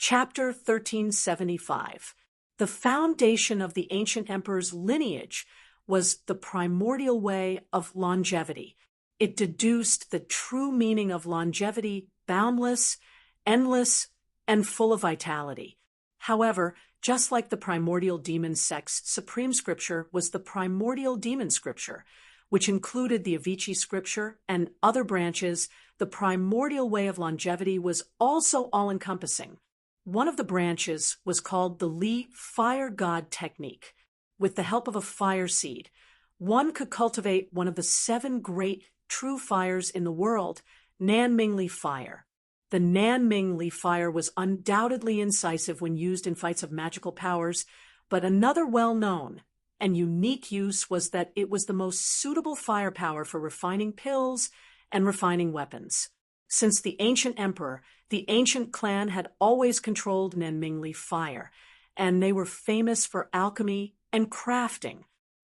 Chapter 1375. The foundation of the ancient emperor's lineage was the primordial way of longevity. It deduced the true meaning of longevity: boundless, endless, and full of vitality. However, just like the primordial demon sect's supreme scripture was the primordial demon scripture, which included the Avicii scripture and other branches, the primordial way of longevity was also all-encompassing. One of the branches was called the Li fire god technique. With the help of a fire seed, one could cultivate one of the 7 great true fires in the world, Nanming Li fire. The Nanming Li fire was undoubtedly incisive when used in fights of magical powers, but another well-known and unique use was that it was the most suitable firepower for refining pills and refining weapons. Since the ancient emperor, the ancient clan had always controlled Nanming Li fire, and they were famous for alchemy and crafting.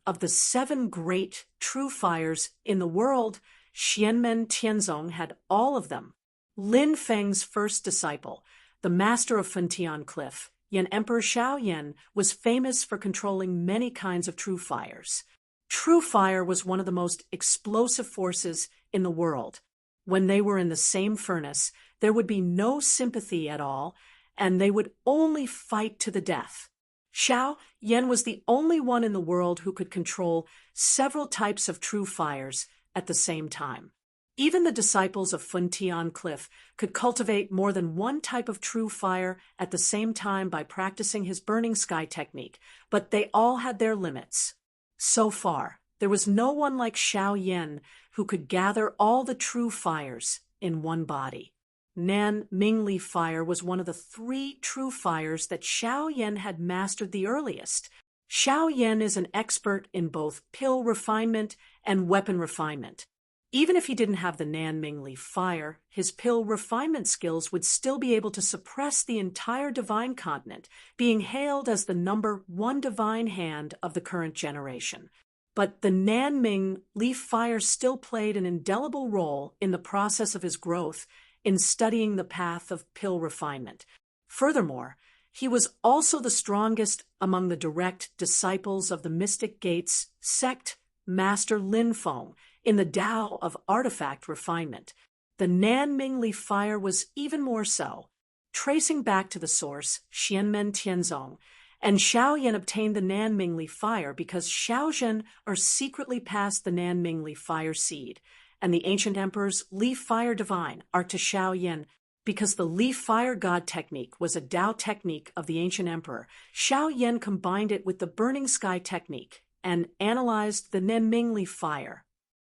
Of the 7 great true fires in the world, Xianmen Tianzong had all of them. Lin Feng's first disciple, the master of Fentian Cliff, Yan Emperor Xiaoyan, was famous for controlling many kinds of true fires. True fire was one of the most explosive forces in the world. When they were in the same furnace, there would be no sympathy at all, and they would only fight to the death. Xiao Yan was the only one in the world who could control several types of true fires at the same time. Even the disciples of Fentian Cliff could cultivate more than one type of true fire at the same time by practicing his burning sky technique, but they all had their limits. So far, there was no one like Xiao Yan who could gather all the true fires in one body. Nanming Li fire was one of the 3 true fires that Xiao Yan had mastered the earliest. Xiao Yan is an expert in both pill refinement and weapon refinement. Even if he didn't have the Nanming Li fire, his pill refinement skills would still be able to suppress the entire divine continent, being hailed as the number 1 divine hand of the current generation. But the Nanming Li fire still played an indelible role in the process of his growth in studying the path of pill refinement. Furthermore, he was also the strongest among the direct disciples of the Mystic Gates sect Master Lin Feng in the Tao of artifact refinement. The Nanming Li fire was even more so. Tracing back to the source, Xianmen Tianzong, and Xiaoyan obtained the Nanming Li fire because Xiaozhen are secretly passed the Nanming Li fire seed, and the ancient emperor's Li fire divine are to Xiaoyan because the Li fire god technique was a Tao technique of the ancient emperor. Xiaoyan combined it with the burning sky technique and analyzed the Nanming Li fire.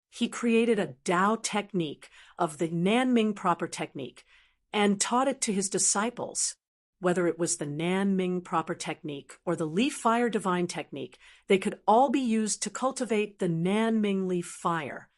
He created a Tao technique of the Nanming proper technique and taught it to his disciples. Whether it was the Nanming proper technique or the Li fire divine technique, they could all be used to cultivate the Nanming Li fire.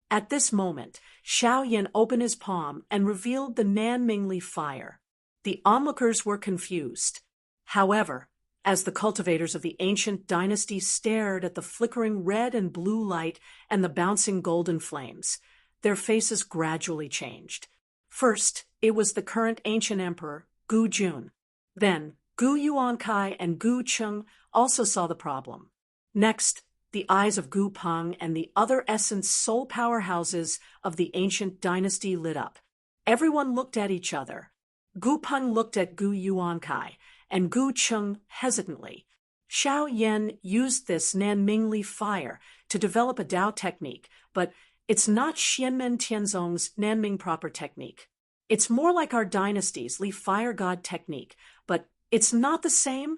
At this moment, Xiaoyan opened his palm and revealed the Nanming Li fire. The onlookers were confused. However, as the cultivators of the ancient dynasty stared at the flickering red and blue light and the bouncing golden flames, their faces gradually changed. First, it was the current ancient emperor, Gu Jun. Then, Gu Yuankai and Gu Cheng also saw the problem. Next, the eyes of Gu Peng and the other essence soul powerhouses of the ancient dynasty lit up. Everyone looked at each other. Gu Peng looked at Gu Yuankai, and Gu Cheng hesitantly. Xiao Yan used this Nanming Li fire to develop a Tao technique, but it's not Xianmen Tianzong's Nanming proper technique. It's more like our dynasty's Li fire god technique, but it's not the same.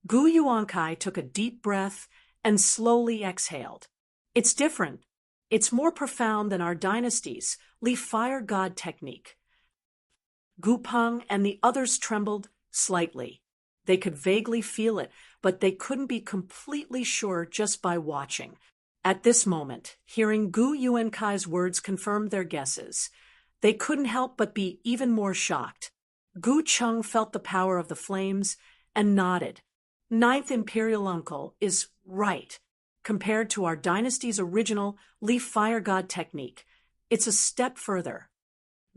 Gu Yuankai took a deep breath and slowly exhaled. It's different. It's more profound than our dynasty's Li fire god technique. Gu Peng and the others trembled slightly. They could vaguely feel it, but they couldn't be completely sure just by watching. At this moment, hearing Gu Yuankai's words confirmed their guesses. They couldn't help but be even more shocked. Gu Cheng felt the power of the flames and nodded. Ninth Imperial Uncle is right. Compared to our dynasty's original Li fire god technique, it's a step further.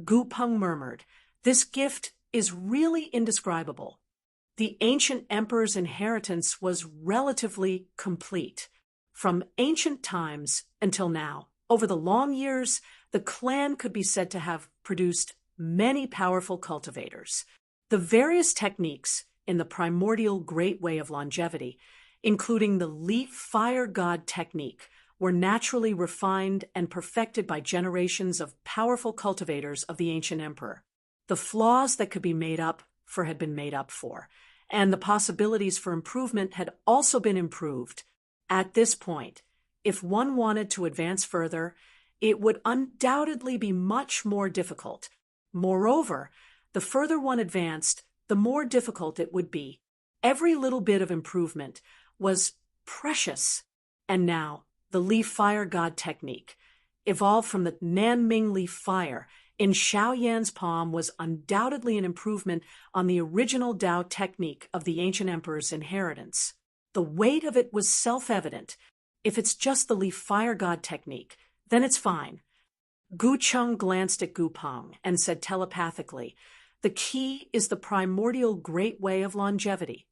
Gu Peng murmured, "This gift is really indescribable. The ancient emperor's inheritance was relatively complete. From ancient times until now, over the long years, the clan could be said to have produced many powerful cultivators. The various techniques in the primordial great way of longevity, including the leaf fire god technique, were naturally refined and perfected by generations of powerful cultivators of the ancient emperor. The flaws that could be made up for had been made up for, and the possibilities for improvement had also been improved. At this point, if one wanted to advance further, it would undoubtedly be much more difficult. Moreover, the further one advanced, the more difficult it would be. Every little bit of improvement was precious. And now, the leaf fire god technique, evolved from the Nanming leaf fire in Xiaoyan's palm, was undoubtedly an improvement on the original Dao technique of the ancient emperor's inheritance. The weight of it was self-evident. If it's just the leaf fire god technique, then it's fine. Gu Cheng glanced at Gu Peng and said telepathically, "The key is the primordial great way of longevity."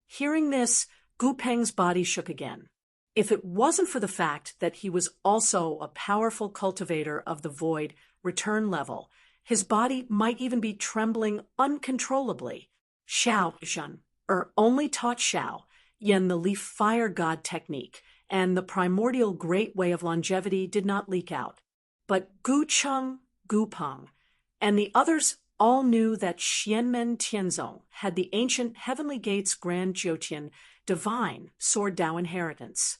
Hearing this, Gu Peng's body shook again. If it wasn't for the fact that he was also a powerful cultivator of the void return level, his body might even be trembling uncontrollably. Xiao Zhen only taught Xiao Yan the leaf fire god technique, and the primordial great way of longevity did not leak out. But Gu Cheng, Gu Peng, and the others all knew that Xianmen Tianzong had the ancient Heavenly Gates Grand Jiutian divine Sword Dao inheritance.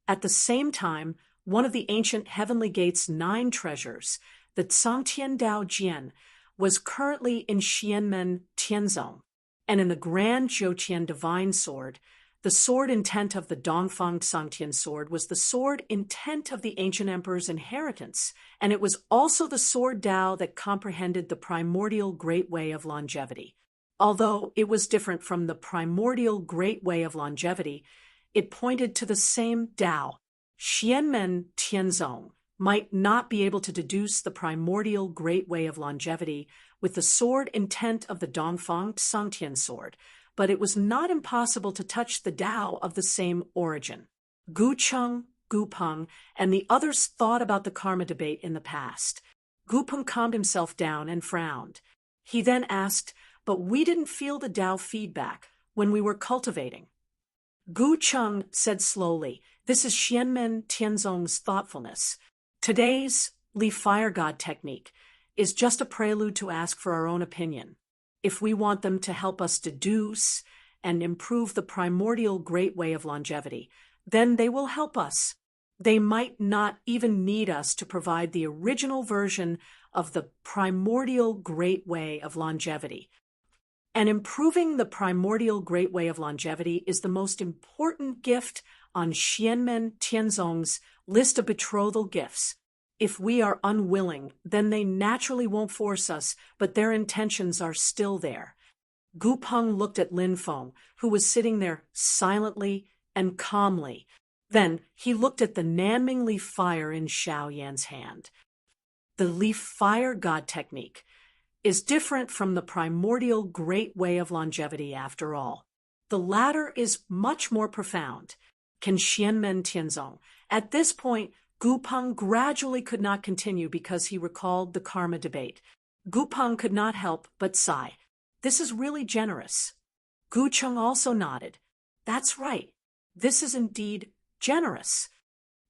At the same time, one of the ancient Heavenly Gates 9 treasures, the Tsangtian Dao Jian, was currently in Xianmen Tianzong, and in the Grand Jiutian divine sword, the sword intent of the Dongfang Tsangtian sword was the sword intent of the ancient emperor's inheritance, and it was also the sword Dao that comprehended the primordial great way of longevity. Although it was different from the primordial great way of longevity, it pointed to the same Dao. Xianmen Tianzong might not be able to deduce the primordial great way of longevity with the sword intent of the Dongfang Tsangtian sword, but it was not impossible to touch the Dao of the same origin. Gu Cheng, Gu Peng, and the others thought about the karma debate in the past. Gu Peng calmed himself down and frowned. He then asked, "But we didn't feel the Dao feedback when we were cultivating." Gu Cheng said slowly, "This is Xianmen Tianzong's thoughtfulness. Today's leaf fire god technique is just a prelude to ask for our own opinion. If we want them to help us deduce and improve the primordial great way of longevity, then they will help us. They might not even need us to provide the original version of the primordial great way of longevity. And improving the primordial great way of longevity is the most important gift on Xianmen Tianzong's list of betrothal gifts. If we are unwilling, then they naturally won't force us, but their intentions are still there." Gu Peng looked at Lin Feng, who was sitting there silently and calmly. Then he looked at the Nanming leaf fire in Xiao Yan's hand. The leaf fire god technique is different from the primordial great way of longevity after all. The latter is much more profound. Can Xianmen Tianzong? At this point, Gu Peng gradually could not continue because he recalled the karma debate. Gu Peng could not help but sigh. This is really generous. Gu Cheng also nodded. That's right. This is indeed generous.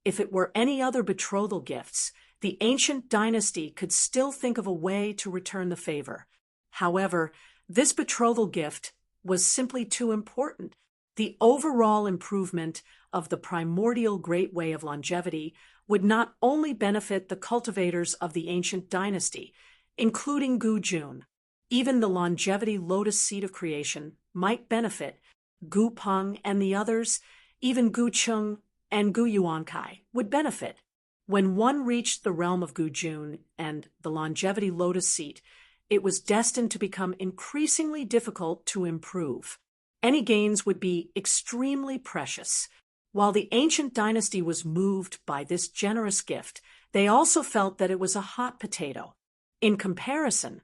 If it were any other betrothal gifts, the ancient dynasty could still think of a way to return the favor. However, this betrothal gift was simply too important. The overall improvement of the primordial great way of longevity would not only benefit the cultivators of the ancient dynasty, including Gu Jun. Even the longevity lotus seed of creation might benefit. Gu Peng and the others, even Gu Cheng and Gu Yuankai, would benefit. When one reached the realm of Gu Jun and the longevity lotus seed, it was destined to become increasingly difficult to improve. Any gains would be extremely precious. While the ancient dynasty was moved by this generous gift, they also felt that it was a hot potato. In comparison,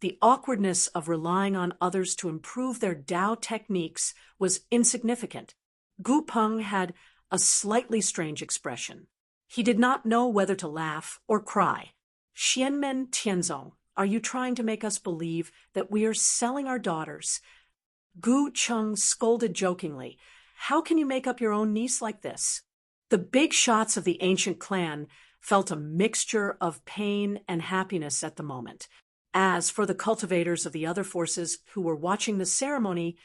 The awkwardness of relying on others to improve their Tao techniques was insignificant. Gu Peng had a slightly strange expression. He did not know whether to laugh or cry. Xianmen Tianzong, are you trying to make us believe that we are selling our daughters? Gu Cheng scolded jokingly. How can you make up your own niece like this? The big shots of the ancient clan felt a mixture of pain and happiness at the moment. As for the cultivators of the other forces who were watching the ceremony,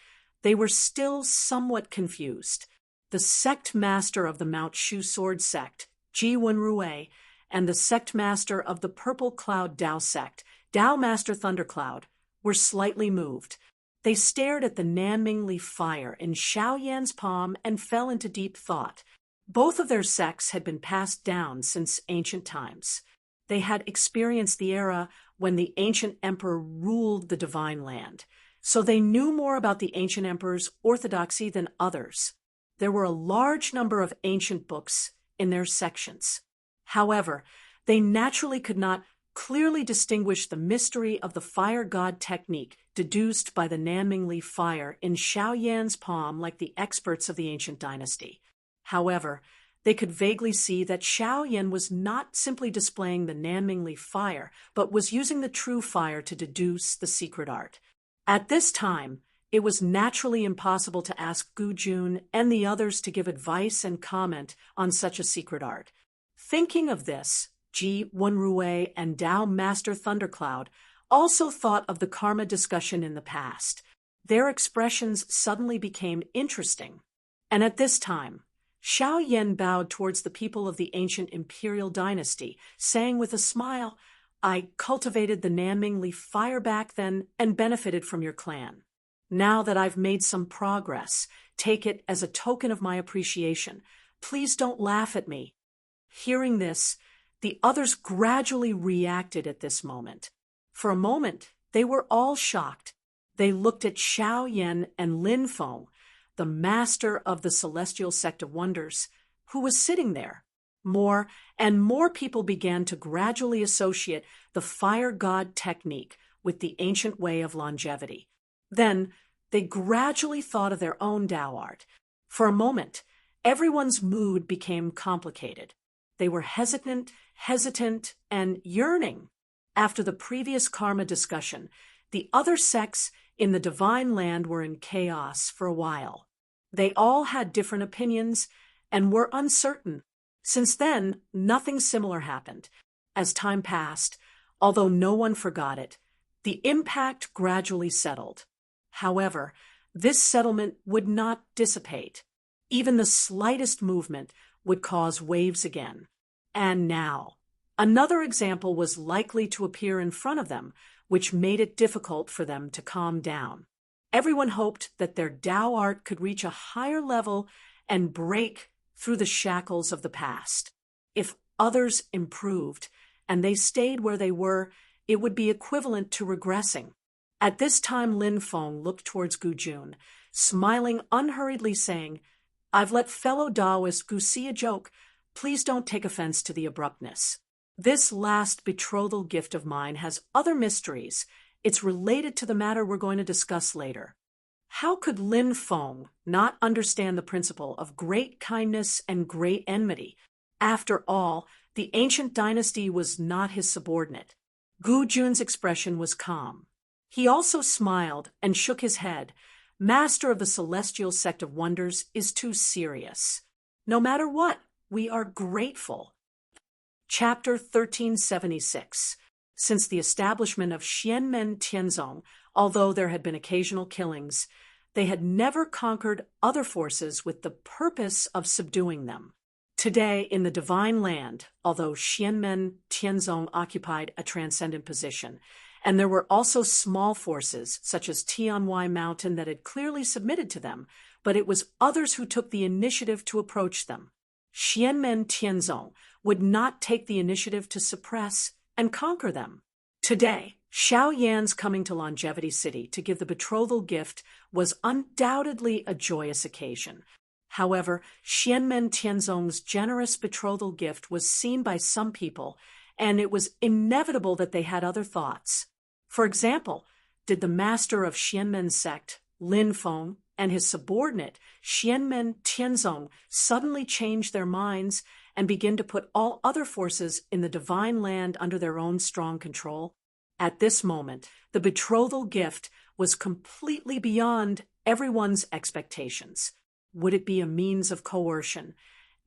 they were still somewhat confused. The sect master of the Mount Shu Sword sect, Ji Wenrui, and the sect master of the Purple Cloud Dao sect, Dao Master Thundercloud, were slightly moved. They stared at the Nanmingli fire in Xiao Yan's palm and fell into deep thought. Both of their sects had been passed down since ancient times. They had experienced the era when the ancient emperor ruled the divine land, so they knew more about the ancient emperor's orthodoxy than others. There were a large number of ancient books in their sections. However, they naturally could not clearly distinguish the mystery of the fire god technique deduced by the Nanmingli fire in Xiao Yan's palm like the experts of the ancient dynasty. However, they could vaguely see that Xiao Yan was not simply displaying the Nanmingli fire, but was using the true fire to deduce the secret art. At this time, it was naturally impossible to ask Gu Jun and the others to give advice and comment on such a secret art. Thinking of this, Ji Wenrui and Dao Master Thundercloud also thought of the karma discussion in the past. Their expressions suddenly became interesting. And at this time, Xiao Yan bowed towards the people of the ancient imperial dynasty, saying with a smile, I cultivated the Nanmingli fire back then and benefited from your clan. Now that I've made some progress, take it as a token of my appreciation. Please don't laugh at me. Hearing this, the others gradually reacted at this moment. For a moment, they were all shocked. They looked at Xiao Yan and Lin Feng, the master of the Celestial Sect of Wonders, who was sitting there. More and more people began to gradually associate the fire god technique with the ancient way of longevity. Then they gradually thought of their own Tao art. For a moment, everyone's mood became complicated. They were hesitant, and yearning. After the previous karma discussion, the other sects in the divine land were in chaos for a while. They all had different opinions and were uncertain. Since then, nothing similar happened. As time passed, although no one forgot it, the impact gradually settled. However, this settlement would not dissipate. Even the slightest movement would cause waves again. And now, another example was likely to appear in front of them, which made it difficult for them to calm down. Everyone hoped that their Tao art could reach a higher level and break through the shackles of the past. If others improved and they stayed where they were, it would be equivalent to regressing. At this time, Lin Feng looked towards Gu Jun, smiling unhurriedly, saying, I've let fellow Taoist Gu see a joke. Please don't take offense to the abruptness. This last betrothal gift of mine has other mysteries. It's related to the matter we're going to discuss later. How could Lin Feng not understand the principle of great kindness and great enmity? After all, the ancient dynasty was not his subordinate. Gu Jun's expression was calm. He also smiled and shook his head. Master of the Celestial Sect of Wonders is too serious. No matter what, we are grateful. Chapter 1376. Since the establishment of Xianmen Tianzong, although there had been occasional killings, they had never conquered other forces with the purpose of subduing them. Today, in the divine land, although Xianmen Tianzong occupied a transcendent position, and there were also small forces, such as Tianwai Mountain, that had clearly submitted to them, but it was others who took the initiative to approach them. Xianmen Tianzong would not take the initiative to suppress and conquer them. Today, Xiao Yan's coming to Longevity City to give the betrothal gift was undoubtedly a joyous occasion. However, Xianmen Tianzong's generous betrothal gift was seen by some people, and it was inevitable that they had other thoughts. For example, did the master of Xianmen's sect, Lin Feng, and his subordinate, Xianmen Tianzong, suddenly change their minds and begin to put all other forces in the divine land under their own strong control? At this moment, the betrothal gift was completely beyond everyone's expectations. Would it be a means of coercion?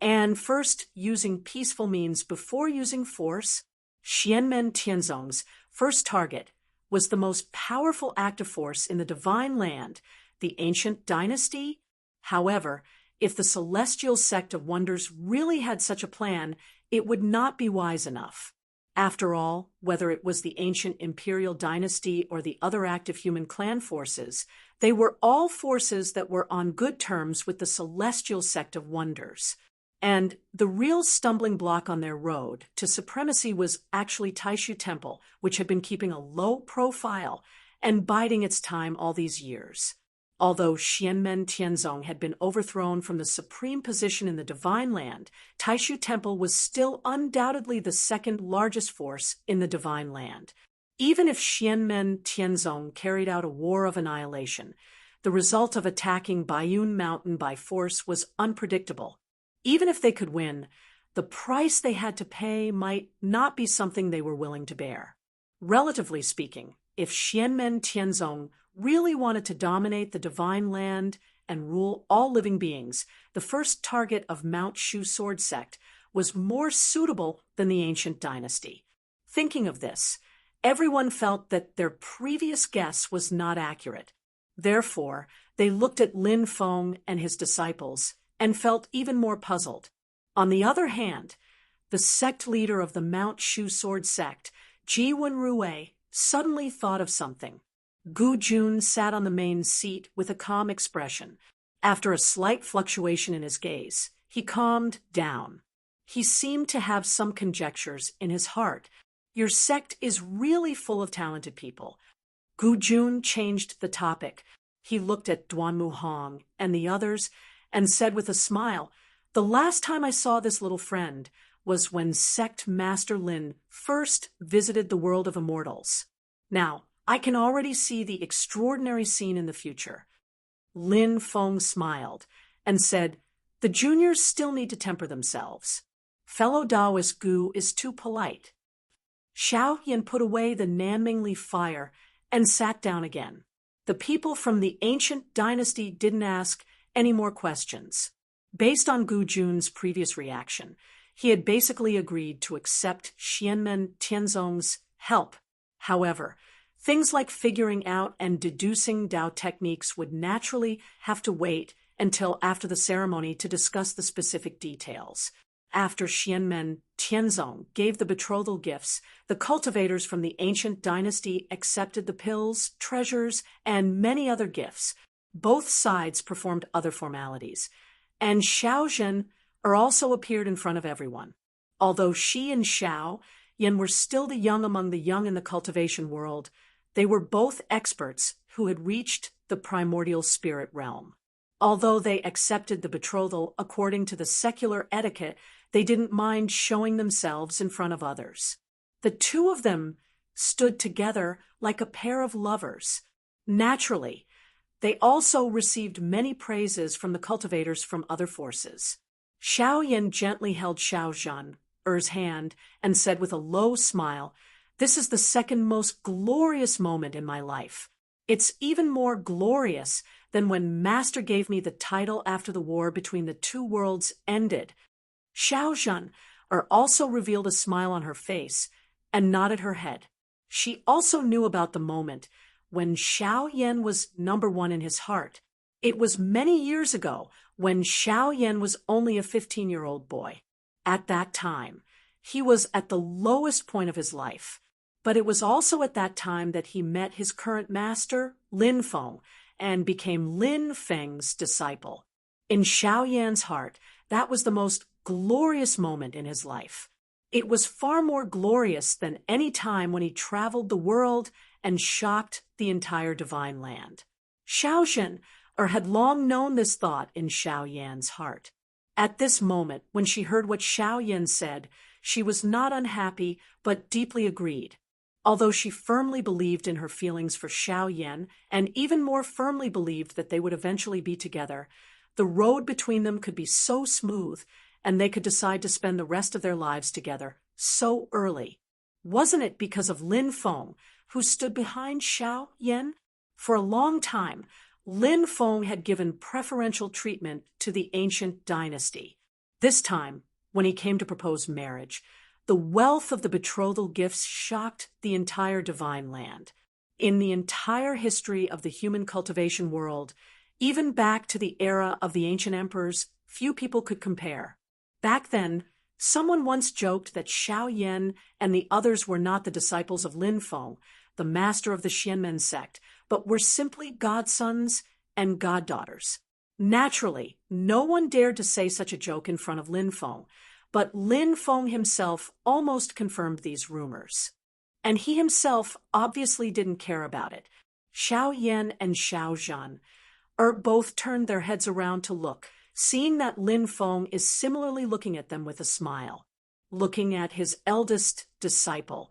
And first, using peaceful means before using force? Xianmen Tianzong's first target was the most powerful active force in the divine land, the ancient dynasty. However, if the celestial sect of wonders really had such a plan, it would not be wise enough. After all, whether it was the ancient imperial dynasty or the other active human clan forces, they were all forces that were on good terms with the celestial sect of wonders. And the real stumbling block on their road to supremacy was actually Taishu Temple, which had been keeping a low profile and biding its time all these years. Although Xianmen Tianzong had been overthrown from the supreme position in the divine land, Taishu Temple was still undoubtedly the second largest force in the divine land. Even if Xianmen Tianzong carried out a war of annihilation, the result of attacking Baiyun Mountain by force was unpredictable. Even if they could win, the price they had to pay might not be something they were willing to bear. Relatively speaking, if Xianmen Tianzong really wanted to dominate the divine land and rule all living beings, the first target of Mount Shu Sword Sect was more suitable than the ancient dynasty. Thinking of this, everyone felt that their previous guess was not accurate. Therefore, they looked at Lin Feng and his disciples and felt even more puzzled. On the other hand, the sect leader of the Mount Shu Sword Sect, Ji Wenrui, suddenly thought of something. Gu Jun sat on the main seat with a calm expression. After a slight fluctuation in his gaze, he calmed down. He seemed to have some conjectures in his heart. Your sect is really full of talented people. Gu Jun changed the topic. He looked at Duanmu Hong and the others and said with a smile, "The last time I saw this little friend was when Sect Master Lin first visited the world of immortals. Now, I can already see the extraordinary scene in the future." Lin Feng smiled and said, "The juniors still need to temper themselves. Fellow Taoist Gu is too polite." Xiao Yan put away the Nanming leaf fire and sat down again. The people from the ancient dynasty didn't ask any more questions. Based on Gu Jun's previous reaction, he had basically agreed to accept Xianmen Tianzong's help. However, things like figuring out and deducing Dao techniques would naturally have to wait until after the ceremony to discuss the specific details. After Xianmen Tianzong gave the betrothal gifts, the cultivators from the ancient dynasty accepted the pills, treasures, and many other gifts. Both sides performed other formalities, and Xiao Zhen also appeared in front of everyone. Although Shi and Xiao Yan were still the young among the young in the cultivation world, they were both experts who had reached the primordial spirit realm. Although they accepted the betrothal according to the secular etiquette, they didn't mind showing themselves in front of others. The two of them stood together like a pair of lovers. Naturally, they also received many praises from the cultivators from other forces. Xiao Yan gently held Xiao Zhen's hand and said with a low smile, "This is the second most glorious moment in my life. It's even more glorious than when Master gave me the title after the war between the two worlds ended." Xiao Zhen also revealed a smile on her face and nodded her head. She also knew about the moment when Xiao Yan was number one in his heart. It was many years ago when Xiao Yan was only a 15-year-old boy. At that time, he was at the lowest point of his life. But it was also at that time that he met his current master, Lin Feng, and became Lin Feng's disciple. In Xiao Yan's heart, that was the most glorious moment in his life. It was far more glorious than any time when he traveled the world and shocked the entire divine land. Xiao Zhen had long known this thought in Xiao Yan's heart. At this moment, when she heard what Xiao Yan said, she was not unhappy, but deeply agreed. Although she firmly believed in her feelings for Xiao Yan, and even more firmly believed that they would eventually be together, the road between them could be so smooth, and they could decide to spend the rest of their lives together so early. Wasn't it because of Lin Feng, who stood behind Xiao Yan? For a long time, Lin Feng had given preferential treatment to the ancient dynasty. This time, when he came to propose marriage, the wealth of the betrothal gifts shocked the entire divine land. In the entire history of the human cultivation world, even back to the era of the ancient emperors, few people could compare. Back then, someone once joked that Xiao Yan and the others were not the disciples of Lin Feng, the master of the Xianmen sect, but were simply godsons and goddaughters. Naturally, no one dared to say such a joke in front of Lin Feng, but Lin Feng himself almost confirmed these rumors. And he himself obviously didn't care about it. Xiao Yan and Xiao Zhan both turned their heads around to look, seeing that Lin Feng is similarly looking at them with a smile. Looking at his eldest disciple,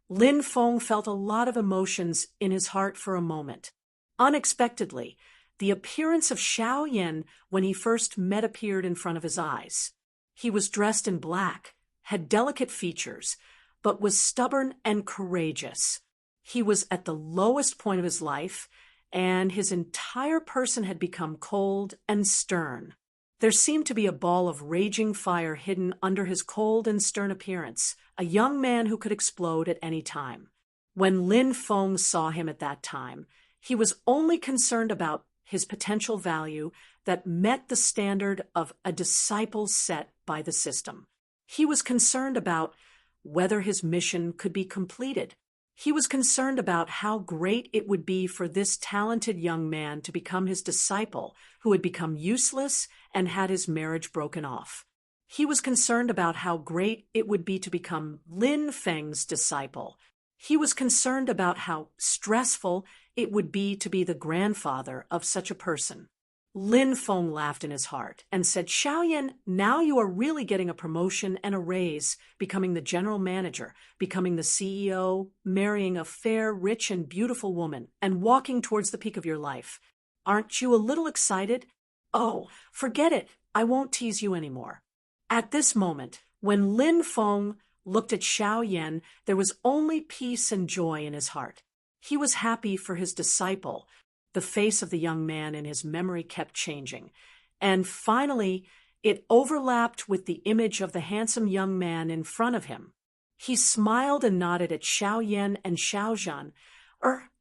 Lin Feng felt a lot of emotions in his heart for a moment. Unexpectedly, the appearance of Xiao Yan when he first met appeared in front of his eyes. He was dressed in black, had delicate features, but was stubborn and courageous. He was at the lowest point of his life, and his entire person had become cold and stern. There seemed to be a ball of raging fire hidden under his cold and stern appearance, a young man who could explode at any time. When Lin Feng saw him at that time, he was only concerned about his potential value that met the standard of a disciple set by the system. He was concerned about whether his mission could be completed. He was concerned about how great it would be for this talented young man to become his disciple, who had become useless and had his marriage broken off. He was concerned about how great it would be to become Lin Feng's disciple. He was concerned about how stressful it would be to be the grandfather of such a person. Lin Feng laughed in his heart and said, "Xiao Yan, now you are really getting a promotion and a raise, becoming the general manager, becoming the CEO, marrying a fair, rich, and beautiful woman, and walking towards the peak of your life. Aren't you a little excited? Oh, forget it. I won't tease you anymore." At this moment, when Lin Feng looked at Xiao Yan, there was only peace and joy in his heart. He was happy for his disciple. The face of the young man in his memory kept changing, and finally it overlapped with the image of the handsome young man in front of him. He smiled and nodded at Xiao Yan and Xiao Zhan,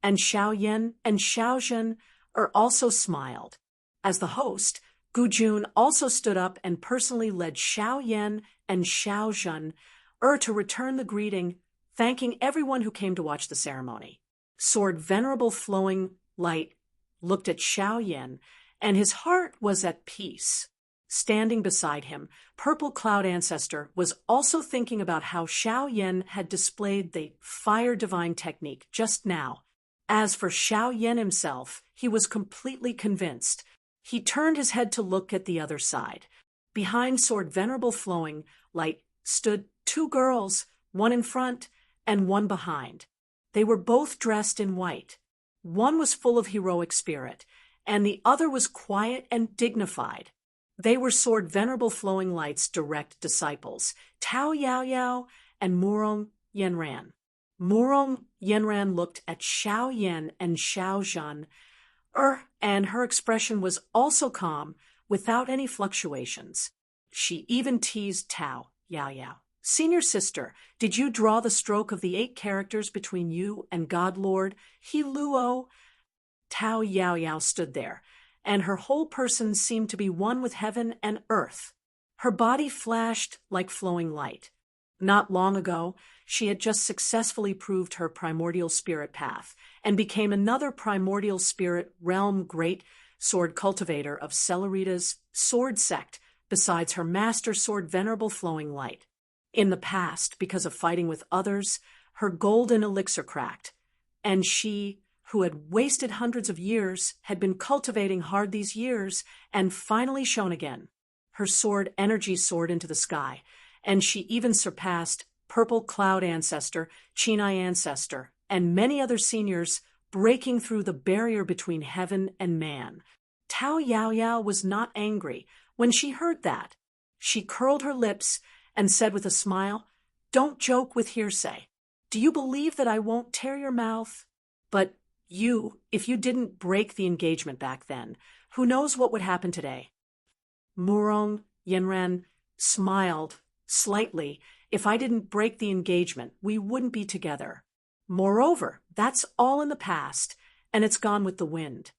and Xiao Yan and Xiao Zhan also smiled. As the host, Gu Jun also stood up and personally led Xiao Yan and Xiao Zhan to return the greeting, thanking everyone who came to watch the ceremony. Sword Venerable Flowing Light looked at Xiao Yan, and his heart was at peace. Standing beside him, Purple Cloud Ancestor was also thinking about how Xiao Yan had displayed the Fire Divine technique just now. As for Xiao Yan himself, he was completely convinced. He turned his head to look at the other side. Behind Sword Venerable Flowing Light stood two girls, one in front and one behind. They were both dressed in white. One was full of heroic spirit, and the other was quiet and dignified. They were Sword Venerable Flowing Light's direct disciples, Tao Yao Yao and Murong Yenran. Murong Yenran looked at Xiao Yan and Xiao Zhan, and her expression was also calm, without any fluctuations. She even teased Tao Yao Yao. "Senior sister, did you draw the stroke of the 8 characters between you and God Lord He Luo?" Tao Yao Yao stood there, and her whole person seemed to be one with heaven and earth. Her body flashed like flowing light. Not long ago, she had just successfully proved her primordial spirit path and became another primordial spirit realm great sword cultivator of Celerita's sword sect, besides her master sword Venerable Flowing Light. In the past, because of fighting with others, her golden elixir cracked, and she, who had wasted hundreds of years, had been cultivating hard these years, and finally shone again. Her sword energy soared into the sky, and she even surpassed Purple Cloud Ancestor, Chinai Ancestor, and many other seniors breaking through the barrier between heaven and man. Tao Yaoyao was not angry when she heard that. She curled her lips and said with a smile, "Don't joke with hearsay. Do you believe that I won't tear your mouth? But if you didn't break the engagement back then, who knows what would happen today?" Murong Yenren smiled slightly. "If I didn't break the engagement, we wouldn't be together. Moreover, that's all in the past, and it's gone with the wind."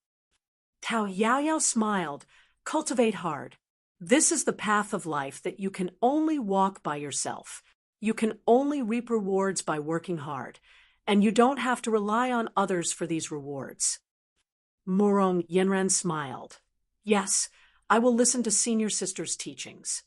Tao Yaoyao smiled. "Cultivate hard. This is the path of life that you can only walk by yourself. You can only reap rewards by working hard, and you don't have to rely on others for these rewards." Murong Yenren smiled. "Yes, I will listen to Senior Sister's teachings."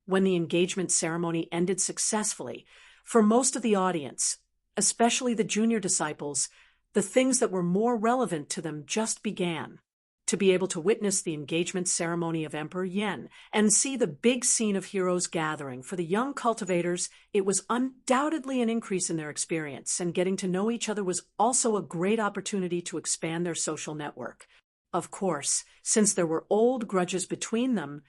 When the engagement ceremony ended successfully, for most of the audience, especially the junior disciples, the things that were more relevant to them just began. To be able to witness the engagement ceremony of Emperor Yen and see the big scene of heroes gathering, for the young cultivators, it was undoubtedly an increase in their experience, and getting to know each other was also a great opportunity to expand their social network. Of course, since there were old grudges between them,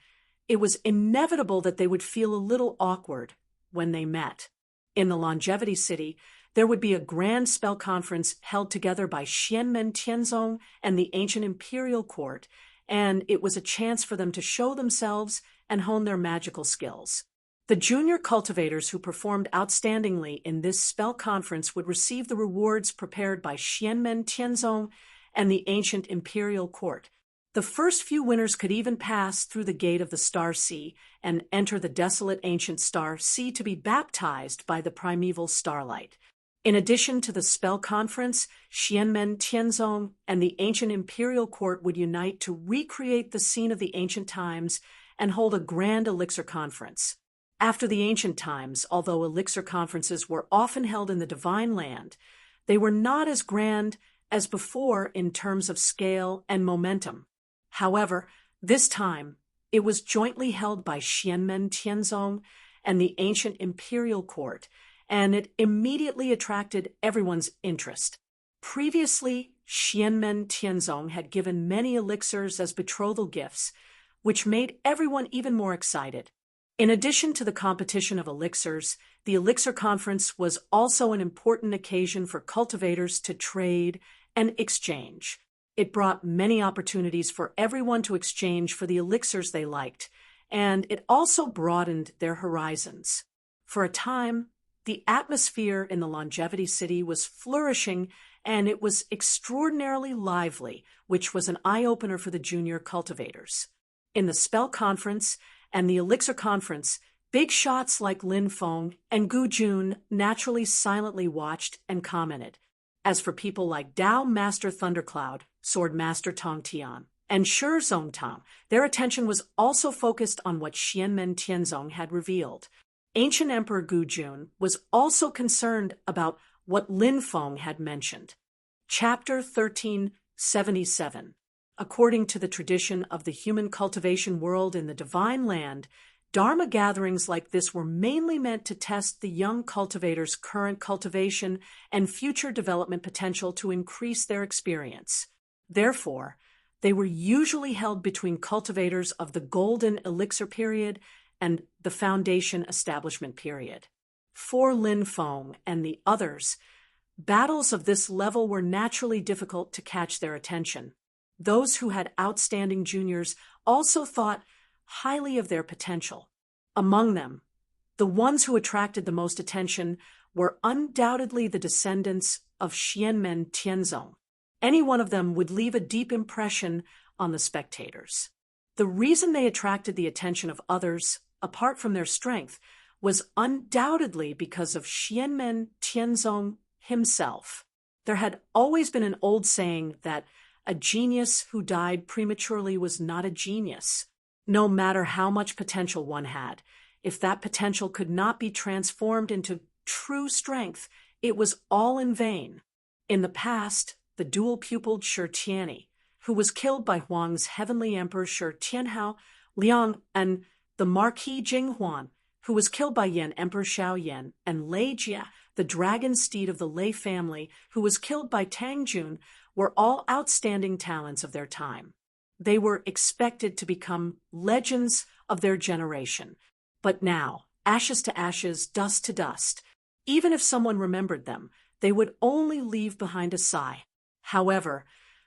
it was inevitable that they would feel a little awkward when they met. In the Longevity City, there would be a grand spell conference held together by Xianmen Tianzong and the ancient imperial court, and it was a chance for them to show themselves and hone their magical skills. The junior cultivators who performed outstandingly in this spell conference would receive the rewards prepared by Xianmen Tianzong and the ancient imperial court. The first few winners could even pass through the gate of the Star Sea and enter the desolate ancient Star Sea to be baptized by the primeval starlight. In addition to the spell conference, Xianmen Tianzong and the ancient imperial court would unite to recreate the scene of the ancient times and hold a grand elixir conference. After the ancient times, although elixir conferences were often held in the Divine Land, they were not as grand as before in terms of scale and momentum. However, this time, it was jointly held by Xianmen Tianzong and the ancient imperial court, and it immediately attracted everyone's interest. Previously, Xianmen Tianzong had given many elixirs as betrothal gifts, which made everyone even more excited. In addition to the competition of elixirs, the elixir conference was also an important occasion for cultivators to trade and exchange. It brought many opportunities for everyone to exchange for the elixirs they liked, and it also broadened their horizons. For a time, the atmosphere in the Longevity City was flourishing, and it was extraordinarily lively, which was an eye-opener for the junior cultivators. In the spell conference and the elixir conference, big shots like Lin Feng and Gu Jun naturally silently watched and commented. As for people like Dao Master Thundercloud, Sword Master Tong Tian, and Shi Zong Tang, their attention was also focused on what Xianmen Tianzong had revealed. Ancient Emperor Gu Jun was also concerned about what Lin Feng had mentioned. Chapter 1377. According to the tradition of the human cultivation world in the Divine Land, Dharma gatherings like this were mainly meant to test the young cultivators' current cultivation and future development potential to increase their experience. Therefore, they were usually held between cultivators of the Golden Elixir period and the Foundation Establishment period. For Lin Feng and the others, battles of this level were naturally difficult to catch their attention. Those who had outstanding juniors also thought highly of their potential. Among them, the ones who attracted the most attention were undoubtedly the descendants of Xianmen Tianzong. Any one of them would leave a deep impression on the spectators. The reason they attracted the attention of others, apart from their strength, was undoubtedly because of Xianmen Tianzong himself. There had always been an old saying that a genius who died prematurely was not a genius. No matter how much potential one had, if that potential could not be transformed into true strength, it was all in vain. In the past, the dual-pupiled Shi Tianyi, who was killed by Huang's heavenly emperor Shi Tianhao, Liang, and the Marquis Jinghuan, who was killed by Yan Emperor Xiaoyan, and Lei Jia, the dragon steed of the Lei family, who was killed by Tang Jun, were all outstanding talents of their time. They were expected to become legends of their generation. But now, ashes to ashes, dust to dust, even if someone remembered them, they would only leave behind a sigh. However,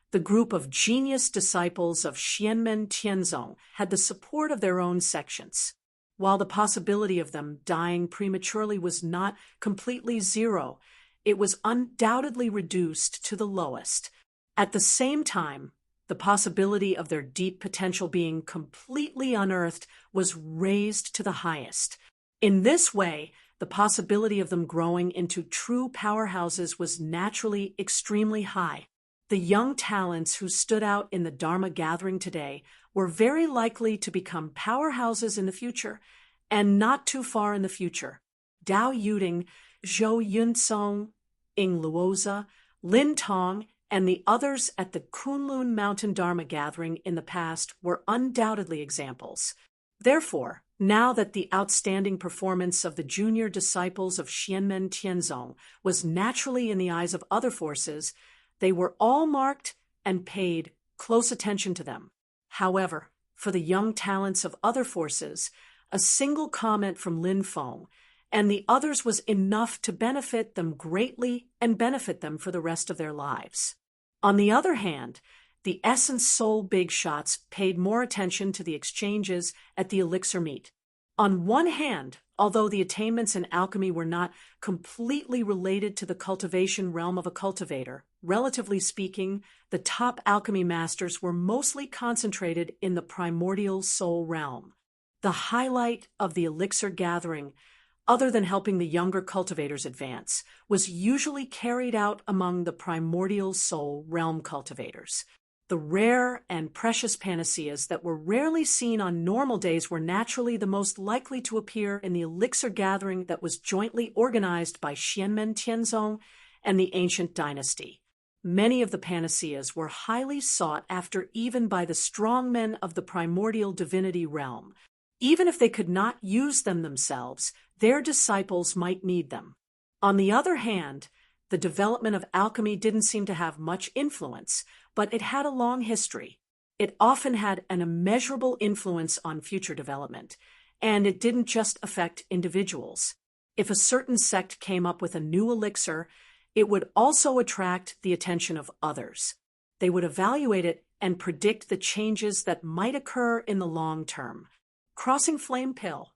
the group of genius disciples of Xianmen Tianzong had the support of their own sections. While the possibility of them dying prematurely was not completely zero, it was undoubtedly reduced to the lowest. At the same time, the possibility of their deep potential being completely unearthed was raised to the highest. In this way, the possibility of them growing into true powerhouses was naturally extremely high. The young talents who stood out in the Dharma gathering today were very likely to become powerhouses in the future, and not too far in the future. Dao Yuding, Zhou Yunsong, Ying Luoza, Lin Tong, and the others at the Kunlun Mountain Dharma gathering in the past were undoubtedly examples. Therefore, now that the outstanding performance of the junior disciples of Xianmen Tianzong was naturally in the eyes of other forces, they were all marked and paid close attention to them. However, for the young talents of other forces, a single comment from Lin Feng and the others was enough to benefit them greatly and benefit them for the rest of their lives. On the other hand, the Essence Soul big shots paid more attention to the exchanges at the elixir meet. On one hand, although the attainments in alchemy were not completely related to the cultivation realm of a cultivator, relatively speaking, the top alchemy masters were mostly concentrated in the primordial soul realm. The highlight of the elixir gathering, other than helping the younger cultivators advance, was usually carried out among the primordial soul realm cultivators. The rare and precious panaceas that were rarely seen on normal days were naturally the most likely to appear in the elixir gathering that was jointly organized by Xianmen Tianzong and the ancient dynasty. Many of the panaceas were highly sought after even by the strong men of the primordial divinity realm. Even if they could not use them themselves, their disciples might need them. On the other hand, the development of alchemy didn't seem to have much influence, but it had a long history. It often had an immeasurable influence on future development, and it didn't just affect individuals. If a certain sect came up with a new elixir, it would also attract the attention of others. They would evaluate it and predict the changes that might occur in the long term. Crossing Flame Pill.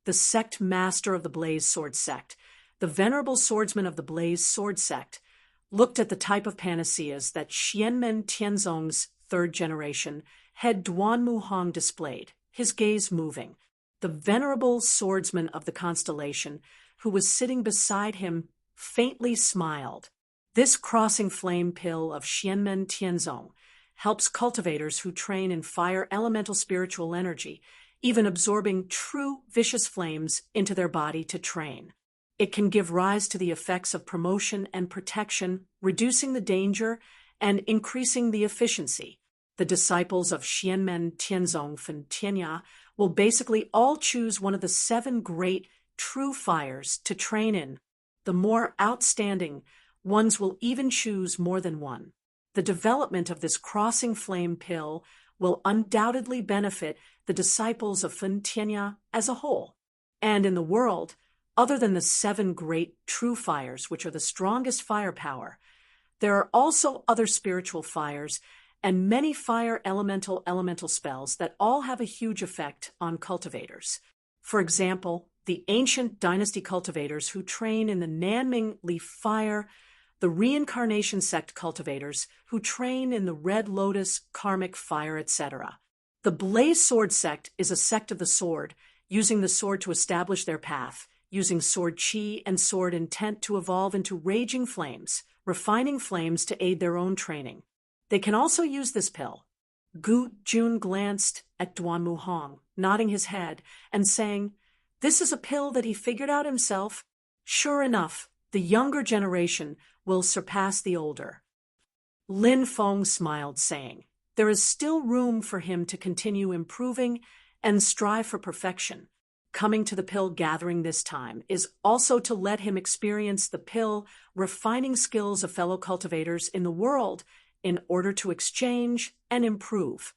The sect master of the Blaze Sword sect, the venerable swordsman of the Blaze Sword sect, looked at the type of panaceas that Xianmen Tianzong's third generation head Duan Muhong displayed, his gaze moving. The venerable swordsman of the constellation, who was sitting beside him, faintly smiled. This crossing flame pill of Xianmen Tianzong helps cultivators who train in fire elemental spiritual energy, even absorbing true vicious flames into their body to train. It can give rise to the effects of promotion and protection, reducing the danger and increasing the efficiency. The disciples of Xianmen Tianzong Fen Tianya will basically all choose one of the 7 great true fires to train in. The more outstanding ones will even choose more than one. The development of this crossing flame pill will undoubtedly benefit the disciples of Fen Tianya as a whole. And in the world, other than the 7 great true fires, which are the strongest firepower, there are also other spiritual fires and many fire elemental spells that all have a huge effect on cultivators. For example, the ancient dynasty cultivators who train in the Nanming Leaf Fire, the Reincarnation Sect cultivators who train in the Red Lotus Karmic Fire, etc. The Blaze Sword Sect is a sect of the sword, using the sword to establish their path, using sword chi and sword intent to evolve into raging flames, refining flames to aid their own training. They can also use this pill. Gu Jun glanced at Duan Muhong, nodding his head and saying, "This is a pill that he figured out himself. Sure enough, the younger generation will surpass the older." Lin Feng smiled, saying, "There is still room for him to continue improving and strive for perfection. coming to the pill gathering this time is also to let him experience the pill refining skills of fellow cultivators in the world in order to exchange and improve.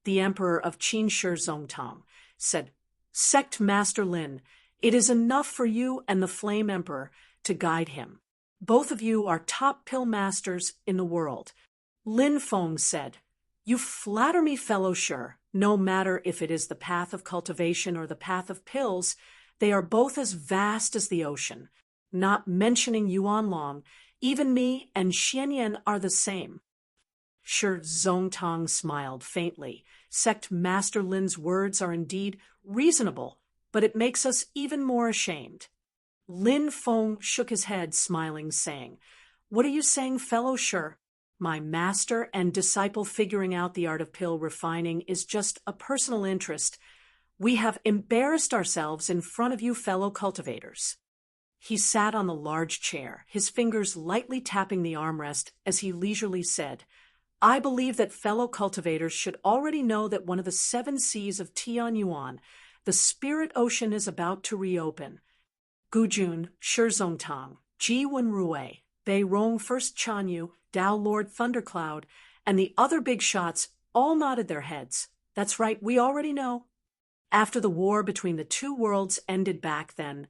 The Emperor of Qin Shi Zongtang said, "Sect Master Lin, it is enough for you and the Flame Emperor to guide him. Both of you are top pill masters in the world." Lin Feng said, "You flatter me, fellow Shi. No matter if it is the path of cultivation or the path of pills, they are both as vast as the ocean. Not mentioning Yuan Long, even me and Xianyan are the same." Shi Zongtang smiled faintly. Sect Master Lin's words are indeed reasonable, but it makes us even more ashamed. Lin Feng shook his head, smiling, saying, "What are you saying, fellow Shi? My master and disciple figuring out the art of pill refining is just a personal interest. We have embarrassed ourselves in front of you fellow cultivators." He sat on the large chair, his fingers lightly tapping the armrest as he leisurely said, "I believe that fellow cultivators should already know that one of the 7 seas of Tianyuan, the spirit ocean, is about to reopen. Gujun, Shizongtang, Ji Wenrui, Bei Rong First Chanyu, Dao Lord Thundercloud, and the other big shots all nodded their heads. That's right, we already know. After the war between the two worlds ended back then,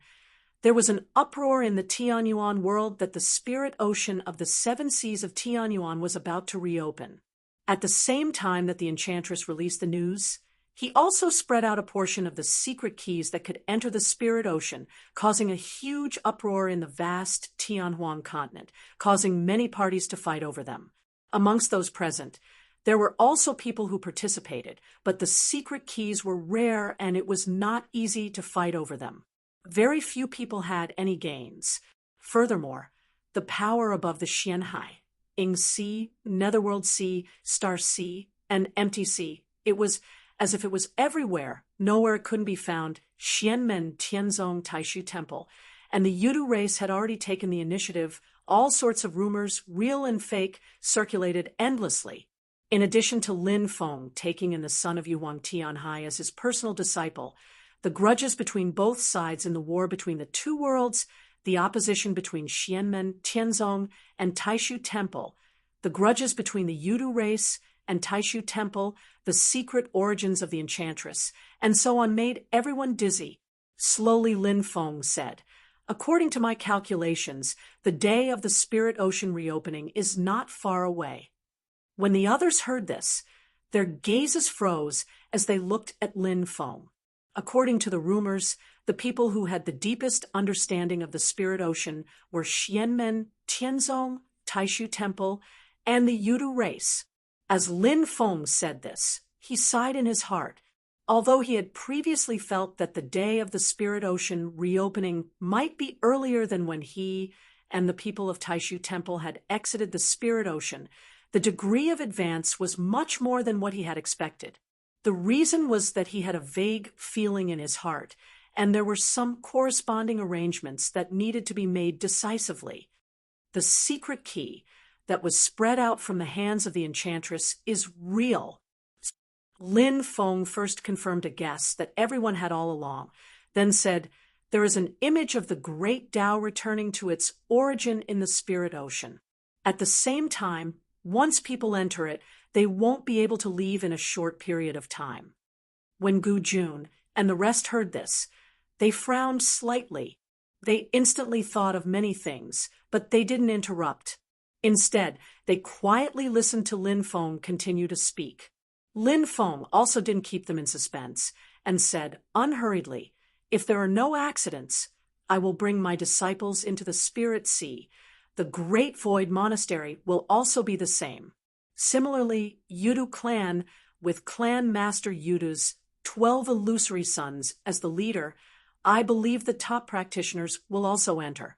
there was an uproar in the Tianyuan world that the spirit ocean of the 7 seas of Tianyuan was about to reopen. At the same time that the enchantress released the news, he also spread out a portion of the secret keys that could enter the spirit ocean, causing a huge uproar in the vast Tianhuan continent, causing many parties to fight over them. Amongst those present, there were also people who participated, but the secret keys were rare and it was not easy to fight over them. Very few people had any gains. Furthermore, the power above the Xianhai, Ing Sea, Netherworld Sea, Star Sea, and Empty Sea, it was as if it was everywhere, nowhere it couldn't be found. Xianmen Tianzong Taishu Temple, and the Yudu race had already taken the initiative. All sorts of rumors, real and fake, circulated endlessly. In addition to Lin Feng taking in the son of Yuang Tianhai as his personal disciple, the grudges between both sides in the war between the two worlds, the opposition between Xianmen Tianzong and Taishu Temple, the grudges between the Yudu race and Taishu Temple, the secret origins of the enchantress, and so on made everyone dizzy. Slowly Lin Feng said, "According to my calculations, the day of the spirit ocean reopening is not far away." When the others heard this, their gazes froze as they looked at Lin Feng. According to the rumors, the people who had the deepest understanding of the spirit ocean were Xianmen Tianzong, Taishu Temple, and the Yudu race. As Lin Feng said this, he sighed in his heart. Although he had previously felt that the day of the spirit ocean reopening might be earlier than when he and the people of Taishu Temple had exited the spirit ocean, the degree of advance was much more than what he had expected. The reason was that he had a vague feeling in his heart, and there were some corresponding arrangements that needed to be made decisively. The secret key that was spread out from the hands of the enchantress is real. Lin Feng first confirmed a guess that everyone had all along, then said, "There is an image of the great Tao returning to its origin in the spirit ocean. At the same time, once people enter it, they won't be able to leave in a short period of time." When Gu Jun and the rest heard this, they frowned slightly. They instantly thought of many things, but they didn't interrupt. Instead, they quietly listened to Lin Feng continue to speak. Lin Feng also didn't keep them in suspense and said unhurriedly, "If there are no accidents, I will bring my disciples into the Spirit Sea. The Great Void Monastery will also be the same. Similarly, Yudu clan, with Clan Master Yudu's 12 illusory sons as the leader, I believe the top practitioners will also enter."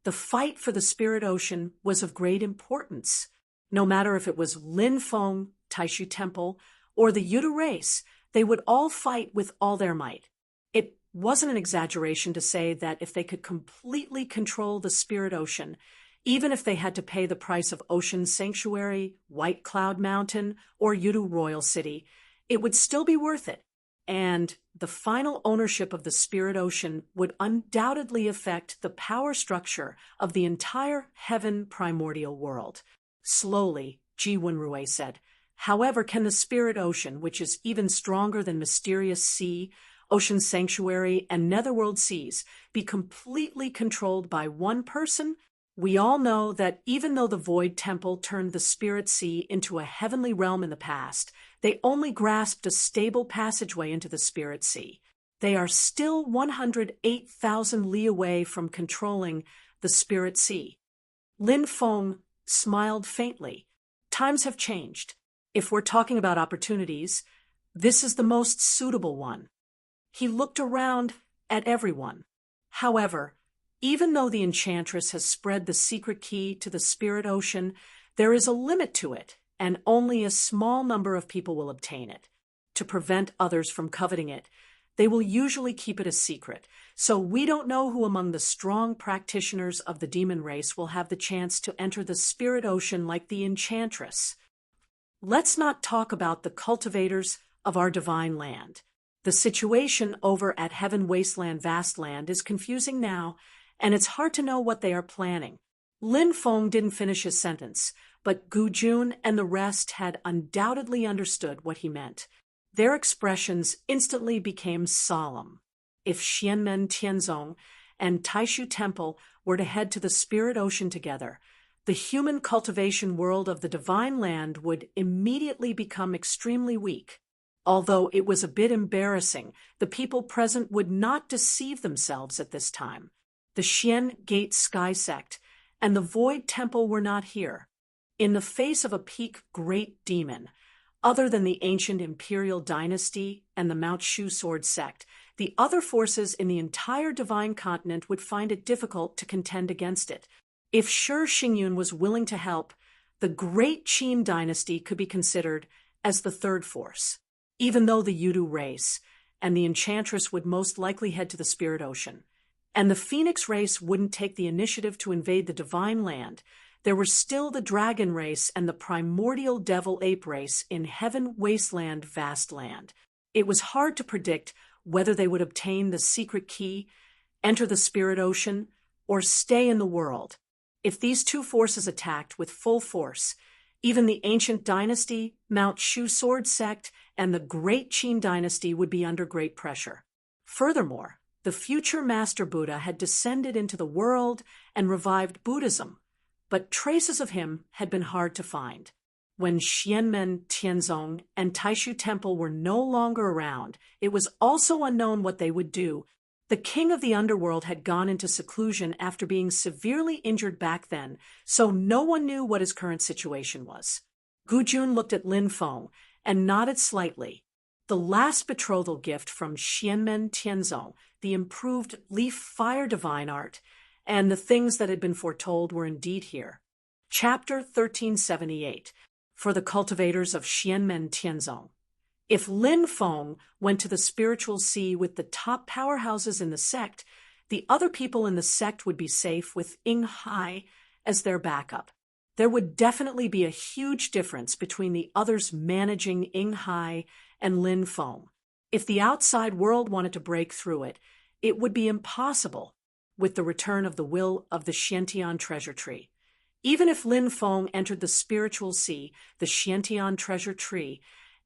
The fight for the spirit ocean was of great importance. No matter if it was Lin Feng, Taishu Temple, or the Yudu race, they would all fight with all their might. It wasn't an exaggeration to say that if they could completely control the spirit ocean, even if they had to pay the price of Ocean Sanctuary, White Cloud Mountain, or Yudu Royal City, it would still be worth it. and the final ownership of the spirit ocean would undoubtedly affect the power structure of the entire heaven primordial world. Slowly, Ji Wenrui said, however, can the spirit ocean, which is even stronger than mysterious sea, ocean sanctuary, and netherworld seas, be completely controlled by one person? We all know that even though the Void Temple turned the Spirit Sea into a heavenly realm in the past, they only grasped a stable passageway into the Spirit Sea. They are still 108,000 li away from controlling the Spirit Sea. Lin Feng smiled faintly. Times have changed. If we're talking about opportunities, this is the most suitable one. He looked around at everyone. However, even though the enchantress has spread the secret key to the spirit ocean, there is a limit to it, and only a small number of people will obtain it. To prevent others from coveting it, they will usually keep it a secret, so we don't know who among the strong practitioners of the demon race will have the chance to enter the spirit ocean like the enchantress. Let's not talk about the cultivators of our divine land. The situation over at Heaven Wasteland Vastland is confusing now, and it's hard to know what they are planning. Lin Feng didn't finish his sentence, but Gu Jun and the rest had undoubtedly understood what he meant. Their expressions instantly became solemn. If Xianmen Tianzong and Taishu Temple were to head to the spirit ocean together, the human cultivation world of the divine land would immediately become extremely weak. Although it was a bit embarrassing, the people present would not deceive themselves at this time. The Xian Gate Sky Sect and the Void Temple were not here. In the face of a peak great demon, other than the ancient imperial dynasty and the Mount Shu Sword Sect, the other forces in the entire divine continent would find it difficult to contend against it. If Shi Xingyun was willing to help, the Great Qin dynasty could be considered as the third force. Even though the Yudu race and the Enchantress would most likely head to the Spirit Ocean, and the Phoenix race wouldn't take the initiative to invade the Divine Land, there were still the Dragon race and the Primordial Devil Ape race in Heaven Wasteland Vastland. It was hard to predict whether they would obtain the secret key, enter the Spirit Ocean, or stay in the world. If these two forces attacked with full force, even the ancient dynasty, Mount Shu Sword Sect, and the Great Qin dynasty would be under great pressure. Furthermore, the future Master Buddha had descended into the world and revived Buddhism, but traces of him had been hard to find. When Xianmen Tianzong and Taishu Temple were no longer around, it was also unknown what they would do. The king of the underworld had gone into seclusion after being severely injured back then, so no one knew what his current situation was. Gu Jun looked at Lin Feng and nodded slightly. The last betrothal gift from Xianmen Tianzong, the improved leaf fire divine art, and the things that had been foretold were indeed here. Chapter 1378, for the cultivators of Xianmen Tianzong. If Lin Feng went to the spiritual sea with the top powerhouses in the sect, the other people in the sect would be safe with Ying Hai as their backup. There would definitely be a huge difference between the others managing Ying Hai and Lin Feng. If the outside world wanted to break through it, it would be impossible with the return of the will of the Xiantian treasure tree. Even if Lin Feng entered the spiritual sea, the Xiantian treasure tree,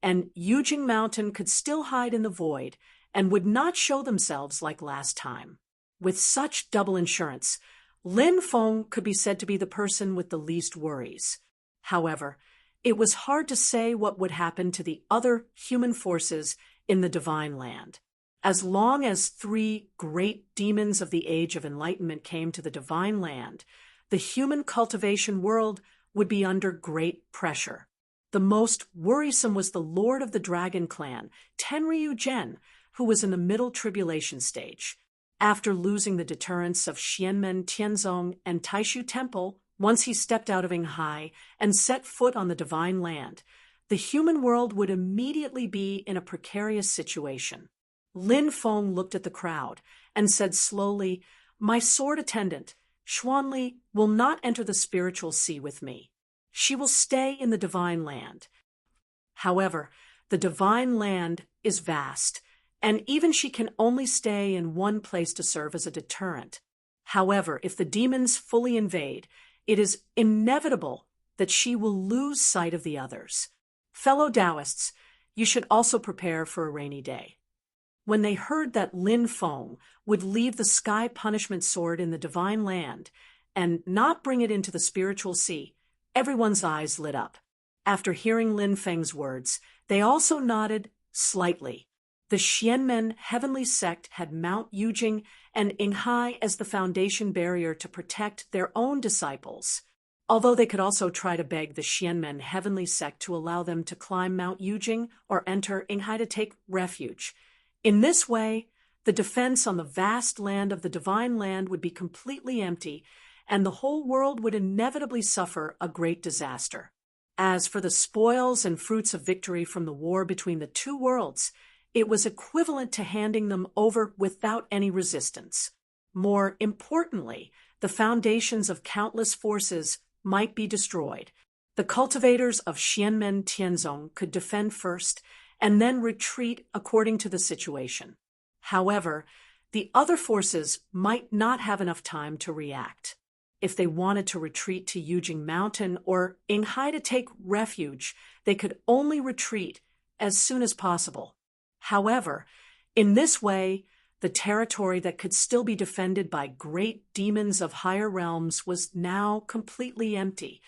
and Yujing Mountain could still hide in the void and would not show themselves like last time. With such double insurance, Lin Feng could be said to be the person with the least worries. However, it was hard to say what would happen to the other human forces in the Divine Land. As long as 3 great demons of the Age of Enlightenment came to the Divine Land, the human cultivation world would be under great pressure. The most worrisome was the Lord of the Dragon Clan, Tenryu Zhen, who was in the middle tribulation stage. After losing the deterrence of Xianmen Tianzong and Taishu Temple, once he stepped out of Ying Hai and set foot on the Divine Land, the human world would immediately be in a precarious situation. Lin Feng looked at the crowd and said slowly, "My sword attendant, Xuanli, will not enter the spiritual sea with me. She will stay in the Divine Land." However, the Divine Land is vast, and even she can only stay in one place to serve as a deterrent. However, if the demons fully invade, it is inevitable that she will lose sight of the others. Fellow Taoists, you should also prepare for a rainy day. When they heard that Lin Feng would leave the sky punishment sword in the divine land and not bring it into the spiritual sea, everyone's eyes lit up. After hearing Lin Feng's words, they also nodded slightly. The Xianmen heavenly sect had Mount Yujing and Yinghai as the foundation barrier to protect their own disciples, although they could also try to beg the Xianmen heavenly sect to allow them to climb Mount Yujing or enter Yinghai to take refuge. In this way, the defense on the vast land of the divine land would be completely empty, and the whole world would inevitably suffer a great disaster. As for the spoils and fruits of victory from the war between the two worlds, it was equivalent to handing them over without any resistance. More importantly, the foundations of countless forces might be destroyed. The cultivators of Xianmen Tianzong could defend first and then retreat according to the situation. However, the other forces might not have enough time to react. If they wanted to retreat to Yujing Mountain or Yinghai to take refuge, they could only retreat as soon as possible. However, in this way, the territory that could still be defended by great demons of higher realms was now completely empty.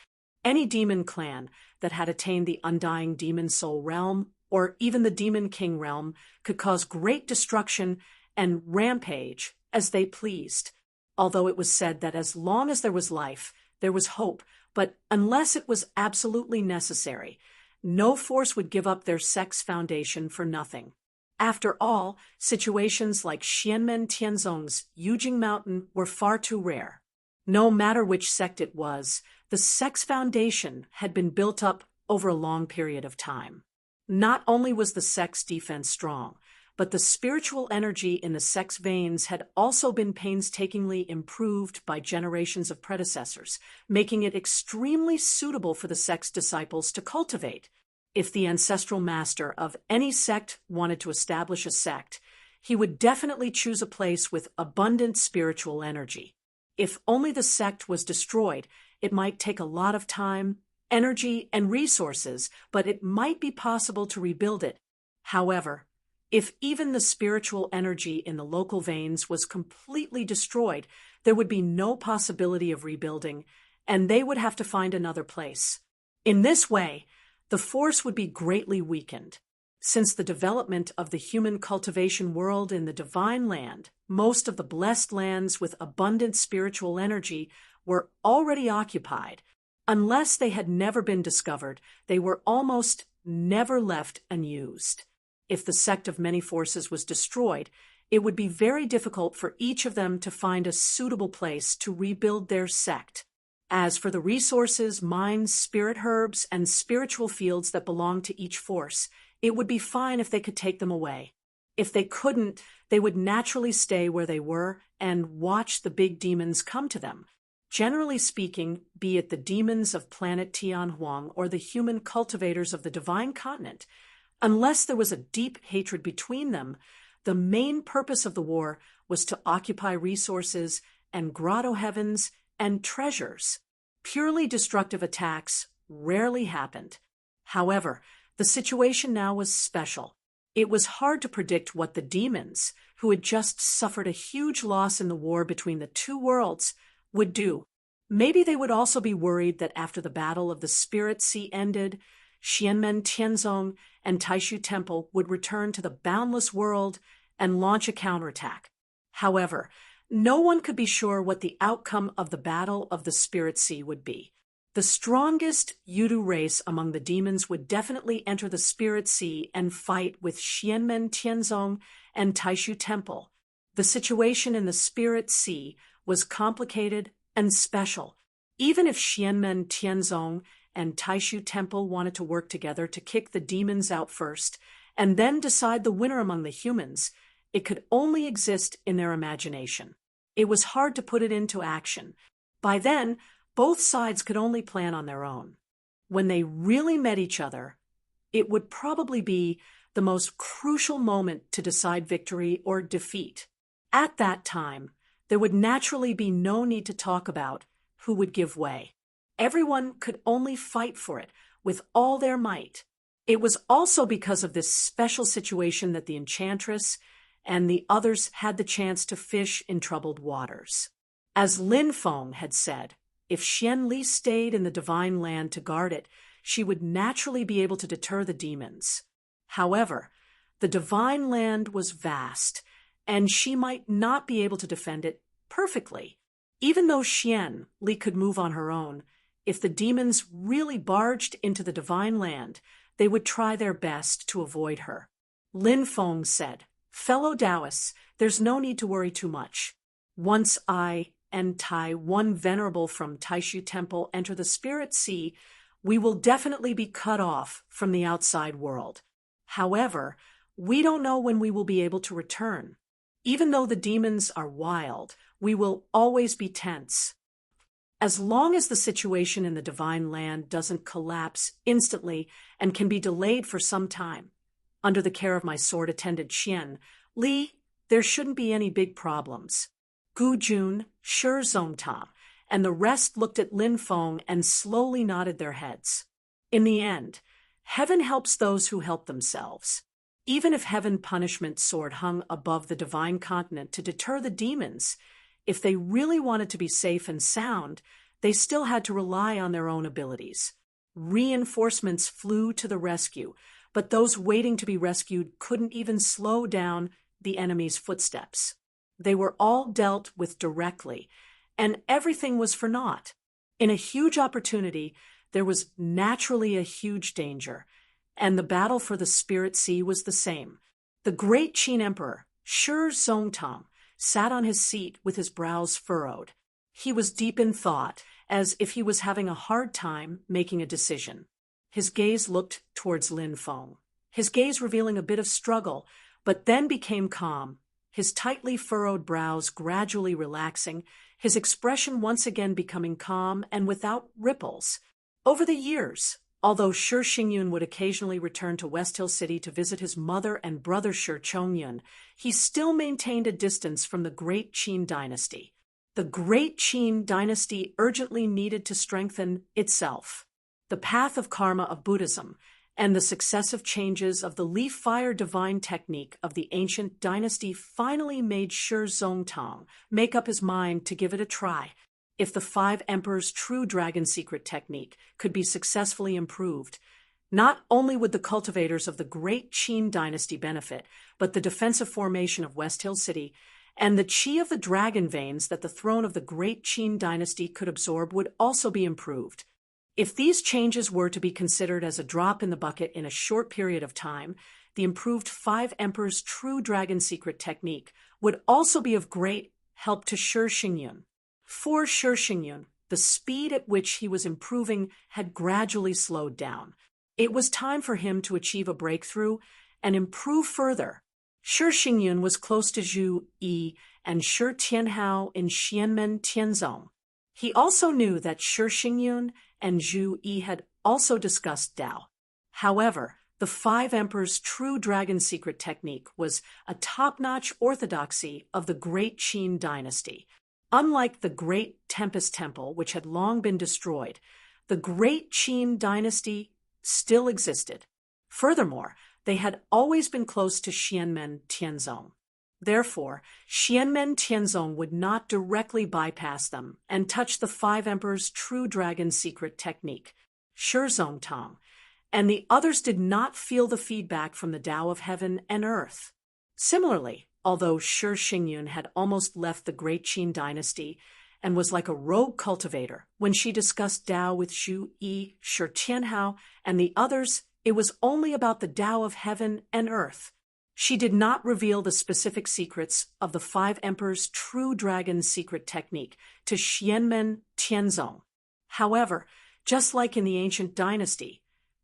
Any demon clan that had attained the undying demon soul realm, or even the demon king realm, could cause great destruction and rampage as they pleased. Although it was said that as long as there was life, there was hope, but unless it was absolutely necessary, no force would give up their sect's foundation for nothing. After all, situations like Xianmen Tianzong's Yujing Mountain were far too rare. No matter which sect it was, the sect's foundation had been built up over a long period of time. Not only was the sect's defense strong, but the spiritual energy in the sect's veins had also been painstakingly improved by generations of predecessors, making it extremely suitable for the sect's disciples to cultivate. If the ancestral master of any sect wanted to establish a sect, he would definitely choose a place with abundant spiritual energy. If only the sect was destroyed, it might take a lot of time, energy, and resources, but it might be possible to rebuild it. However, if even the spiritual energy in the local veins was completely destroyed, there would be no possibility of rebuilding, and they would have to find another place. In this way, the force would be greatly weakened. Since the development of the human cultivation world in the divine land, most of the blessed lands with abundant spiritual energy were already occupied. Unless they had never been discovered, they were almost never left unused. If the sect of many forces was destroyed, it would be very difficult for each of them to find a suitable place to rebuild their sect. As for the resources, mines, spirit herbs, and spiritual fields that belong to each force, it would be fine if they could take them away. If they couldn't, they would naturally stay where they were and watch the big demons come to them. Generally speaking, be it the demons of planet Tianhuang or the human cultivators of the divine continent, unless there was a deep hatred between them, the main purpose of the war was to occupy resources and grotto heavens and treasures. Purely destructive attacks rarely happened. However, the situation now was special. It was hard to predict what the demons, who had just suffered a huge loss in the war between the two worlds, would do. Maybe they would also be worried that after the Battle of the Spirit Sea ended, Xianmen Tianzong and Taishu Temple would return to the boundless world and launch a counterattack. However, no one could be sure what the outcome of the Battle of the Spirit Sea would be. The strongest Yudu race among the demons would definitely enter the Spirit Sea and fight with Xianmen Tianzong and Taishu Temple. The situation in the Spirit Sea was complicated and special. Even if Xianmen Tianzong and Taishu Temple wanted to work together to kick the demons out first, and then decide the winner among the humans, it could only exist in their imagination. It was hard to put it into action. By then, both sides could only plan on their own. When they really met each other, it would probably be the most crucial moment to decide victory or defeat. At that time, there would naturally be no need to talk about who would give way. Everyone could only fight for it with all their might. It was also because of this special situation that the enchantress and the others had the chance to fish in troubled waters. As Lin Feng had said, if Xian Li stayed in the divine land to guard it, she would naturally be able to deter the demons. However, the divine land was vast, and she might not be able to defend it perfectly. Even though Xian Li could move on her own, if the demons really barged into the divine land, they would try their best to avoid her. Lin Feng said, "Fellow Taoists, there's no need to worry too much. Once I and Tai, one venerable from Taishu Temple, enter the Spirit Sea, we will definitely be cut off from the outside world. However, we don't know when we will be able to return. Even though the demons are wild, we will always be tense. As long as the situation in the divine land doesn't collapse instantly and can be delayed for some time, under the care of my sword attendant Xian Li, there shouldn't be any big problems." Gu Jun, Shi Zongtang, and the rest looked at Lin Feng and slowly nodded their heads. In the end, heaven helps those who help themselves. Even if heaven punishment sword hung above the divine continent to deter the demons, if they really wanted to be safe and sound, they still had to rely on their own abilities. Reinforcements flew to the rescue, but those waiting to be rescued couldn't even slow down the enemy's footsteps. They were all dealt with directly, and everything was for naught. In a huge opportunity, there was naturally a huge danger, and the battle for the Spirit Sea was the same. The great Qin Emperor, Shi Zongtang, sat on his seat with his brows furrowed. He was deep in thought, as if he was having a hard time making a decision. His gaze looked towards Lin Feng, his gaze revealing a bit of struggle, but then became calm, his tightly furrowed brows gradually relaxing, his expression once again becoming calm and without ripples. Over the years, although Shi Xingyun would occasionally return to West Hill City to visit his mother and brother Shi Chongyun, he still maintained a distance from the Great Qin dynasty. The Great Qin dynasty urgently needed to strengthen itself. The path of karma of Buddhism and the successive changes of the leaf-fire divine technique of the ancient dynasty finally made Shi Zongtang make up his mind to give it a try. If the Five Emperors' true dragon secret technique could be successfully improved, not only would the cultivators of the Great Qin dynasty benefit, but the defensive formation of West Hill City and the qi of the dragon veins that the throne of the Great Qin dynasty could absorb would also be improved. If these changes were to be considered as a drop in the bucket in a short period of time, the improved Five Emperors' true dragon secret technique would also be of great help to Shi Xingyun. For Shi Xingyun, the speed at which he was improving had gradually slowed down. It was time for him to achieve a breakthrough and improve further. Shi Xingyun was close to Zhu Yi and Shi Tianhao in Xianmen Tianzong. He also knew that Shi Xingyun and Zhu Yi had also discussed Tao. However, the Five Emperors' true dragon secret technique was a top-notch orthodoxy of the Great Qin dynasty. Unlike the Great Tempest Temple, which had long been destroyed, the Great Qin dynasty still existed. Furthermore, they had always been close to Xianmen Tianzong. Therefore, Xianmen Tianzong would not directly bypass them and touch the Five Emperors' true dragon secret technique. Shi Zongtang and the others did not feel the feedback from the Tao of heaven and earth. Similarly, although Shi Xingyun had almost left the Great Qin dynasty and was like a rogue cultivator when she discussed Tao with Zhu Yi, Shi Tianhao, and the others, it was only about the Tao of heaven and earth. She did not reveal the specific secrets of the Five Emperors' true dragon secret technique to Xianmen Tianzong. However, just like in the ancient dynasty,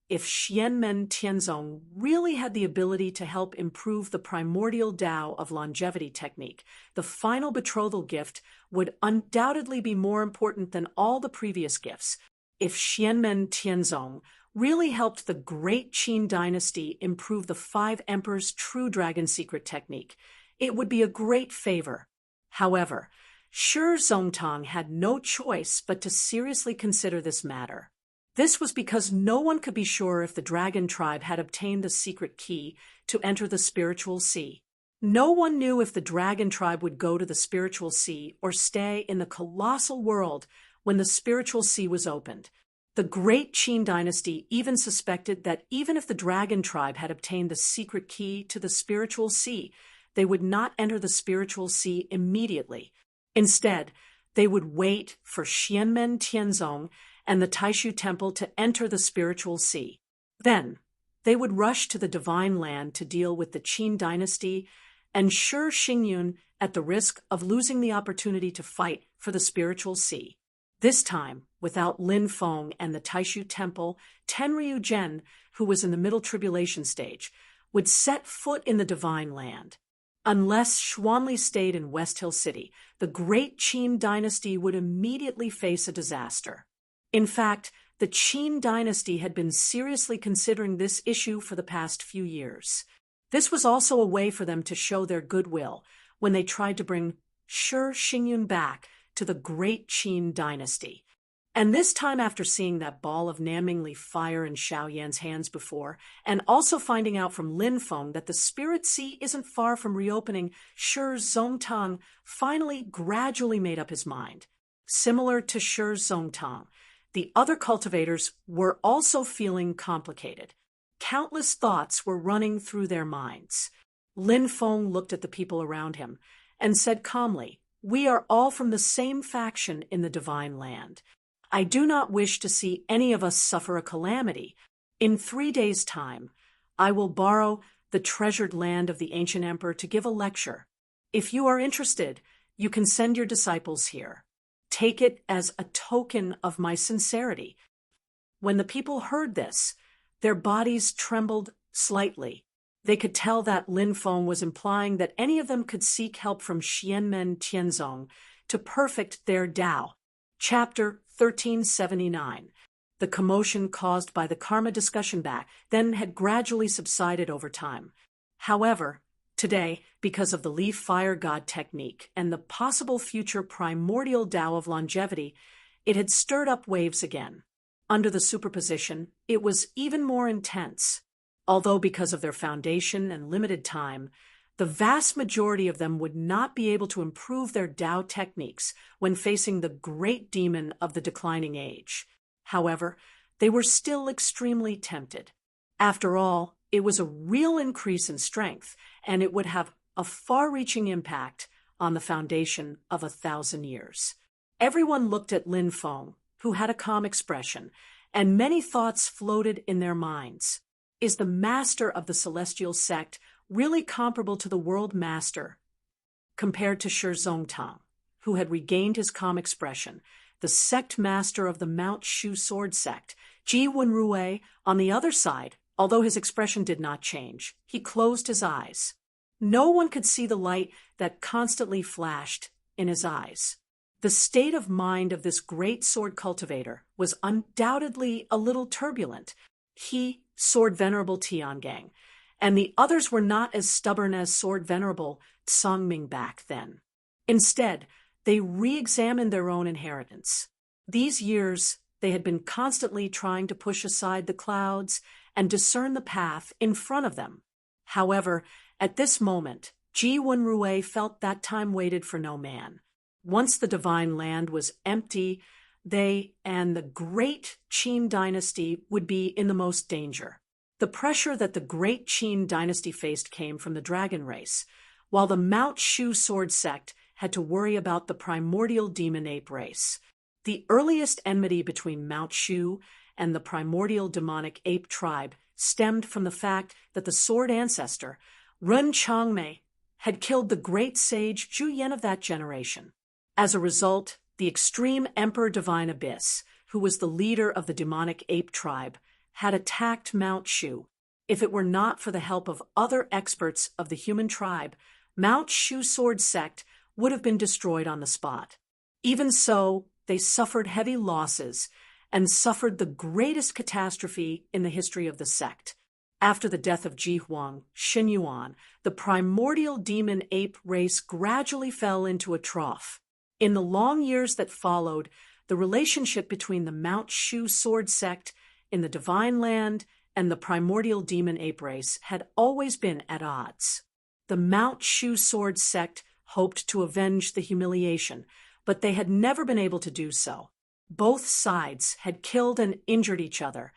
if Xianmen Tianzong really had the ability to help improve the primordial Tao of longevity technique, the final betrothal gift would undoubtedly be more important than all the previous gifts. If Xianmen Tianzong really helped the Great Qin dynasty improve the Five Emperors' True Dragon Secret technique. It would be a great favor. However, Shi Zongtang had no choice but to seriously consider this matter. This was because no one could be sure if the dragon tribe had obtained the secret key to enter the spiritual sea. No one knew if the dragon tribe would go to the spiritual sea or stay in the colossal world when the spiritual sea was opened. The Great Qin dynasty even suspected that even if the dragon tribe had obtained the secret key to the spiritual sea, they would not enter the spiritual sea immediately. Instead, they would wait for Xianmen Tianzong and the Taishu Temple to enter the spiritual sea. Then, they would rush to the Divine Land to deal with the Qin dynasty and Shi Xingyun at the risk of losing the opportunity to fight for the spiritual sea. This time, without Lin Feng and the Taishu Temple, Tenryu Zhen, who was in the middle tribulation stage, would set foot in the Divine Land. Unless Xuanli stayed in West Hill City, the Great Qin dynasty would immediately face a disaster. In fact, the Qin dynasty had been seriously considering this issue for the past few years. This was also a way for them to show their goodwill when they tried to bring Shi Xingyun back to the Great Qin dynasty. And this time, after seeing that ball of Namingli fire in Xiaoyan's hands before, and also finding out from Lin Feng that the Spirit Sea isn't far from reopening, Shi Zongtang finally gradually made up his mind. Similar to Shi Zongtang, the other cultivators were also feeling complicated. Countless thoughts were running through their minds. Lin Feng looked at the people around him and said calmly, "We are all from the same faction in the Divine Land. I do not wish to see any of us suffer a calamity. In 3 days' time, I will borrow the treasured land of the ancient emperor to give a lecture. If you are interested, you can send your disciples here. Take it as a token of my sincerity." When the people heard this, their bodies trembled slightly. They could tell that Lin Feng was implying that any of them could seek help from Xianmen Tianzong to perfect their Tao. Chapter 1379. The commotion caused by the karma discussion back then had gradually subsided over time. However, today, because of the leaf fire god technique and the possible future primordial Tao of longevity, it had stirred up waves again. Under the superposition, it was even more intense. Although because of their foundation and limited time, the vast majority of them would not be able to improve their Tao techniques when facing the great demon of the declining age. However, they were still extremely tempted. After all, it was a real increase in strength, and it would have a far-reaching impact on the foundation of 1,000 years. Everyone looked at Lin Feng, who had a calm expression, and many thoughts floated in their minds. Is the master of the celestial sect really comparable to the world master compared to Shi Zongtang, who had regained his calm expression, the sect master of the Mount Shu sword sect? Ji Wenrui, on the other side, although his expression did not change, he closed his eyes. No one could see the light that constantly flashed in his eyes. The state of mind of this great sword cultivator was undoubtedly a little turbulent. He, Sword Venerable Tiangang, and the others were not as stubborn as Sword Venerable Tsangming back then. Instead, they re-examined their own inheritance. These years, they had been constantly trying to push aside the clouds and discern the path in front of them. However, at this moment, Ji Wenrui felt that time waited for no man. Once the Divine Land was empty, they and the Great Qin dynasty would be in the most danger. The pressure that the Great Qin dynasty faced came from the dragon race, while the Mount Shu sword sect had to worry about the primordial demon ape race. The earliest enmity between Mount Shu and the primordial demonic ape tribe stemmed from the fact that the sword ancestor, Ren Changmei, had killed the great sage Zhu Yan of that generation. As a result, the extreme Emperor Divine Abyss, who was the leader of the demonic ape tribe, had attacked Mount Shu. If it were not for the help of other experts of the human tribe, Mount Shu sword sect would have been destroyed on the spot. Even so, they suffered heavy losses, and suffered the greatest catastrophe in the history of the sect. After the death of Ji Huang, Xin Yuan, the primordial demon ape race gradually fell into a trough. In the long years that followed, the relationship between the Mount Shu sword sect in the Divine Land and the primordial demon ape race had always been at odds. The Mount Shu sword sect hoped to avenge the humiliation, but they had never been able to do so. Both sides had killed and injured each other,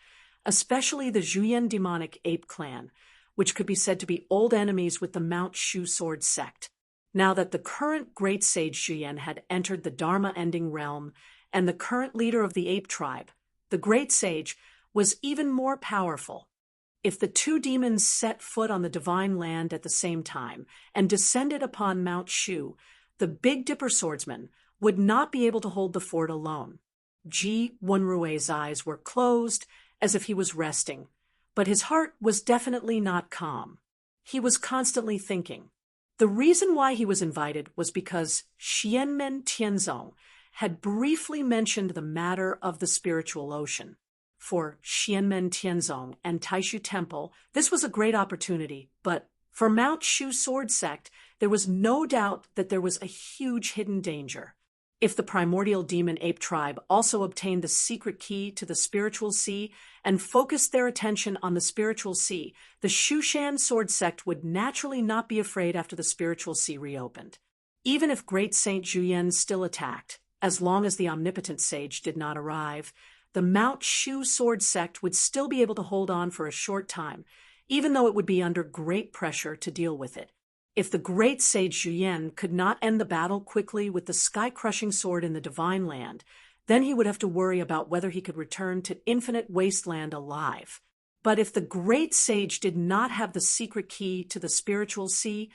especially the Zhuyan demonic ape clan, which could be said to be old enemies with the Mount Shu sword sect. Now that the current great sage Zhuyan had entered the Dharma-ending realm, and the current leader of the ape tribe, the great sage, was even more powerful. If the two demons set foot on the Divine Land at the same time and descended upon Mount Shu, the Big Dipper swordsman would not be able to hold the fort alone. Ji Wenrui's eyes were closed as if he was resting, but his heart was definitely not calm. He was constantly thinking. The reason why he was invited was because Xianmen Tianzong had briefly mentioned the matter of the spiritual ocean. For Xianmen Tianzong and Taishu Temple, this was a great opportunity, but for Mount Shu Sword Sect, there was no doubt that there was a huge hidden danger. If the primordial demon ape tribe also obtained the secret key to the spiritual sea and focused their attention on the spiritual sea, the Shushan Sword Sect would naturally not be afraid after the spiritual sea reopened. Even if Great Saint Zhuyan still attacked, as long as the omnipotent sage did not arrive, the Mount Shu Sword Sect would still be able to hold on for a short time, even though it would be under great pressure to deal with it. If the great sage Zhuyan could not end the battle quickly with the sky-crushing sword in the Divine Land, then he would have to worry about whether he could return to Infinite Wasteland alive. But if the great sage did not have the secret key to the spiritual sea,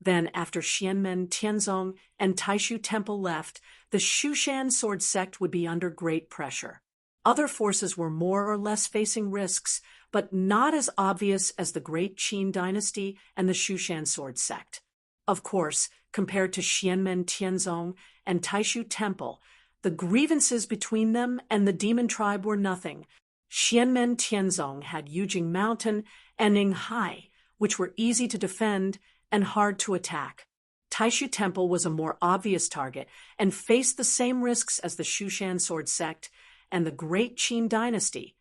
then after Xianmen Tianzong and Taishu Temple left, the Shushan Sword Sect would be under great pressure. Other forces were more or less facing risks, but not as obvious as the Great Qin Dynasty and the Shushan Sword Sect. Of course, compared to Xianmen Tianzong and Taishu Temple, the grievances between them and the demon tribe were nothing. Xianmen Tianzong had Yujing Mountain and Ninghai, which were easy to defend and hard to attack. Taishu Temple was a more obvious target and faced the same risks as the Shushan Sword Sect and the Great Qin Dynasty,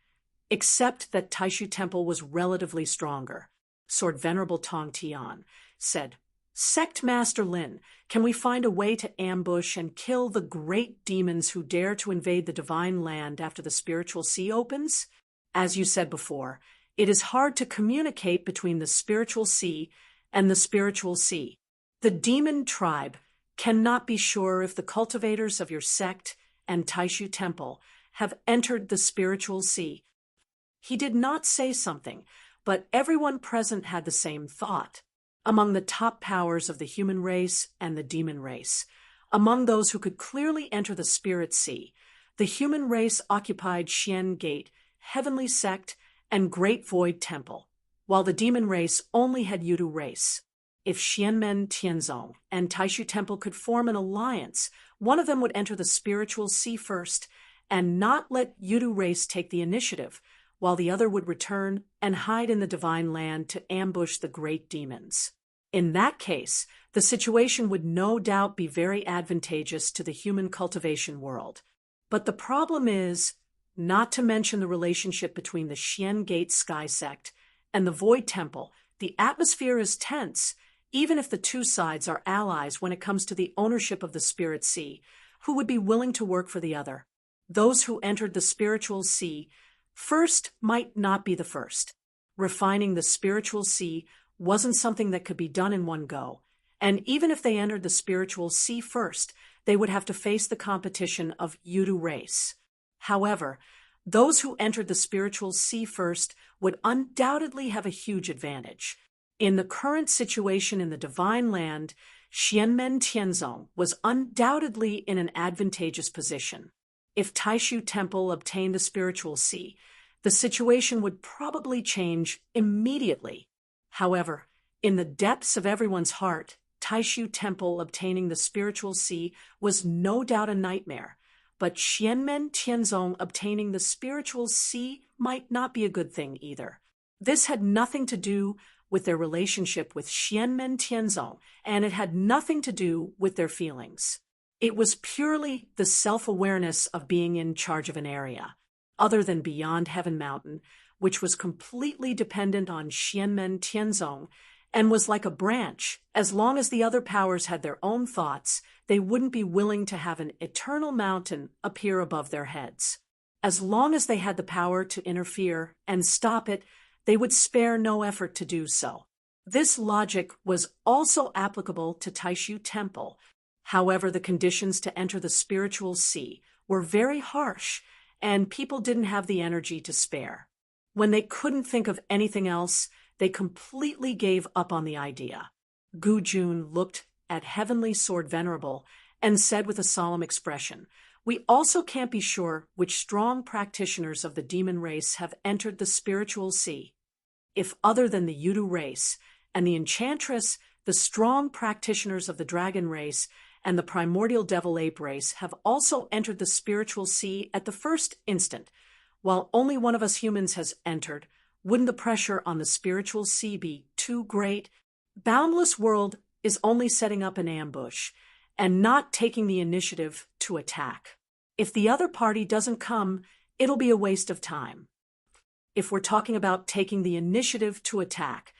except that Taishu Temple was relatively stronger. Sword Venerable Tong Tian said, "Sect Master Lin, can we find a way to ambush and kill the great demons who dare to invade the Divine Land after the spiritual sea opens? As you said before, it is hard to communicate between the spiritual sea and the spiritual sea. The demon tribe cannot be sure if the cultivators of your sect and Taishu Temple have entered the spiritual sea." He did not say something, but everyone present had the same thought. Among the top powers of the human race and the demon race, among those who could clearly enter the spirit sea, the human race occupied Xian Gate, Heavenly Sect, and Great Void Temple, while the demon race only had Yudu race. If Xianmen Tianzong and Taishu Temple could form an alliance, one of them would enter the spiritual sea first and not let Yudu race take the initiative, while the other would return and hide in the Divine Land to ambush the great demons. In that case, the situation would no doubt be very advantageous to the human cultivation world. But the problem is, not to mention the relationship between the Xian Gate Sky Sect and the Void Temple, the atmosphere is tense, even if the two sides are allies when it comes to the ownership of the Spirit Sea, who would be willing to work for the other. Those who entered the spiritual sea first might not be the first. Refining the spiritual sea wasn't something that could be done in one go, and even if they entered the spiritual sea first, they would have to face the competition of Yudu race. However, those who entered the spiritual sea first would undoubtedly have a huge advantage. In the current situation in the Divine Land, Xianmen Tianzong was undoubtedly in an advantageous position. If Taishu Temple obtained the spiritual sea, the situation would probably change immediately. However, in the depths of everyone's heart, Taishu Temple obtaining the spiritual sea was no doubt a nightmare, but Xianmen Tianzong obtaining the spiritual sea might not be a good thing either. This had nothing to do with their relationship with Xianmen Tianzong, and it had nothing to do with their feelings. It was purely the self-awareness of being in charge of an area, other than Beyond Heaven Mountain, which was completely dependent on Xianmen Tianzong and was like a branch. As long as the other powers had their own thoughts, they wouldn't be willing to have an eternal mountain appear above their heads. As long as they had the power to interfere and stop it, they would spare no effort to do so. This logic was also applicable to Taishu Temple. However, the conditions to enter the spiritual sea were very harsh, and people didn't have the energy to spare. When they couldn't think of anything else, they completely gave up on the idea. Gu Jun looked at Heavenly Sword Venerable and said with a solemn expression, "We also can't be sure which strong practitioners of the demon race have entered the spiritual sea. If other than the Yudu race and the Enchantress, the strong practitioners of the dragon race and the primordial devil-ape race have also entered the spiritual sea at the first instant, while only one of us humans has entered, wouldn't the pressure on the spiritual sea be too great? Boundless World is only setting up an ambush and not taking the initiative to attack. If the other party doesn't come, it'll be a waste of time. If we're talking about taking the initiative to attack,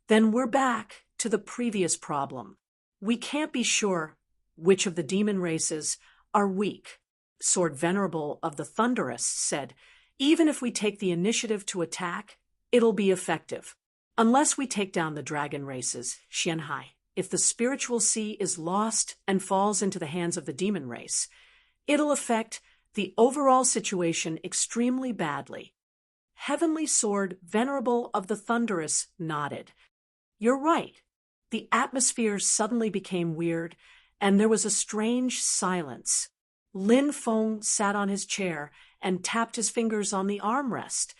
then we're back to the previous problem. We can't be sure which of the demon races are weak." Sword Venerable of the Thunderous said, "Even if we take the initiative to attack, it'll be effective. Unless we take down the dragon races, Xianhai, if the spiritual sea is lost and falls into the hands of the demon race, it'll affect the overall situation extremely badly." Heavenly Sword Venerable of the Thunderous nodded. "You're right." The atmosphere suddenly became weird, and there was a strange silence. Lin Feng sat on his chair and tapped his fingers on the armrest.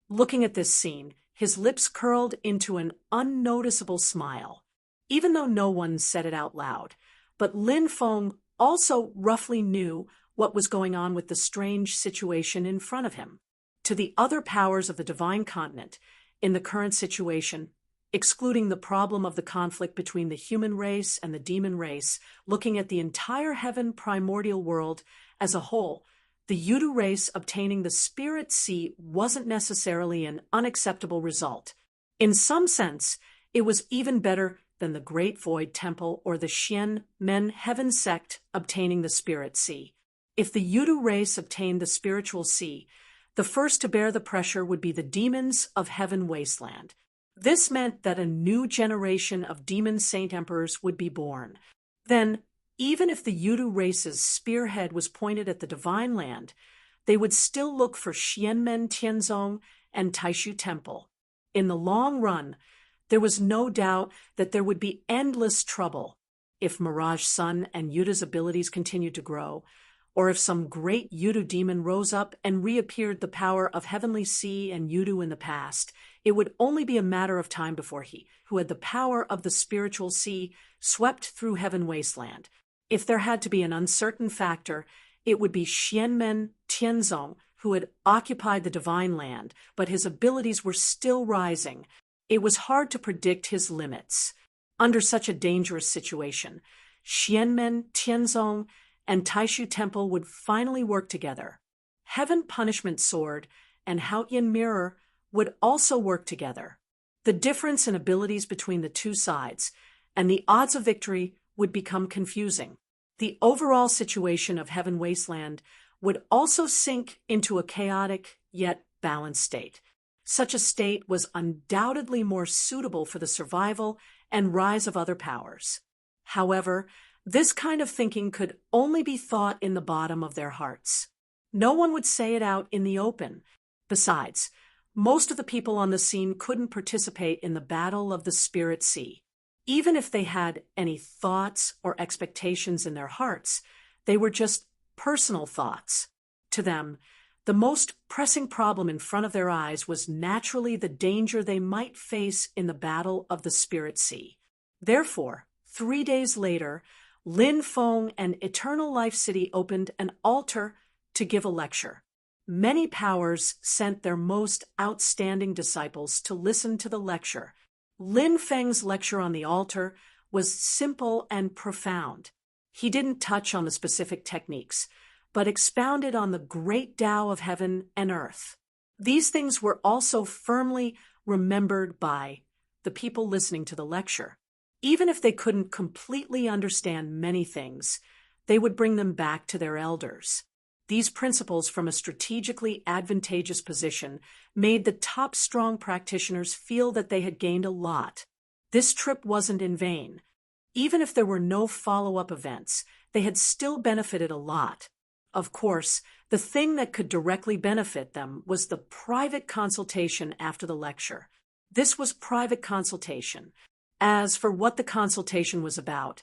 Looking at this scene, his lips curled into an unnoticeable smile, even though no one said it out loud. But Lin Feng also roughly knew what was going on with the strange situation in front of him. To the other powers of the Divine Continent, in the current situation, excluding the problem of the conflict between the human race and the demon race, looking at the entire heaven primordial world as a whole, the Yudu race obtaining the spirit sea wasn't necessarily an unacceptable result. In some sense, it was even better than the Great Void Temple or the Xian Men Heaven sect obtaining the spirit sea. If the Yudu race obtained the spiritual sea, the first to bear the pressure would be the demons of Heaven Wasteland. This meant that a new generation of demon saint emperors would be born. Then, even if the Yudu race's spearhead was pointed at the Divine Land, they would still look for Xianmen Tianzong and Taishu Temple. In the long run, there was no doubt that there would be endless trouble if Mirage Sun and Yuda's abilities continued to grow, or if some great Yudu demon rose up and reappeared the power of Heavenly Sea and Yudu in the past. It would only be a matter of time before he, who had the power of the spiritual sea, swept through Heaven Wasteland. If there had to be an uncertain factor, it would be Xianmen Tianzong, who had occupied the Divine Land, but his abilities were still rising. It was hard to predict his limits. Under such a dangerous situation, Xianmen Tianzong and Taishu Temple would finally work together. Heaven Punishment Sword and Haotian Mirror would also work together. The difference in abilities between the two sides and the odds of victory would become confusing. The overall situation of Heaven Wasteland would also sink into a chaotic yet balanced state. Such a state was undoubtedly more suitable for the survival and rise of other powers. However, this kind of thinking could only be thought in the bottom of their hearts. No one would say it out in the open. Besides, most of the people on the scene couldn't participate in the battle of the Spirit Sea. Even if they had any thoughts or expectations in their hearts, they were just personal thoughts. To them, the most pressing problem in front of their eyes was naturally the danger they might face in the battle of the Spirit Sea. Therefore, 3 days later, Lin Feng and Eternal Life City opened an altar to give a lecture. Many powers sent their most outstanding disciples to listen to the lecture. Lin Feng's lecture on the altar was simple and profound. He didn't touch on the specific techniques, but expounded on the great Tao of heaven and earth. These things were also firmly remembered by the people listening to the lecture. Even if they couldn't completely understand many things, they would bring them back to their elders. These principles from a strategically advantageous position made the top strong practitioners feel that they had gained a lot. This trip wasn't in vain. Even if there were no follow-up events, they had still benefited a lot. Of course, the thing that could directly benefit them was the private consultation after the lecture. This was private consultation. As for what the consultation was about,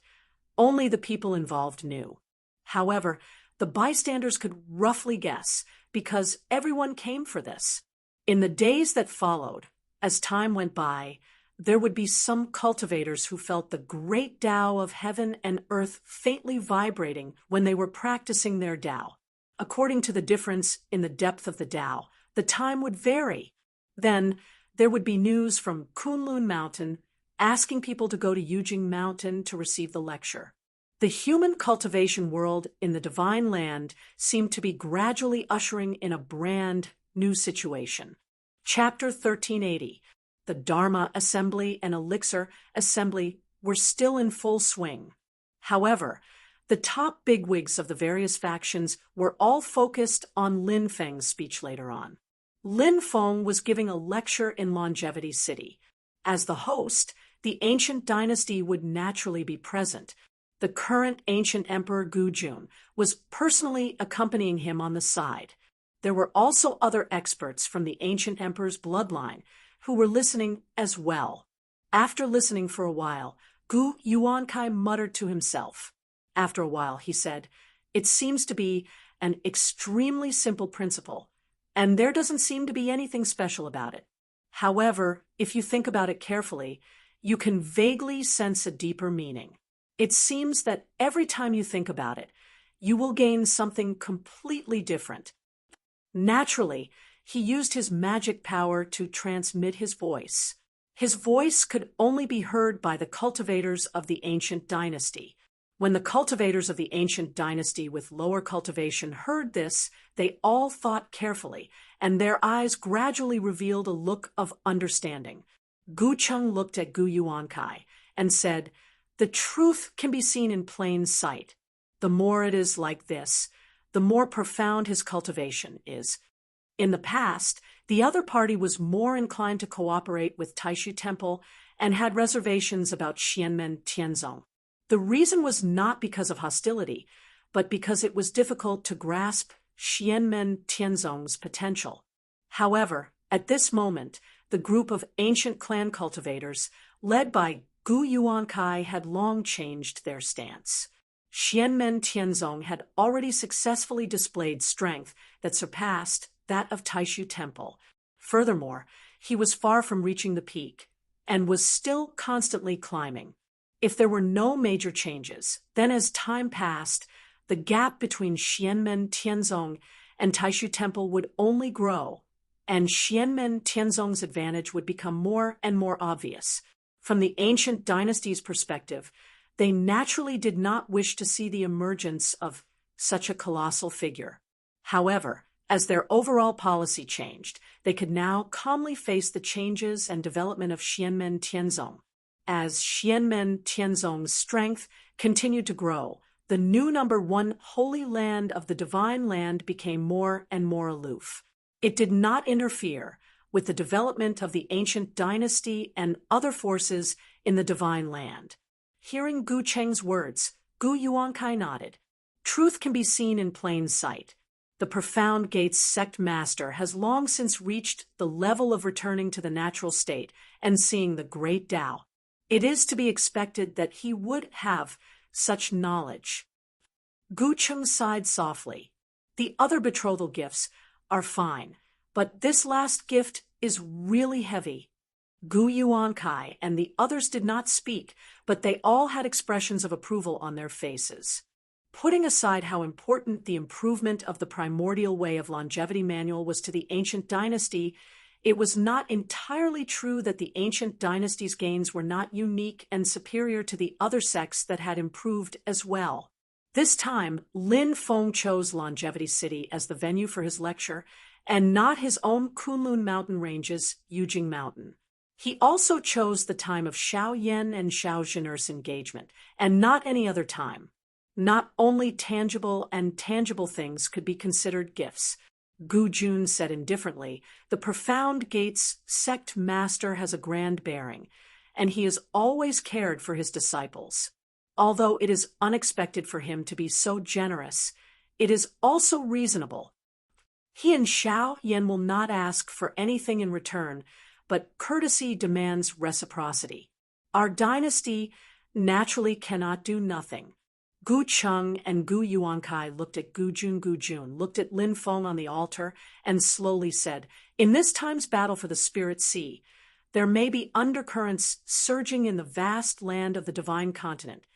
only the people involved knew. However, the bystanders could roughly guess, because everyone came for this. In the days that followed, as time went by, there would be some cultivators who felt the great Tao of heaven and earth faintly vibrating when they were practicing their Tao. According to the difference in the depth of the Tao, the time would vary. Then, there would be news from Kunlun Mountain asking people to go to Yujing Mountain to receive the lecture. The human cultivation world in the divine land seemed to be gradually ushering in a brand new situation. Chapter 1380. The Dharma Assembly and Elixir Assembly were still in full swing. However, the top bigwigs of the various factions were all focused on Lin Feng's speech later on. Lin Feng was giving a lecture in Longevity City. As the host, the ancient dynasty would naturally be present. The current ancient emperor Gu Jun was personally accompanying him on the side. There were also other experts from the ancient emperor's bloodline who were listening as well. After listening for a while, Gu Yuankai muttered to himself. After a while, he said, "It seems to be an extremely simple principle, and there doesn't seem to be anything special about it. However, if you think about it carefully, you can vaguely sense a deeper meaning. It seems that every time you think about it, you will gain something completely different." Naturally, he used his magic power to transmit his voice. His voice could only be heard by the cultivators of the ancient dynasty. When the cultivators of the ancient dynasty with lower cultivation heard this, they all thought carefully, and their eyes gradually revealed a look of understanding. Gu Cheng looked at Gu Yuankai and said, "The truth can be seen in plain sight. The more it is like this, the more profound his cultivation is." In the past, the other party was more inclined to cooperate with Taishu Temple and had reservations about Xianmen Tianzong. The reason was not because of hostility, but because it was difficult to grasp Xianmen Tianzong's potential. However, at this moment, the group of ancient clan cultivators, led by Gu Yuankai, had long changed their stance. Xianmen Tianzong had already successfully displayed strength that surpassed that of Taishu Temple. Furthermore, he was far from reaching the peak, and was still constantly climbing. If there were no major changes, then as time passed, the gap between Xianmen Tianzong and Taishu Temple would only grow, and Xianmen Tianzong's advantage would become more and more obvious. From the ancient dynasty's perspective, they naturally did not wish to see the emergence of such a colossal figure. However, as their overall policy changed, they could now calmly face the changes and development of Xianmen Tianzong. As Xianmen Tianzong's strength continued to grow, the new number one holy land of the divine land became more and more aloof. It did not interfere with the development of the ancient dynasty and other forces in the divine land. Hearing Gu Cheng's words, Gu Yuankai nodded. Truth can be seen in plain sight. The Profound Gates sect master has long since reached the level of returning to the natural state and seeing the great Tao. It is to be expected that he would have such knowledge. Gu Cheng sighed softly. The other betrothal gifts are fine, but this last gift is really heavy. Gu Yuankai and the others did not speak, but they all had expressions of approval on their faces. Putting aside how important the improvement of the primordial way of longevity manual was to the ancient dynasty, it was not entirely true that the ancient dynasty's gains were not unique and superior to the other sects that had improved as well. This time, Lin Feng chose Longevity City as the venue for his lecture, and not his own Kunlun mountain ranges, Yujing Mountain. He also chose the time of Xiao Yan and Xiao Zhen'er's engagement, and not any other time. Not only tangible and tangible things could be considered gifts. Gu Jun said indifferently, the profound Gates sect master has a grand bearing, and he has always cared for his disciples. Although it is unexpected for him to be so generous, it is also reasonable. He and Xiao Yan will not ask for anything in return, but courtesy demands reciprocity. Our dynasty naturally cannot do nothing. Gu Cheng and Gu Yuankai looked at Gu Jun, looked at Lin Feng on the altar, and slowly said, in this time's battle for the Spirit Sea, there may be undercurrents surging in the vast land of the divine continent.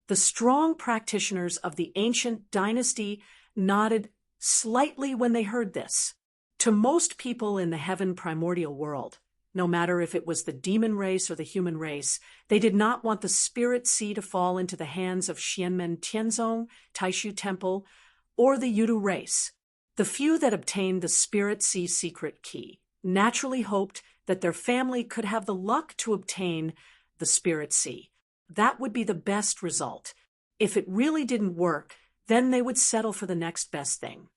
The strong practitioners of the ancient dynasty nodded slightly when they heard this. To most people in the heaven primordial world, no matter if it was the demon race or the human race, they did not want the Spirit Sea to fall into the hands of Xianmen Tianzong, Taishu Temple, or the Yudu race. The few that obtained the Spirit Sea secret key naturally hoped that their family could have the luck to obtain the Spirit Sea. That would be the best result. If it really didn't work, then they would settle for the next best thing.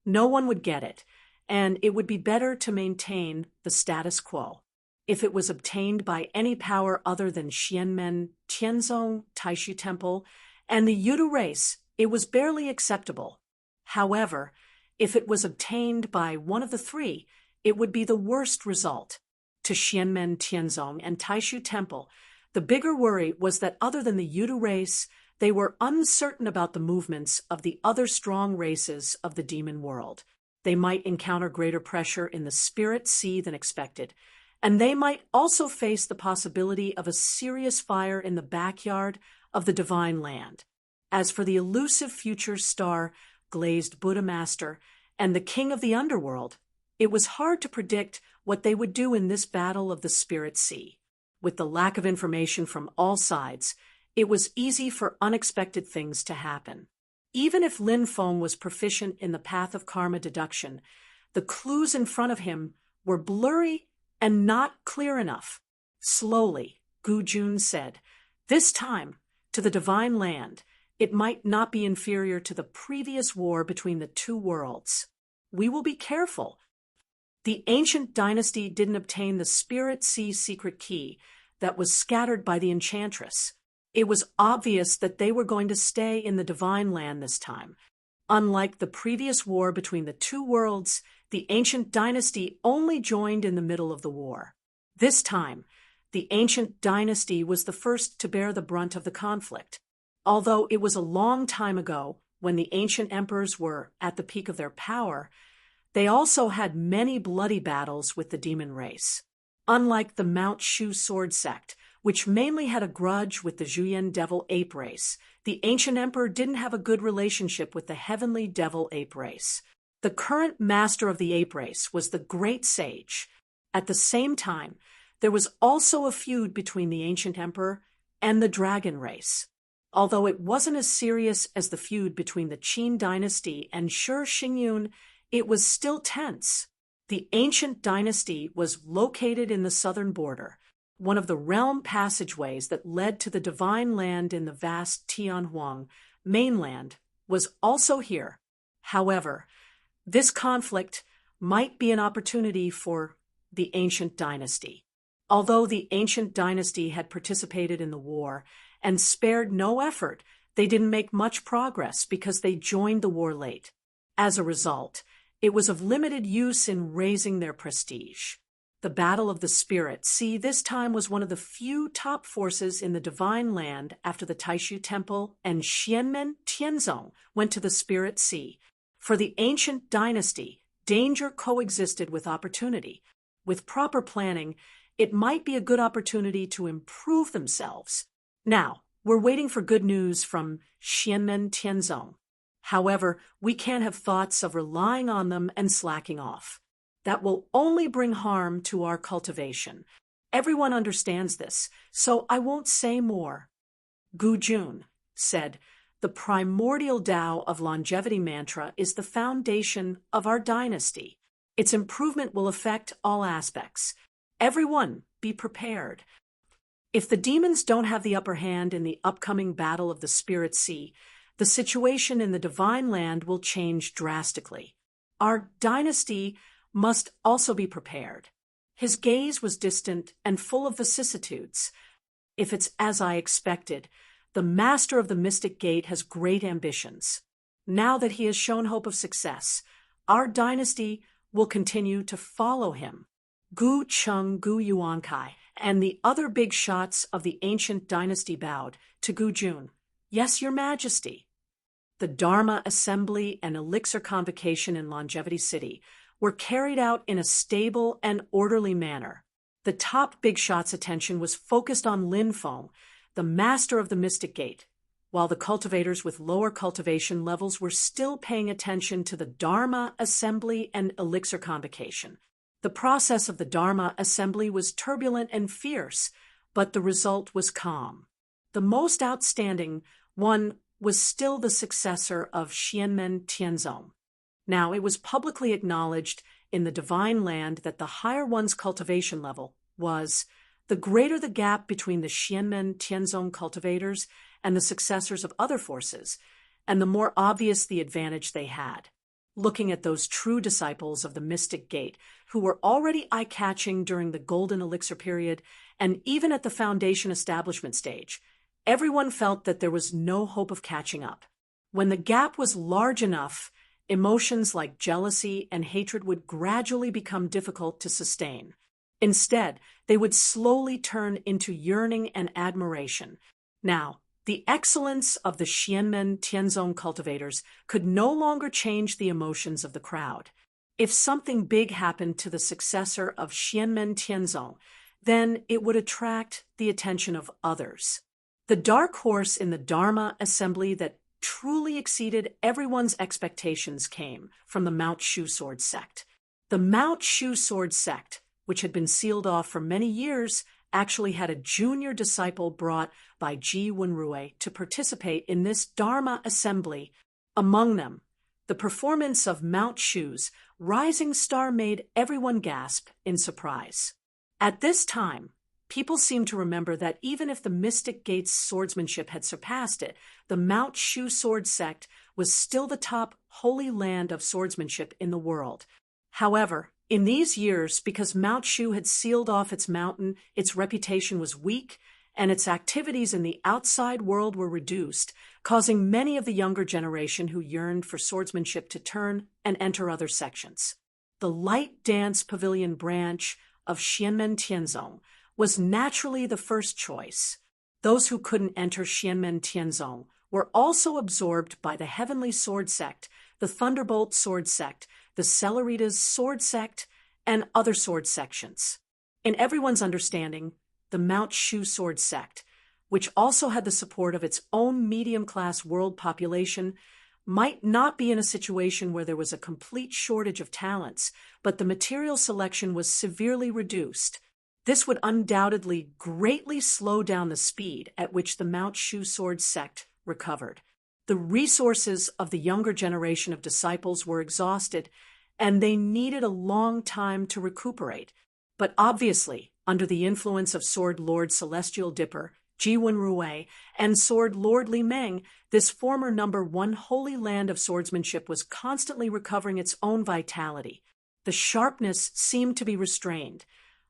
No one would get it, and it would be better to maintain the status quo. If it was obtained by any power other than Xianmen, Tianzong, Taishu Temple, and the Yudu race, it was barely acceptable. However, if it was obtained by one of the three, it would be the worst result. To Xianmen, Tianzong, and Taishu Temple, the bigger worry was that other than the Yudu race, they were uncertain about the movements of the other strong races of the demon world. They might encounter greater pressure in the Spirit Sea than expected, and they might also face the possibility of a serious fire in the backyard of the divine land. As for the elusive future star, glazed Buddha Master, and the king of the underworld, it was hard to predict what they would do in this battle of the Spirit Sea. With the lack of information from all sides, it was easy for unexpected things to happen. Even if Lin Feng was proficient in the path of karma deduction, the clues in front of him were blurry and not clear enough. Slowly, Gu Jun said, this time, to the divine land, it might not be inferior to the previous war between the two worlds. We will be careful. The ancient dynasty didn't obtain the Spirit Sea secret key that was scattered by the enchantress. It was obvious that they were going to stay in the divine land this time. Unlike the previous war between the two worlds, the ancient dynasty only joined in the middle of the war. This time, the ancient dynasty was the first to bear the brunt of the conflict. Although it was a long time ago, when the ancient emperors were at the peak of their power, they also had many bloody battles with the demon race. Unlike the Mount Shu sword sect, which mainly had a grudge with the Zhuyan devil ape race, the ancient emperor didn't have a good relationship with the heavenly devil ape race. The current master of the ape race was the great sage. At the same time, there was also a feud between the ancient emperor and the dragon race. Although it wasn't as serious as the feud between the Qin dynasty and Shi Xingyun, it was still tense. The ancient dynasty was located in the southern border. One of the realm passageways that led to the divine land in the vast Tianhuang mainland was also here. However, this conflict might be an opportunity for the ancient dynasty. Although the ancient dynasty had participated in the war and spared no effort, they didn't make much progress because they joined the war late. As a result, it was of limited use in raising their prestige. The Battle of the Spirit Sea this time was one of the few top forces in the divine land after the Taishu Temple and Xianmen Tianzong went to the Spirit Sea. For the ancient dynasty, danger coexisted with opportunity. With proper planning, it might be a good opportunity to improve themselves. Now, We're waiting for good news from Xianmen Tianzong. However, we can't have thoughts of relying on them and slacking off. That will only bring harm to our cultivation. Everyone understands this, so I won't say more. Gu Jun said, "The primordial Tao of longevity mantra is the foundation of our dynasty. Its improvement will affect all aspects. Everyone, be prepared. If the demons don't have the upper hand in the upcoming battle of the Spirit Sea, the situation in the Divine Land will change drastically. Our dynasty must also be prepared." His gaze was distant and full of vicissitudes. "If it's as I expected, the master of the Mystic Gate has great ambitions. Now that he has shown hope of success, our dynasty will continue to follow him." Gu Chung, Gu Yuankai, and the other big shots of the ancient dynasty bowed to Gu Jun. "Yes, Your Majesty." The Dharma Assembly and Elixir Convocation in Longevity City were carried out in a stable and orderly manner. The top big shot's attention was focused on Lin Feng, the master of the Mystic Gate, while the cultivators with lower cultivation levels were still paying attention to the Dharma Assembly and Elixir Convocation. The process of the Dharma Assembly was turbulent and fierce, but the result was calm. The most outstanding one was still the successor of Xianmen Tianzong. Now, it was publicly acknowledged in the Divine Land that the higher one's cultivation level was, the greater the gap between the Xianmen Tianzong cultivators and the successors of other forces, and the more obvious the advantage they had. Looking at those true disciples of the Mystic Gate, who were already eye-catching during the Golden Elixir period, and even at the Foundation establishment stage, everyone felt that there was no hope of catching up. When the gap was large enough, emotions like jealousy and hatred would gradually become difficult to sustain. Instead, they would slowly turn into yearning and admiration. Now, the excellence of the Xianmen Tianzong cultivators could no longer change the emotions of the crowd. If something big happened to the successor of Xianmen Tianzong, then it would attract the attention of others. The dark horse in the Dharma Assembly that truly exceeded everyone's expectations came from the Mount Shu Sword sect. The Mount Shu Sword sect, which had been sealed off for many years, actually had a junior disciple brought by Ji Wenrui to participate in this Dharma Assembly. Among them, the performance of Mount Shu's rising star made everyone gasp in surprise. At this time, people seem to remember that even if the Mystic Gate's swordsmanship had surpassed it, the Mount Shu Sword sect was still the top holy land of swordsmanship in the world. However, in these years, because Mount Shu had sealed off its mountain, its reputation was weak, and its activities in the outside world were reduced, causing many of the younger generation who yearned for swordsmanship to turn and enter other sections. The Light Dance Pavilion branch of Xianmen Tianzong was naturally the first choice. Those who couldn't enter Xianmen Tianzong were also absorbed by the Heavenly Sword sect, the Thunderbolt Sword sect, the Celeritas Sword sect, and other sword sections. In everyone's understanding, the Mount Shu Sword sect, which also had the support of its own medium-class world population, might not be in a situation where there was a complete shortage of talents, but the material selection was severely reduced. This would undoubtedly greatly slow down the speed at which the Mount Shu Sword sect recovered. The resources of the younger generation of disciples were exhausted, and they needed a long time to recuperate. But obviously, under the influence of Sword Lord Celestial Dipper, Ji Wenrui, and Sword Lord Li Meng, this former #1 holy land of swordsmanship was constantly recovering its own vitality. The sharpness seemed to be restrained,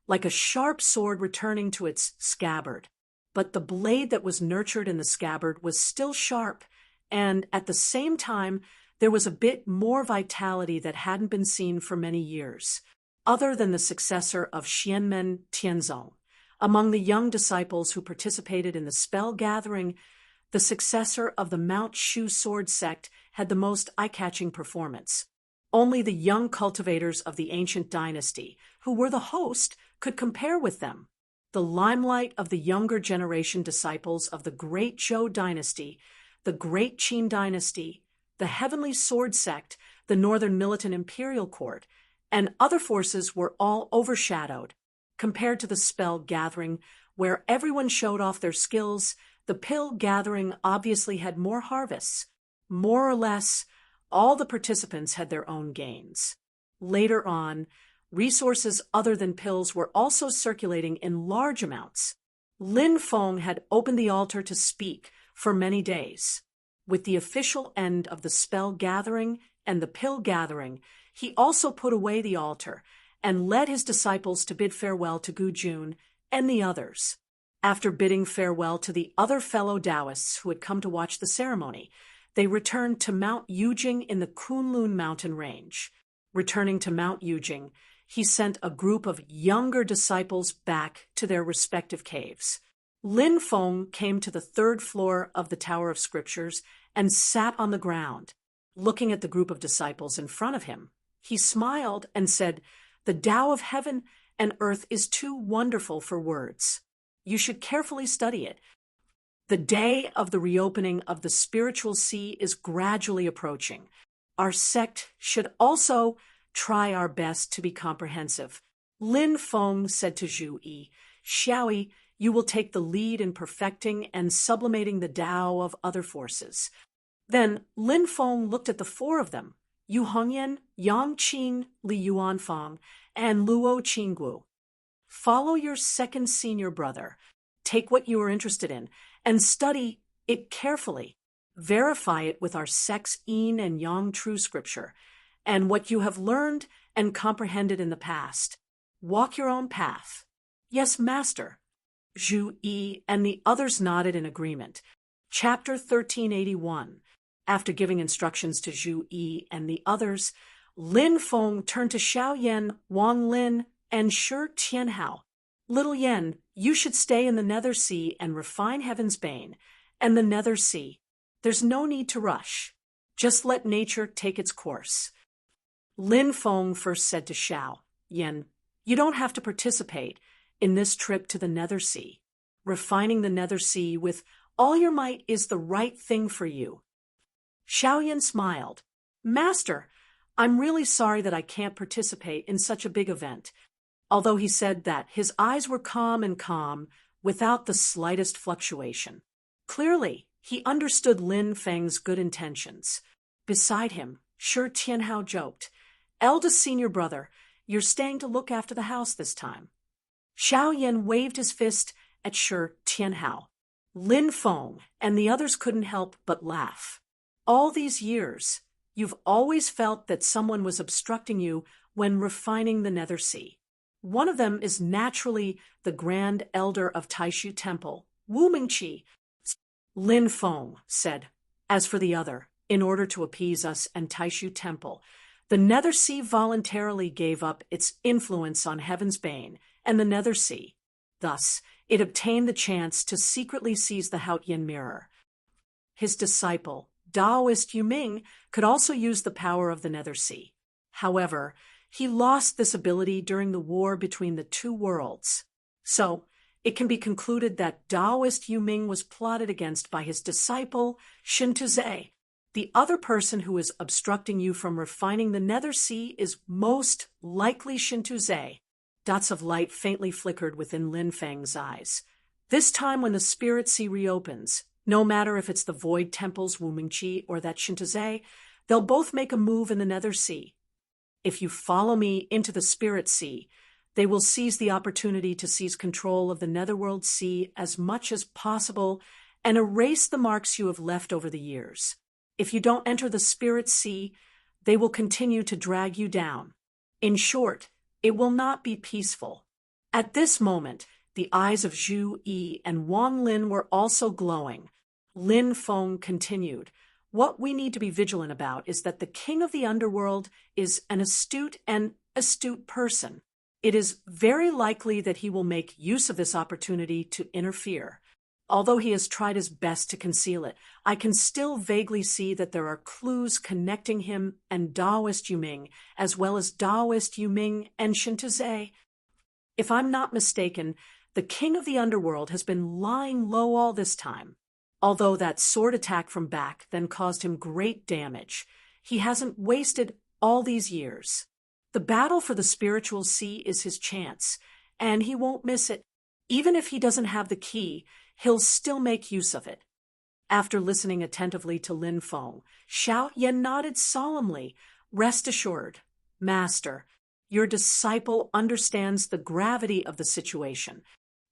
like a sharp sword returning to its scabbard. But the blade that was nurtured in the scabbard was still sharp, and at the same time, there was a bit more vitality that hadn't been seen for many years. Other than the successor of Xianmen Tianzong, among the young disciples who participated in the spell gathering, the successor of the Mount Shu Sword sect had the most eye-catching performance. Only the young cultivators of the ancient dynasty, who were the host, could compare with them. the limelight of the younger generation disciples of the Great Zhou dynasty, the Great Qin dynasty, the Heavenly Sword sect, the Northern Militant Imperial Court, and other forces were all overshadowed. Compared to the spell gathering, where everyone showed off their skills, the pill gathering obviously had more harvests. More or less, all the participants had their own gains. Later on, resources other than pills were also circulating in large amounts. Lin Feng had opened the altar to speak for many days. With the official end of the spell gathering and the pill gathering, he also put away the altar and led his disciples to bid farewell to Gu Jun and the others. After bidding farewell to the other fellow Taoists who had come to watch the ceremony, they returned to Mount Yujing in the Kunlun mountain range. Returning to Mount Yujing, he sent a group of younger disciples back to their respective caves. Lin Feng came to the 3rd floor of the Tower of Scriptures and sat on the ground. Looking at the group of disciples in front of him, he smiled and said, "The Tao of heaven and earth is too wonderful for words. You should carefully study it. The day of the reopening of the spiritual sea is gradually approaching. Our sect should also try our best to be comprehensive." Lin Feng said to Zhu Yi, "Xiaoyi, you will take the lead in perfecting and sublimating the Tao of other forces." Then Lin Feng looked at the 4 of them, Yu Hongyan, Yang Qing, Li Yuanfang, and Luo Qinggu. "Follow your second senior brother. Take what you are interested in and study it carefully. Verify it with our sect's Yin and Yang true scripture, and what you have learned and comprehended in the past. Walk your own path." "Yes, master." Zhu Yi and the others nodded in agreement. Chapter 1381. After giving instructions to Zhu Yi and the others, Lin Feng turned to Xiao Yan, Wang Lin, and Shi Tianhao. "Little Yan, you should stay in the Nether Sea and refine Heaven's Bane, and the Nether Sea. There's no need to rush. Just let nature take its course." Lin Feng first said to Xiao Yan, "You don't have to participate in this trip to the Nether Sea. Refining the Nether Sea with all your might is the right thing for you." Xiao Yan smiled. "Master, I'm really sorry that I can't participate in such a big event." Although he said that, his eyes were calm, without the slightest fluctuation. Clearly, he understood Lin Feng's good intentions. Beside him, Shi Tianhao joked, "Eldest senior brother, you're staying to look after the house this time." Xiao Yan waved his fist at Shi Tianhao. Lin Feng and the others couldn't help but laugh. "All these years, you've always felt that someone was obstructing you when refining the Nether Sea. One of them is naturally the Grand Elder of Taishu Temple, Wu Mingqi." Lin Feng said, "As for the other, in order to appease us and Taishu Temple, the Nether Sea voluntarily gave up its influence on Heaven's Bane and the Nether Sea. Thus, it obtained the chance to secretly seize the Haotian mirror. His disciple, Taoist Yuming, could also use the power of the Nether Sea. However, he lost this ability during the war between the 2 worlds. So, it can be concluded that Taoist Yuming was plotted against by his disciple, Shintuze. The other person who is obstructing you from refining the Nether Sea is most likely Shintuze." Dots of light faintly flickered within Lin Feng's eyes. "This time when the Spirit Sea reopens, no matter if it's the Void Temple's Wu Mingqi or that Shintuze, they'll both make a move in the Nether Sea. If you follow me into the Spirit Sea, they will seize the opportunity to seize control of the Netherworld Sea as much as possible and erase the marks you have left over the years. If you don't enter the Spirit Sea, they will continue to drag you down. In short, it will not be peaceful." At this moment, the eyes of Zhu Yi and Wang Lin were also glowing. Lin Feng continued, "What we need to be vigilant about is that the king of the underworld is an astute person. It is very likely that he will make use of this opportunity to interfere. Although he has tried his best to conceal it, I can still vaguely see that there are clues connecting him and Taoist Yuming, as well as Taoist Yuming and Shintuze. If I'm not mistaken, The king of the underworld has been lying low all this time. Although that sword attack from back then caused him great damage, he hasn't wasted all these years. The battle for the spiritual sea is his chance, and he won't miss it. Even if he doesn't have the key, he'll still make use of it. After listening attentively to Lin Feng, Xiao Yan nodded solemnly. Rest assured, Master, your disciple understands the gravity of the situation.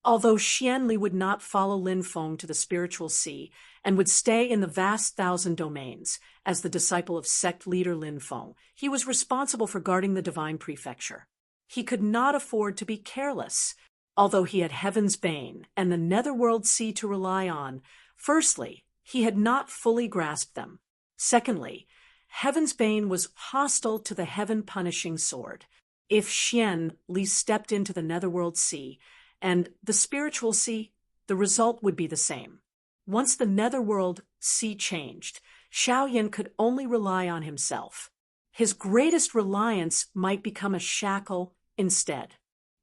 Although Xianli would not follow Lin Feng to the spiritual sea and would stay in the vast thousand domains as the disciple of sect leader Lin Feng, he was responsible for guarding the divine prefecture. He could not afford to be careless. Although he had Heaven's Bane and the Netherworld Sea to rely on, firstly, he had not fully grasped them. Secondly, Heaven's Bane was hostile to the heaven-punishing sword. If Xian Li stepped into the Netherworld Sea and the spiritual sea, the result would be the same. Once the Netherworld Sea changed, Xiao Yan could only rely on himself. His greatest reliance might become a shackle instead.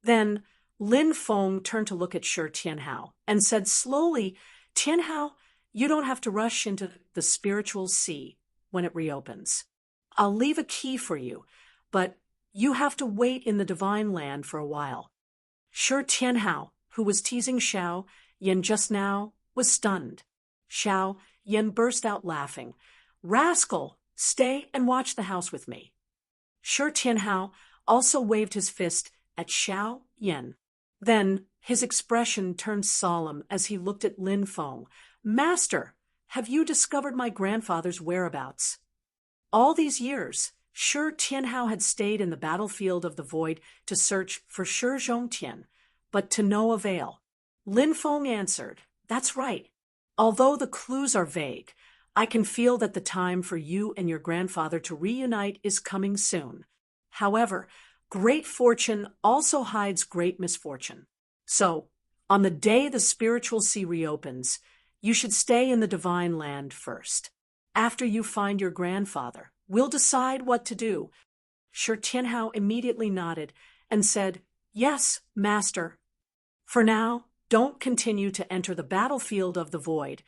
Then Lin Feng turned to look at Shi Tianhao and said slowly, Tianhao, you don't have to rush into the spiritual sea when it reopens. I'll leave a key for you, but you have to wait in the divine land for a while. Shi Tianhao, who was teasing Xiao Yan just now, was stunned. Xiao Yan burst out laughing. Rascal, stay and watch the house with me. Shi Tianhao also waved his fist at Xiao Yan. Then his expression turned solemn as he looked at Lin Feng. Master, have you discovered my grandfather's whereabouts? All these years, Shi Tianhao had stayed in the battlefield of the void to search for Shi Zhongtian, but to no avail. Lin Feng answered, That's right. Although the clues are vague, I can feel that the time for you and your grandfather to reunite is coming soon. However, great fortune also hides great misfortune. So, on the day the spiritual sea reopens, you should stay in the divine land first. After you find your grandfather, we'll decide what to do. Shi Tianhao immediately nodded and said, Yes, Master. For now, don't continue to enter the battlefield of the void,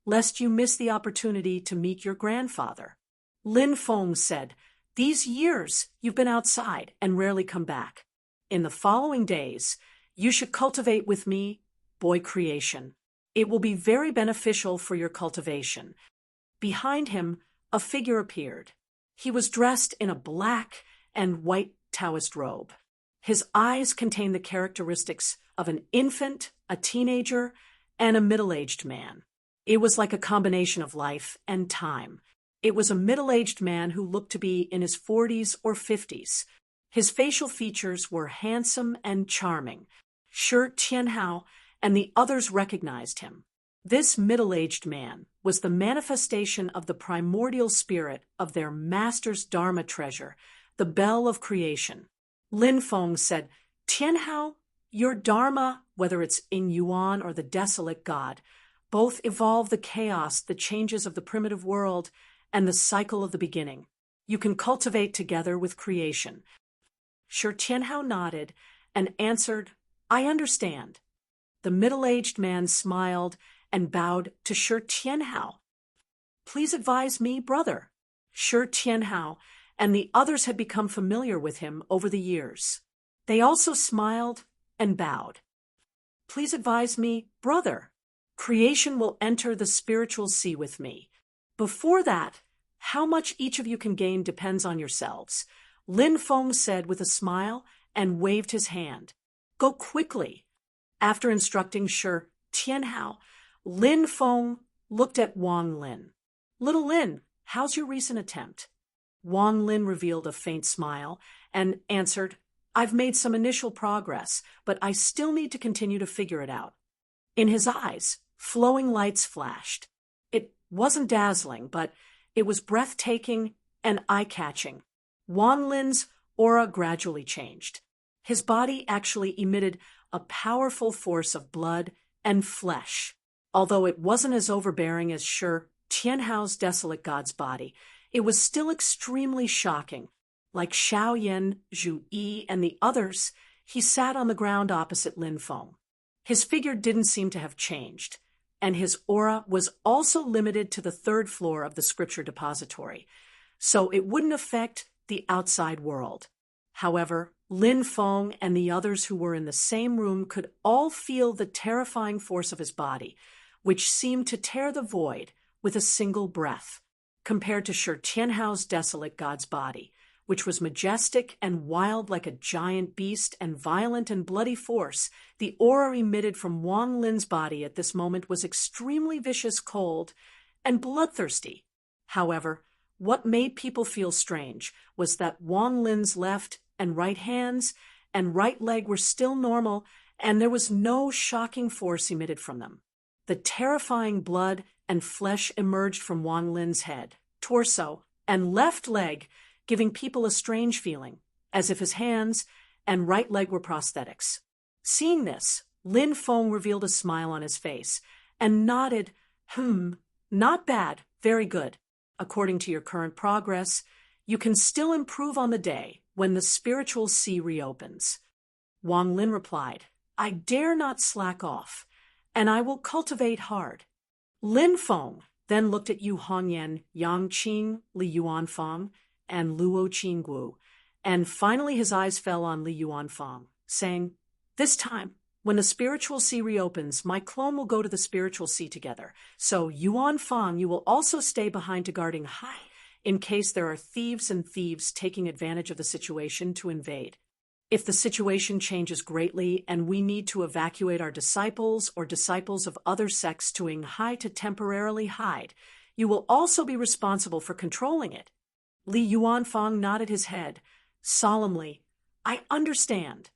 lest you miss the opportunity to meet your grandfather. Lin Feng said, These years you've been outside and rarely come back. In the following days, you should cultivate with me boy creation. It will be very beneficial for your cultivation. Behind him, a figure appeared. He was dressed in a black and white Taoist robe. His eyes contained the characteristics of an infant, a teenager, and a middle-aged man. It was like a combination of life and time. It was a middle-aged man who looked to be in his 40s or 50s. His facial features were handsome and charming. Shi Tianhao and the others recognized him. This middle-aged man was the manifestation of the primordial spirit of their master's Dharma treasure, the bell of creation. Lin Feng said, Tianhao, your Dharma, whether it's in Yuan or the desolate god, both evolve the chaos, the changes of the primitive world, and the cycle of the beginning. You can cultivate together with creation. Shi Tianhao nodded and answered, I understand. The middle-aged man smiled and bowed to Shi Tianhao. Please advise me, brother. Shi Tianhao and the others had become familiar with him over the years. They also smiled and bowed. Please advise me, brother. Creation will enter the spiritual sea with me. Before that, how much each of you can gain depends on yourselves. Lin Feng said with a smile and waved his hand. Go quickly. After instructing Shi Tianhao, Lin Feng looked at Wang Lin. Little Lin, how's your recent attempt? Wang Lin revealed a faint smile and answered, I've made some initial progress, but I still need to continue to figure it out. In his eyes, flowing lights flashed. It wasn't dazzling, but it was breathtaking and eye-catching. Wang Lin's aura gradually changed. His body actually emitted a powerful force of blood and flesh. Although it wasn't as overbearing as Shi Tianhao's desolate god's body, it was still extremely shocking. Like Xiao Yan, Zhu Yi, and the others, he sat on the ground opposite Lin Feng. His figure didn't seem to have changed, and his aura was also limited to the third floor of the scripture depository, so it wouldn't affect the outside world. However, Lin Feng and the others who were in the same room could all feel the terrifying force of his body, which seemed to tear the void with a single breath, compared to Shi Tianhao's desolate god's body, which was majestic and wild like a giant beast and violent and bloody force. The aura emitted from Wang Lin's body at this moment was extremely vicious, cold, and bloodthirsty. However, what made people feel strange was that Wang Lin's left and right hands and right leg were still normal, and there was no shocking force emitted from them. The terrifying blood and flesh emerged from Wang Lin's head, torso, and left leg, giving people a strange feeling, as if his hands and right leg were prosthetics. Seeing this, Lin Feng revealed a smile on his face and nodded, not bad, very good. According to your current progress, you can still improve on the day when the spiritual sea reopens. Wang Lin replied, I dare not slack off, and I will cultivate hard. Lin Feng then looked at Yu Hongyan, Yang Qing, Li Yuanfang, and Luo Qingguo, and finally his eyes fell on Li Yuanfang, saying, This time, when the spiritual sea reopens, my clone will go to the spiritual sea together. So, Yuanfang, you will also stay behind to guarding Hai, in case there are thieves taking advantage of the situation to invade. If the situation changes greatly and we need to evacuate our disciples or disciples of other sects to Hai to temporarily hide, you will also be responsible for controlling it. Li Yuanfang nodded his head, solemnly. I understand.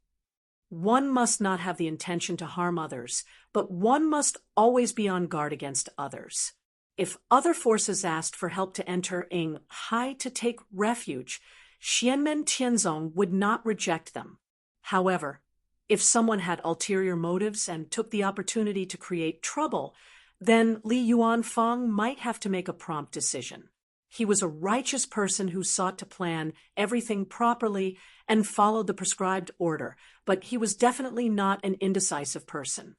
One must not have the intention to harm others, but one must always be on guard against others. If other forces asked for help to enter Hai to take refuge, Xianmen Tianzong would not reject them. However, if someone had ulterior motives and took the opportunity to create trouble, then Li Yuanfang might have to make a prompt decision. He was a righteous person who sought to plan everything properly and followed the prescribed order, but he was definitely not an indecisive person.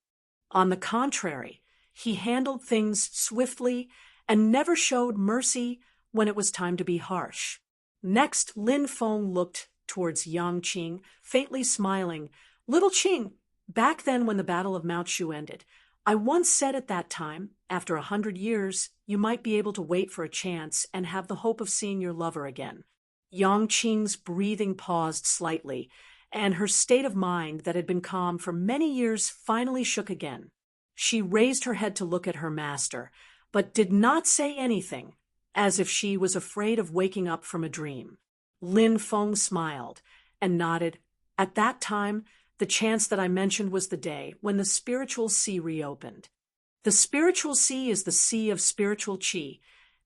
On the contrary, he handled things swiftly and never showed mercy when it was time to be harsh. Next, Lin Feng looked towards Yang Qing, faintly smiling. Little Qing, back then when the Battle of Mount Shu ended, I once said at that time, after 100 years, you might be able to wait for a chance and have the hope of seeing your lover again. Yang Qing's breathing paused slightly, and her state of mind that had been calm for many years finally shook again. She raised her head to look at her master, but did not say anything, as if she was afraid of waking up from a dream. Lin Feng smiled and nodded. At that time, the chance that I mentioned was the day when the spiritual sea reopened. The spiritual sea is the sea of spiritual qi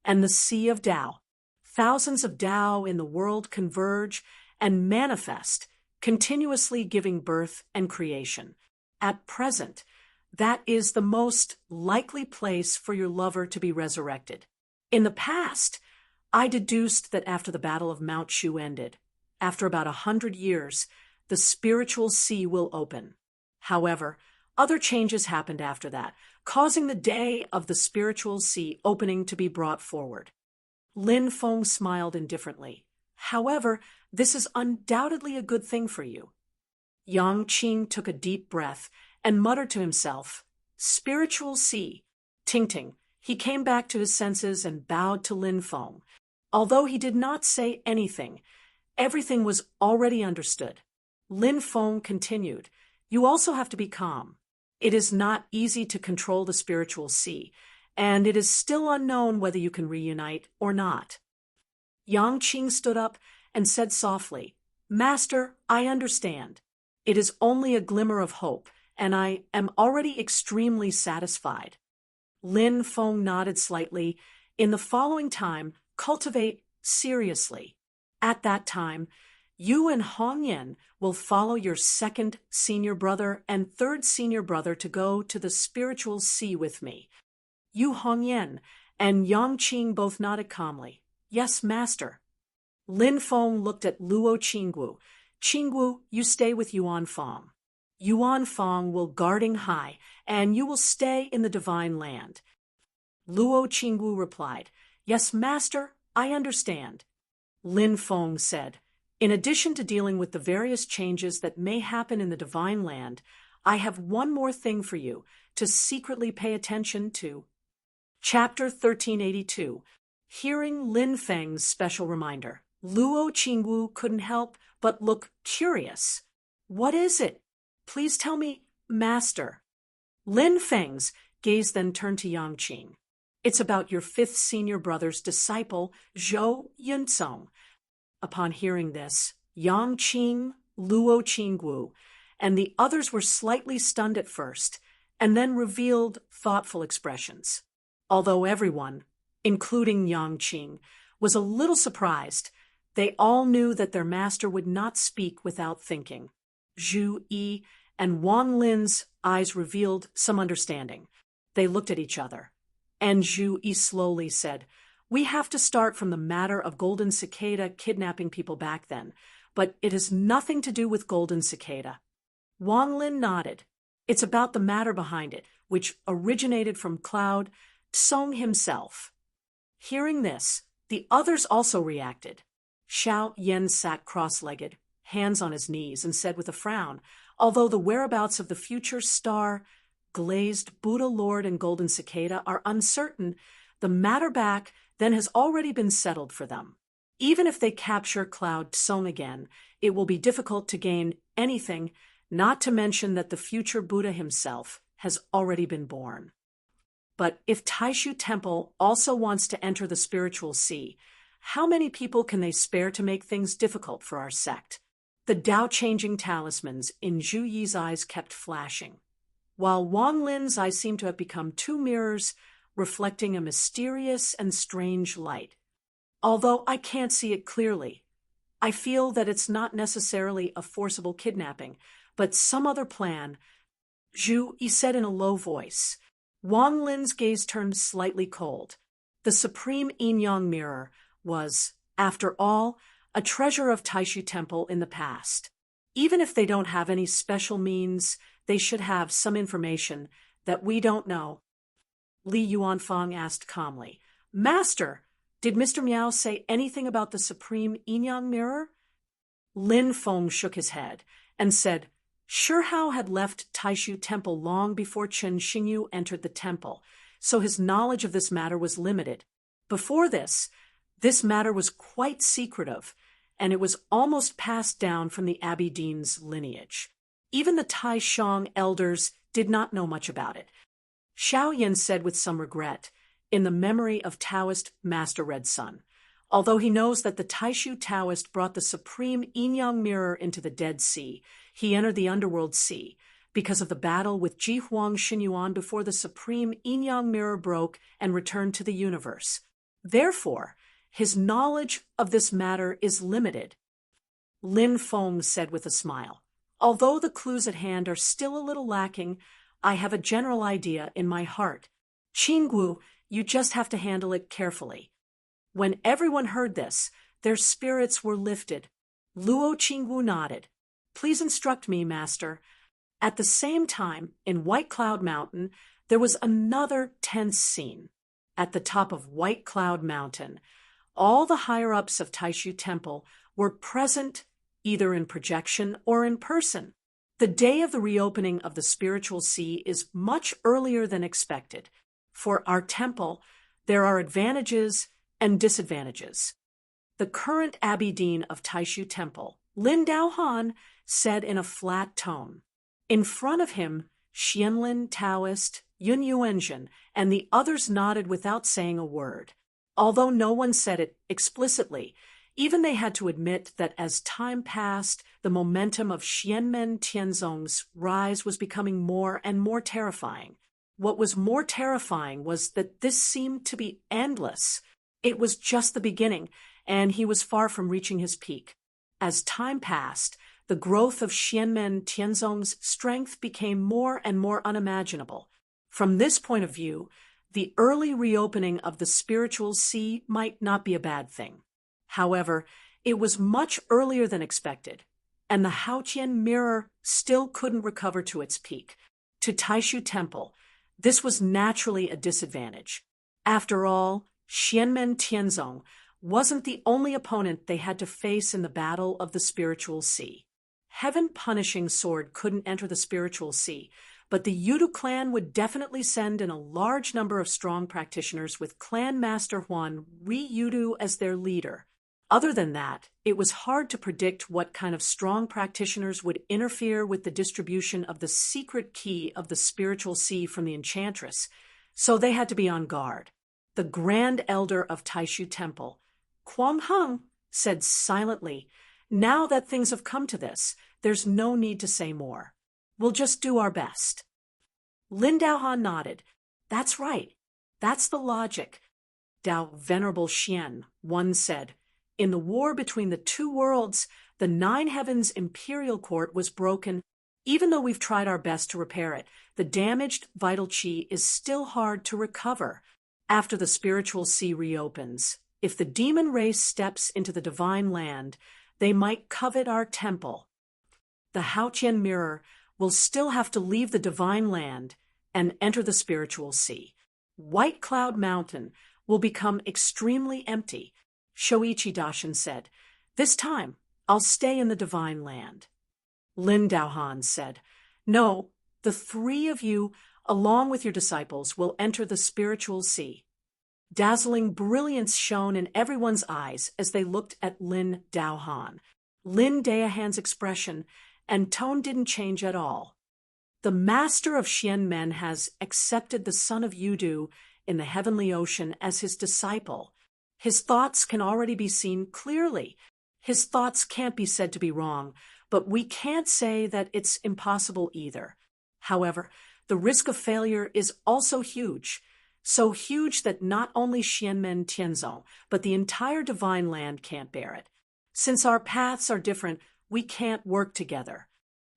and the sea of Tao. Thousands of Tao in the world converge and manifest, continuously giving birth and creation. At present, that is the most likely place for your lover to be resurrected. In the past, I deduced that after the Battle of Mount Shu ended, after about 100 years, the spiritual sea will open. However, other changes happened after that, causing the day of the spiritual sea opening to be brought forward. Lin Feng smiled indifferently. However, this is undoubtedly a good thing for you. Yang Qing took a deep breath and muttered to himself, Spiritual sea. Ting-ting. He came back to his senses and bowed to Lin Feng. Although he did not say anything, everything was already understood. Lin Feng continued, You also have to be calm. It is not easy to control the spiritual sea, and it is still unknown whether you can reunite or not. Yang Qing stood up and said softly, Master, I understand. It is only a glimmer of hope, and I am already extremely satisfied. Lin Feng nodded slightly. In the following time, cultivate seriously. At that time, you and Hongyan will follow your second senior brother and third senior brother to go to the spiritual sea with me. Yu Hongyan and Yang Qing both nodded calmly. Yes, master. Lin Feng looked at Luo Qingguo. Qingguo, you stay with Yuanfang. Yuan Fong will guarding high, and you will stay in the divine land. Luo Qingwu replied, Yes, master, I understand. Lin Feng said, In addition to dealing with the various changes that may happen in the divine land, I have one more thing for you to secretly pay attention to. Chapter 1382. Hearing Lin Feng's special reminder. Luo Qingwu couldn't help but look curious. What is it? Please tell me, master. Lin Feng's gaze then turned to Yang Qing. It's about your fifth senior brother's disciple, Zhou Yunsong. Upon hearing this, Yang Qing, Luo Qingwu, and the others were slightly stunned at first, and then revealed thoughtful expressions. Although everyone, including Yang Qing, was a little surprised, they all knew that their master would not speak without thinking. Zhu Yi and Wang Lin's eyes revealed some understanding. They looked at each other, and Zhu Yi slowly said, We have to start from the matter of Golden Cicada kidnapping people back then, but it has nothing to do with Golden Cicada. Wang Lin nodded. It's about the matter behind it, which originated from Cloud Tsong himself. Hearing this, the others also reacted. Xiao Yen sat cross-legged, hands on his knees, and said with a frown, Although the whereabouts of the future star, glazed Buddha Lord and Golden Cicada are uncertain, the matter back then has already been settled for them. Even if they capture Cloud Tsong again, it will be difficult to gain anything, not to mention that the future Buddha himself has already been born. But if Taishu Temple also wants to enter the spiritual sea, how many people can they spare to make things difficult for our sect? The Tao-changing talismans in Zhu Yi's eyes kept flashing, while Wang Lin's eyes seemed to have become two mirrors reflecting a mysterious and strange light. Although I can't see it clearly, I feel that it's not necessarily a forcible kidnapping, but some other plan, Zhu Yi said in a low voice. Wang Lin's gaze turned slightly cold. The supreme yin-yang mirror was, after all, a treasure of Taishu Temple in the past. Even if they don't have any special means, they should have some information that we don't know. Li Yuanfang asked calmly, Master, did Mr. Miao say anything about the supreme yin-yang mirror? Lin Feng shook his head and said, Shihao had left Taishu Temple long before Chen Xingyu entered the temple, so his knowledge of this matter was limited. Before this matter was quite secretive, and it was almost passed down from the Abbey Dean's lineage. Even the Taishang elders did not know much about it. Xiao Yan said with some regret, in the memory of Taoist Master Red Sun, although he knows that the Taishu Taoist brought the supreme yin-yang mirror into the Dead Sea, he entered the Underworld Sea because of the battle with Ji Huang Xinyuan before the supreme yin-yang mirror broke and returned to the universe. Therefore, his knowledge of this matter is limited. Lin Feng said with a smile, Although the clues at hand are still a little lacking, I have a general idea in my heart. Qingwu, you just have to handle it carefully. When everyone heard this, their spirits were lifted. Luo Qingwu nodded. Please instruct me, master. At the same time, in White Cloud Mountain, there was another tense scene. At the top of White Cloud Mountain, all the higher-ups of Taishu Temple were present either in projection or in person. The day of the reopening of the spiritual sea is much earlier than expected. For our temple, there are advantages and disadvantages. The current Abbey Dean of Taishu Temple, Lin Daohan, said in a flat tone. In front of him, Xianlin Taoist, Yun Yuanzhen, and the others nodded without saying a word. Although no one said it explicitly, even they had to admit that as time passed, the momentum of Xianmen Tianzong's rise was becoming more and more terrifying. What was more terrifying was that this seemed to be endless. It was just the beginning, and he was far from reaching his peak. As time passed, the growth of Xianmen Tianzong's strength became more and more unimaginable. From this point of view, the early reopening of the spiritual sea might not be a bad thing. However, it was much earlier than expected, and the Haotian mirror still couldn't recover to its peak. To Taishu Temple, this was naturally a disadvantage. After all, Xianmen Tianzong wasn't the only opponent they had to face in the battle of the spiritual sea. Heaven-punishing sword couldn't enter the spiritual sea, but the Yudu clan would definitely send in a large number of strong practitioners with Clan Master Huan Ri-Yudu as their leader. Other than that, it was hard to predict what kind of strong practitioners would interfere with the distribution of the secret key of the spiritual sea from the enchantress, so they had to be on guard. The Grand Elder of Taishu Temple, Quang Heng, said silently, "Now that things have come to this, there's no need to say more. We'll just do our best." Lin Daohan nodded. "That's right. That's the logic." Dao Venerable Xian, one said, "In the war between the two worlds, the Nine Heavens Imperial Court was broken. Even though we've tried our best to repair it, the damaged vital qi is still hard to recover. After the spiritual sea reopens, if the demon race steps into the divine land, they might covet our temple. The Haotian mirror will still have to leave the divine land and enter the spiritual sea. White Cloud Mountain will become extremely empty." Shoichi Dashin said, "This time, I'll stay in the divine land." Lin Daohan said, "No, the three of you, along with your disciples, will enter the spiritual sea." Dazzling brilliance shone in everyone's eyes as they looked at Lin Daohan. Lin Daohan's expression and tone didn't change at all. "The master of Xianmen has accepted the son of Yudu in the heavenly ocean as his disciple. His thoughts can already be seen clearly. His thoughts can't be said to be wrong, but we can't say that it's impossible either. However, the risk of failure is also huge, so huge that not only Xianmen Tianzong, but the entire divine land can't bear it. Since our paths are different, we can't work together.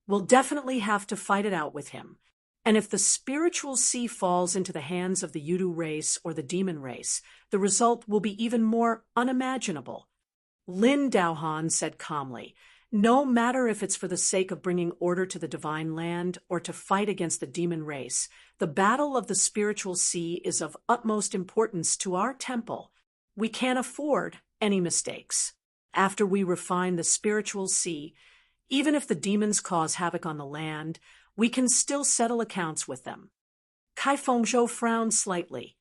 We'll definitely have to fight it out with him. And if the spiritual sea falls into the hands of the Yudu race or the demon race, the result will be even more unimaginable." Lin Daohan said calmly, "No matter if it's for the sake of bringing order to the divine land or to fight against the demon race, the battle of the spiritual sea is of utmost importance to our temple. We can't afford any mistakes. After we refine the spiritual sea, even if the demons cause havoc on the land, we can still settle accounts with them." Kai Fengzhou frowned slightly.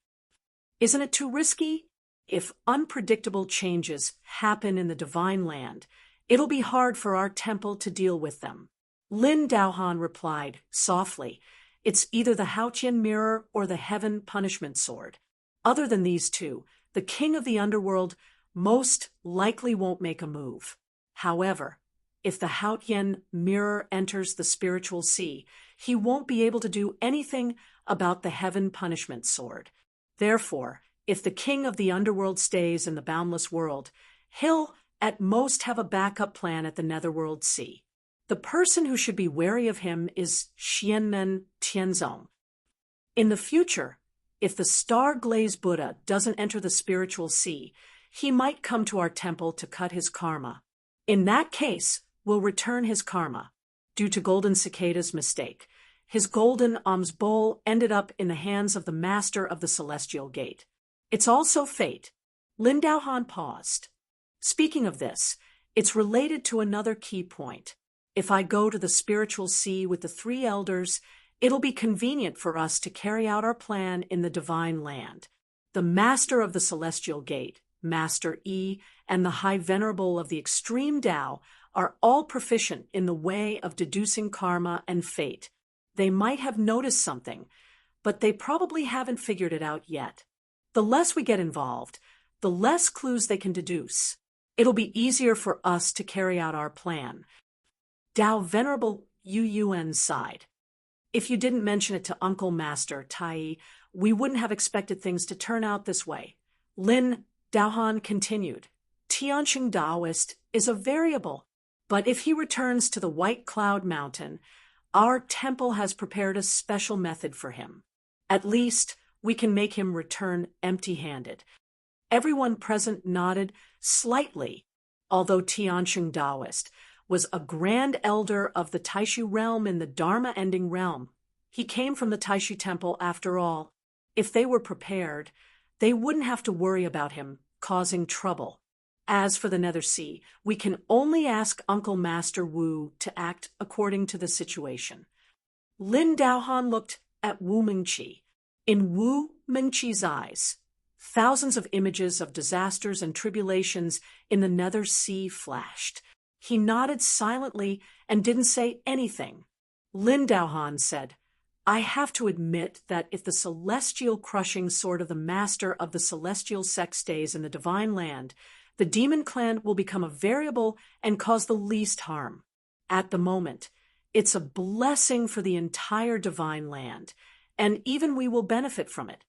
"Isn't it too risky? If unpredictable changes happen in the divine land, it'll be hard for our temple to deal with them." Lin Daohan replied softly, "It's either the Haotian mirror or the heaven punishment sword. Other than these two, the king of the underworld most likely won't make a move. However, if the Haotian mirror enters the spiritual sea, he won't be able to do anything about the heaven punishment sword. Therefore, if the king of the underworld stays in the boundless world, he'll at most have a backup plan at the netherworld sea. The person who should be wary of him is Xianmen Tianzong. In the future, if the star-glazed Buddha doesn't enter the spiritual sea, he might come to our temple to cut his karma. In that case, we'll return his karma. Due to Golden Cicada's mistake, his golden alms bowl ended up in the hands of the master of the celestial gate. It's also fate." Lin Daohan paused. "Speaking of this, it's related to another key point. If I go to the spiritual sea with the three elders, it'll be convenient for us to carry out our plan in the divine land. The master of the celestial gate, Master Yi, and the High Venerable of the Extreme Tao are all proficient in the way of deducing karma and fate. They might have noticed something, but they probably haven't figured it out yet. The less we get involved, the less clues they can deduce. It'll be easier for us to carry out our plan." Dao Venerable Yu Yuan sighed. "If you didn't mention it to Uncle Master Tai, we wouldn't have expected things to turn out this way." Lin Daohan continued, "Tianqing Daoist is a variable, but if he returns to the White Cloud Mountain, our temple has prepared a special method for him. At least, we can make him return empty-handed." Everyone present nodded slightly, although Tianqing Daoist was a grand elder of the Taishu realm in the Dharma-ending realm. He came from the Taishu temple after all. If they were prepared, they wouldn't have to worry about him causing trouble. As for the Nether Sea, we can only ask Uncle Master Wu to act according to the situation. Lin Daohan looked at Wu Mingqi. In Wu Mingqi's eyes, thousands of images of disasters and tribulations in the Nether Sea flashed. He nodded silently and didn't say anything. Lin Daohan said, "I have to admit that if the celestial crushing sword of the master of the celestial sect stays in the divine land, the demon clan will become a variable and cause the least harm. At the moment, it's a blessing for the entire divine land, and even we will benefit from it.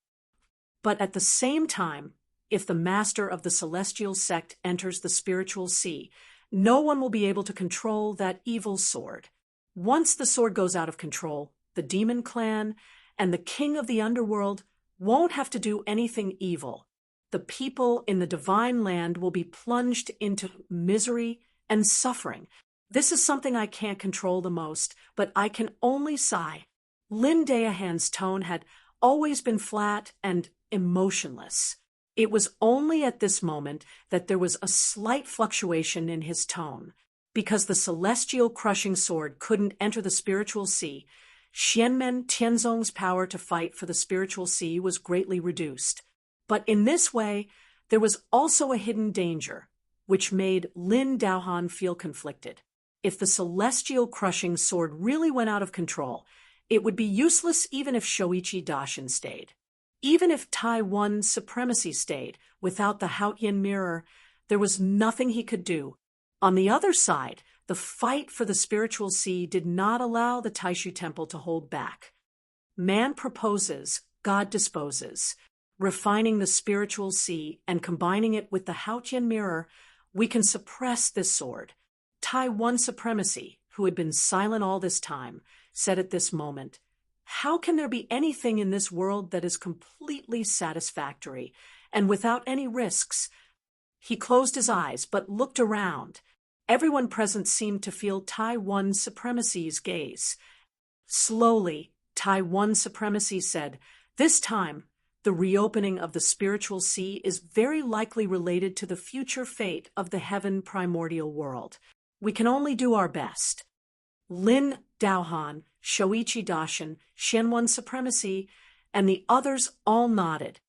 But at the same time, if the master of the celestial sect enters the spiritual sea, no one will be able to control that evil sword. Once the sword goes out of control, the demon clan and the king of the underworld won't have to do anything evil. The people in the divine land will be plunged into misery and suffering. This is something I can't control the most, but I can only sigh." Lin Daohan's tone had always been flat and emotionless. It was only at this moment that there was a slight fluctuation in his tone. Because the celestial crushing sword couldn't enter the spiritual sea, Xianmen Tianzong's power to fight for the spiritual sea was greatly reduced. But in this way, there was also a hidden danger, which made Lin Daohan feel conflicted. If the celestial crushing sword really went out of control, it would be useless even if Shoichi Dashin stayed. Even if Taiwan supremacy stayed, without the Haotian mirror, there was nothing he could do. On the other side, the fight for the spiritual sea did not allow the Taishu temple to hold back. Man proposes, God disposes. Refining the spiritual sea and combining it with the Haotian mirror, we can suppress this sword. Taiwan supremacy, who had been silent all this time, said at this moment, "How can there be anything in this world that is completely satisfactory and without any risks?" He closed his eyes but looked around. Everyone present seemed to feel Taiwan supremacy's gaze. Slowly, Taiwan supremacy said, "This time, the reopening of the spiritual sea is very likely related to the future fate of the heaven primordial world. We can only do our best." Lin Daohan, Shoichi Dashin, Xianwen supremacy, and the others all nodded.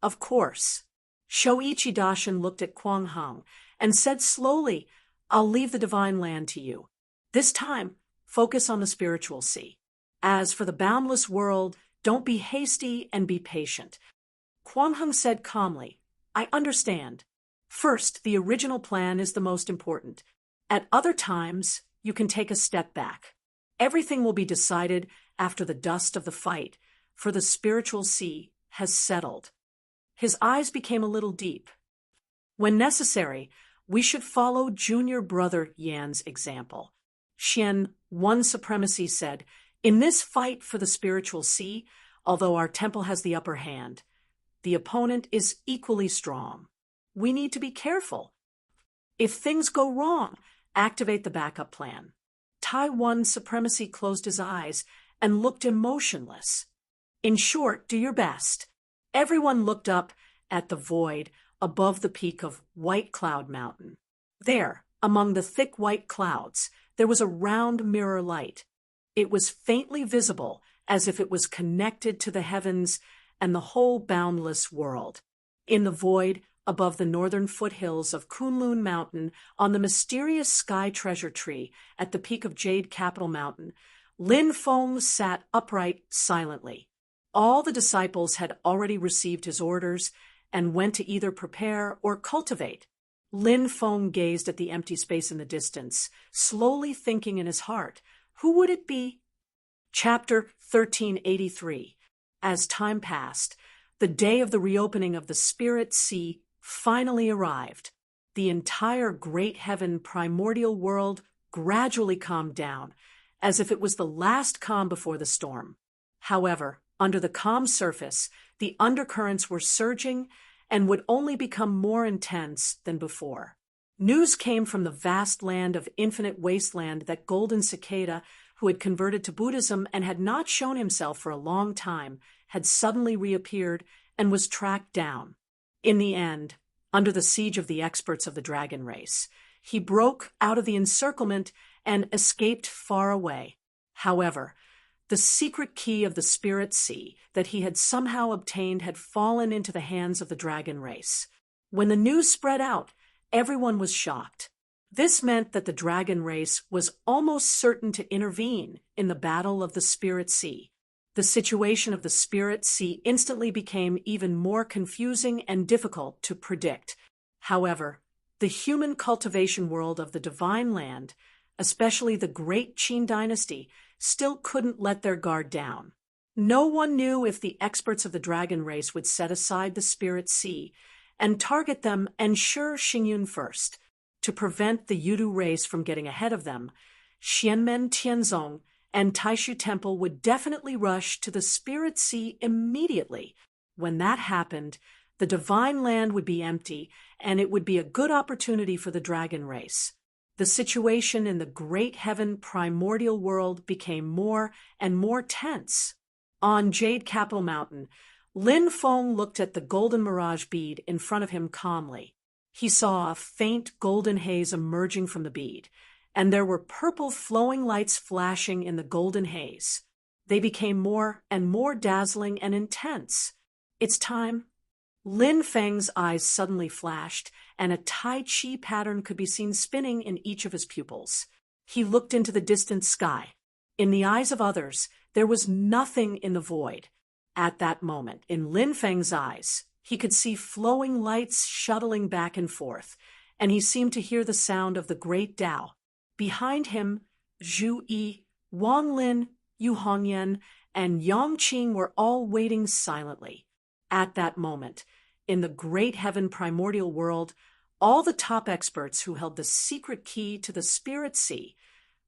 Of course. Shoichi Dashin looked at Quang Hong and said slowly, "I'll leave the divine land to you. This time, focus on the spiritual sea. As for the boundless world, don't be hasty and be patient." Quang Hong said calmly, "I understand. First, the original plan is the most important. At other times, you can take a step back. Everything will be decided after the dust of the fight, for the spiritual sea has settled." His eyes became a little deep. "When necessary, we should follow junior brother Yan's example." Xian One Supremacy said, "In this fight for the spiritual sea, although our temple has the upper hand, the opponent is equally strong. We need to be careful. If things go wrong, activate the backup plan." Taiwan Supremacy closed his eyes and looked emotionless. "In short, do your best." Everyone looked up at the void above the peak of White Cloud Mountain. There, among the thick white clouds, there was a round mirror light. It was faintly visible, as if it was connected to the heavens and the whole boundless world. In the void, above the northern foothills of Kunlun Mountain, on the mysterious sky treasure tree at the peak of Jade Capital Mountain, Lin Feng sat upright silently. All the disciples had already received his orders and went to either prepare or cultivate. Lin Feng gazed at the empty space in the distance, slowly thinking in his heart, who would it be? Chapter 1383. As time passed, the day of the reopening of the Spirit Sea finally arrived. The entire great heaven primordial world gradually calmed down, as if it was the last calm before the storm. However, under the calm surface, the undercurrents were surging and would only become more intense than before. News came from the vast land of infinite wasteland that Golden Cicada, who had converted to Buddhism and had not shown himself for a long time, had suddenly reappeared and was tracked down. In the end, under the siege of the experts of the dragon race, he broke out of the encirclement and escaped far away. However, the secret key of the Spirit Sea that he had somehow obtained had fallen into the hands of the dragon race. When the news spread out, everyone was shocked. This meant that the dragon race was almost certain to intervene in the battle of the Spirit Sea. The situation of the Spirit Sea instantly became even more confusing and difficult to predict. However, the human cultivation world of the Divine Land, especially the Great Qin dynasty, still couldn't let their guard down. No one knew if the experts of the dragon race would set aside the Spirit Sea and target them and ensure Xingyun first. To prevent the Yudu race from getting ahead of them, Xianmen Tianzong and Taishu Temple would definitely rush to the Spirit Sea immediately. When that happened, the Divine Land would be empty, and it would be a good opportunity for the dragon race. The situation in the Great Heaven primordial world became more and more tense. On Jade Capital Mountain, Lin Feng looked at the golden mirage bead in front of him calmly. He saw a faint golden haze emerging from the bead, and there were purple flowing lights flashing in the golden haze. They became more and more dazzling and intense. "It's time." Lin Feng's eyes suddenly flashed, and a Tai Chi pattern could be seen spinning in each of his pupils. He looked into the distant sky. In the eyes of others, there was nothing in the void. At that moment, in Lin Feng's eyes, he could see flowing lights shuttling back and forth, and he seemed to hear the sound of the great Tao. Behind him, Zhu Yi, Wang Lin, Yu Hongyan, and Yang Qing were all waiting silently. At that moment, in the Great Heaven primordial world, all the top experts who held the secret key to the Spirit Sea,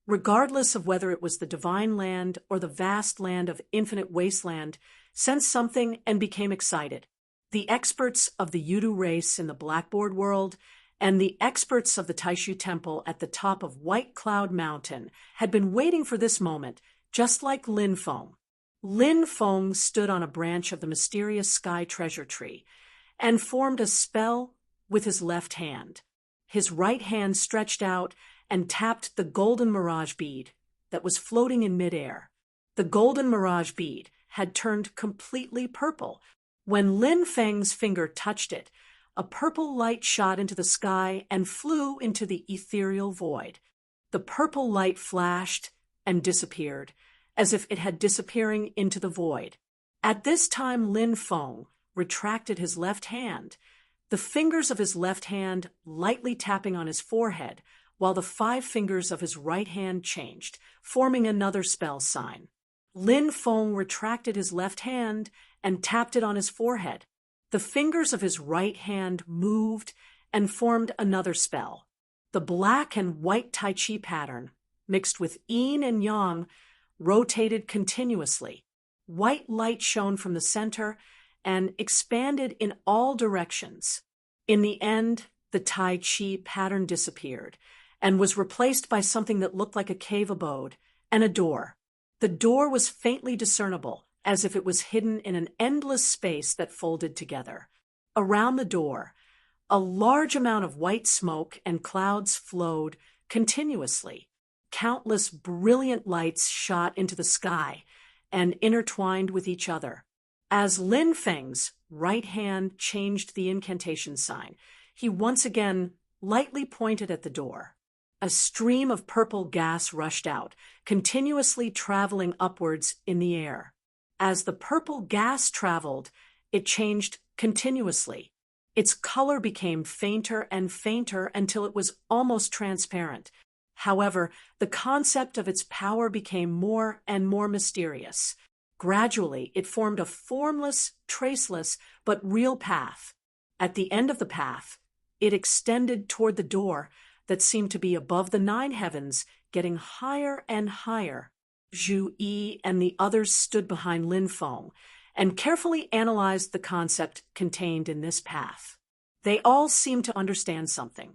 regardless of whether it was the Divine Land or the vast land of infinite wasteland, sensed something and became excited. The experts of the Yudu race in the Blackboard world and the experts of the Taishu Temple at the top of White Cloud Mountain had been waiting for this moment, just like Lin Feng. Lin Feng stood on a branch of the mysterious sky treasure tree and formed a spell with his left hand. His right hand stretched out and tapped the golden mirage bead that was floating in midair. The golden mirage bead had turned completely purple. When Lin Feng's finger touched it, a purple light shot into the sky and flew into the ethereal void. The purple light flashed and disappeared, as if it had disappearing into the void. At this time, Lin Feng retracted his left hand, the fingers of his left hand lightly tapping on his forehead, while the 5 fingers of his right hand changed, forming another spell sign. Lin Feng retracted his left hand and tapped it on his forehead. The fingers of his right hand moved and formed another spell. The black and white Tai Chi pattern, mixed with yin and yang, rotated continuously. White light shone from the center and expanded in all directions. In the end, the Tai Chi pattern disappeared and was replaced by something that looked like a cave abode and a door. The door was faintly discernible, as if it was hidden in an endless space that folded together. Around the door, a large amount of white smoke and clouds flowed continuously. Countless brilliant lights shot into the sky and intertwined with each other. As Lin Feng's right hand changed the incantation sign, he once again lightly pointed at the door. A stream of purple gas rushed out, continuously traveling upwards in the air. As the purple gas traveled, it changed continuously. Its color became fainter and fainter until it was almost transparent. However, the concept of its power became more and more mysterious. Gradually, it formed a formless, traceless, but real path. At the end of the path, it extended toward the door that seemed to be above the 9 heavens, getting higher and higher. Zhu Yi and the others stood behind Lin Feng and carefully analyzed the concept contained in this path. They all seemed to understand something.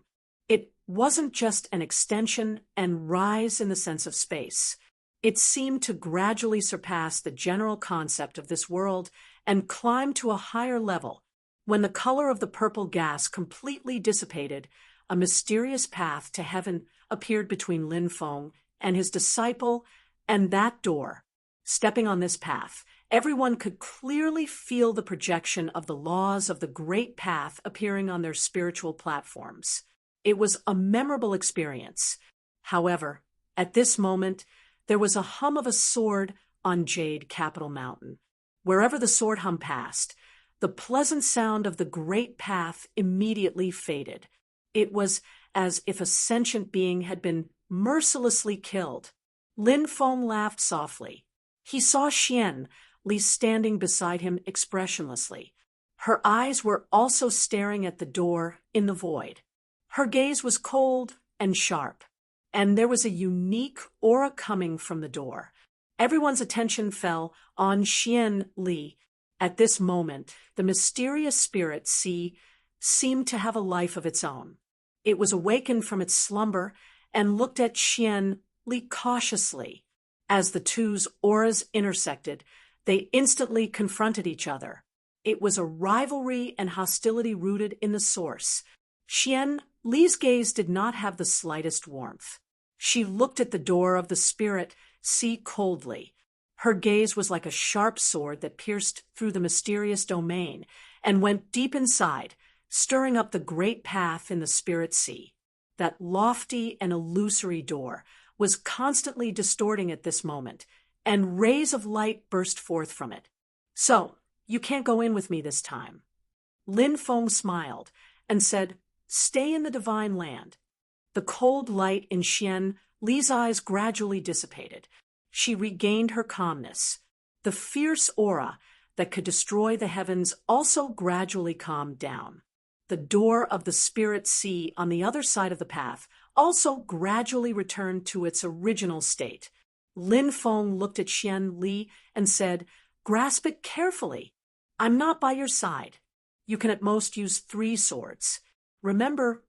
It wasn't just an extension and rise in the sense of space. It seemed to gradually surpass the general concept of this world and climb to a higher level. When the color of the purple gas completely dissipated, a mysterious path to heaven appeared between Lin Feng and his disciple and that door. Stepping on this path, everyone could clearly feel the projection of the laws of the great path appearing on their spiritual platforms. It was a memorable experience. However, at this moment, there was a hum of a sword on Jade Capital Mountain. Wherever the sword hum passed, the pleasant sound of the great path immediately faded. It was as if a sentient being had been mercilessly killed. Lin Feng laughed softly. He saw Xian Li standing beside him expressionlessly. Her eyes were also staring at the door in the void. Her gaze was cold and sharp, and there was a unique aura coming from the door. Everyone's attention fell on Xian Li. At this moment, the mysterious spirit sea seemed to have a life of its own. It was awakened from its slumber and looked at Xian Li cautiously. As the two's auras intersected, they instantly confronted each other. It was a rivalry and hostility rooted in the source. Xian Li's gaze did not have the slightest warmth. She looked at the door of the spirit sea coldly. Her gaze was like a sharp sword that pierced through the mysterious domain and went deep inside, stirring up the great path in the spirit sea. That lofty and illusory door was constantly distorting at this moment, and rays of light burst forth from it. "So, you can't go in with me this time." Lin Feng smiled and said, "Stay in the divine land." The cold light in Xian Li's eyes gradually dissipated. She regained her calmness. The fierce aura that could destroy the heavens also gradually calmed down. The door of the spirit sea on the other side of the path also gradually returned to its original state. Lin Feng looked at Xian Li and said, "Grasp it carefully. I'm not by your side. You can at most use 3 swords. Remember."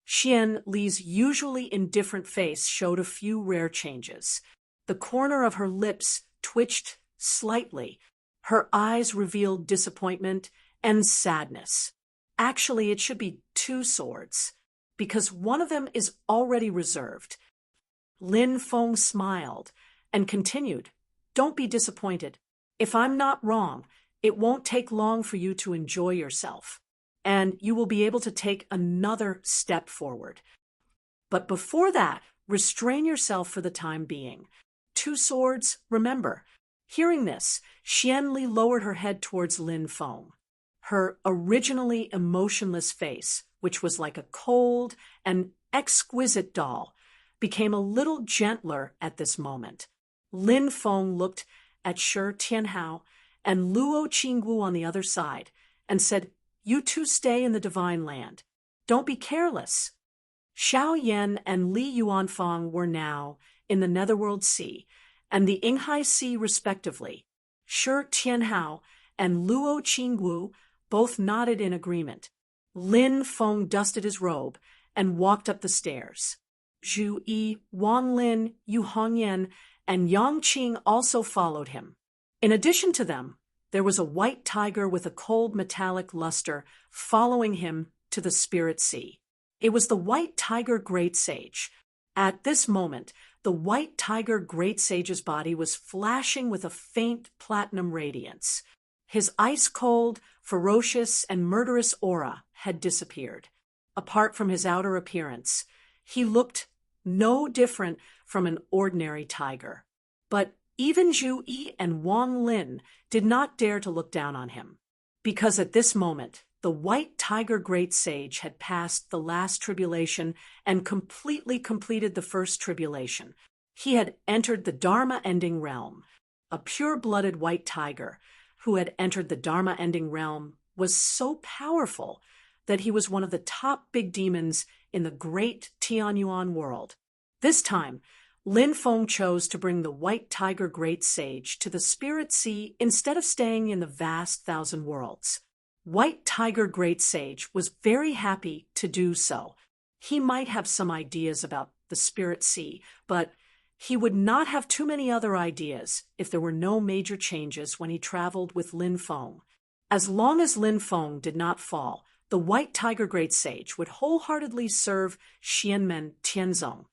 Xian Li's usually indifferent face showed a few rare changes. The corner of her lips twitched slightly. Her eyes revealed disappointment and sadness. Actually, it should be 2 swords, because one of them is already reserved. Lin Feng smiled and continued, "Don't be disappointed. If I'm not wrong, it won't take long for you to enjoy yourself, and you will be able to take another step forward. But before that, restrain yourself for the time being. 2 swords, remember." Hearing this, Xian Li lowered her head towards Lin Feng. Her originally emotionless face, which was like a cold and exquisite doll, became a little gentler at this moment. Lin Feng looked at Shi Tianhao and Luo Qingwu on the other side and said, "You two stay in the divine land. Don't be careless." Xiao Yan and Li Yuanfang were now in the Netherworld Sea and the Yinghai Sea respectively. Shi Tianhao and Luo Qingwu both nodded in agreement. Lin Feng dusted his robe and walked up the stairs. Zhu Yi, Wang Lin, Yu Hongyan, and Yang Qing also followed him. In addition to them, there was a white tiger with a cold metallic luster following him to the spirit sea. It was the white tiger great sage. At this moment, the white tiger great sage's body was flashing with a faint platinum radiance. His ice-cold, ferocious, and murderous aura had disappeared. Apart from his outer appearance, he looked no different from an ordinary tiger. But even Zhu Yi and Wang Lin did not dare to look down on him, because at this moment, the white tiger great sage had passed the last tribulation and completely completed the first tribulation. He had entered the Dharma-ending realm. A pure-blooded white tiger who had entered the Dharma-ending realm was so powerful that he was one of the top big demons in the great Tianyuan world. This time, Lin Feng chose to bring the white tiger great sage to the spirit sea instead of staying in the vast thousand worlds. White Tiger Great Sage was very happy to do so. He might have some ideas about the Spirit Sea, but he would not have too many other ideas if there were no major changes when he traveled with Lin Feng. As long as Lin Feng did not fall, the White Tiger Great Sage would wholeheartedly serve Xianmen Tianzong.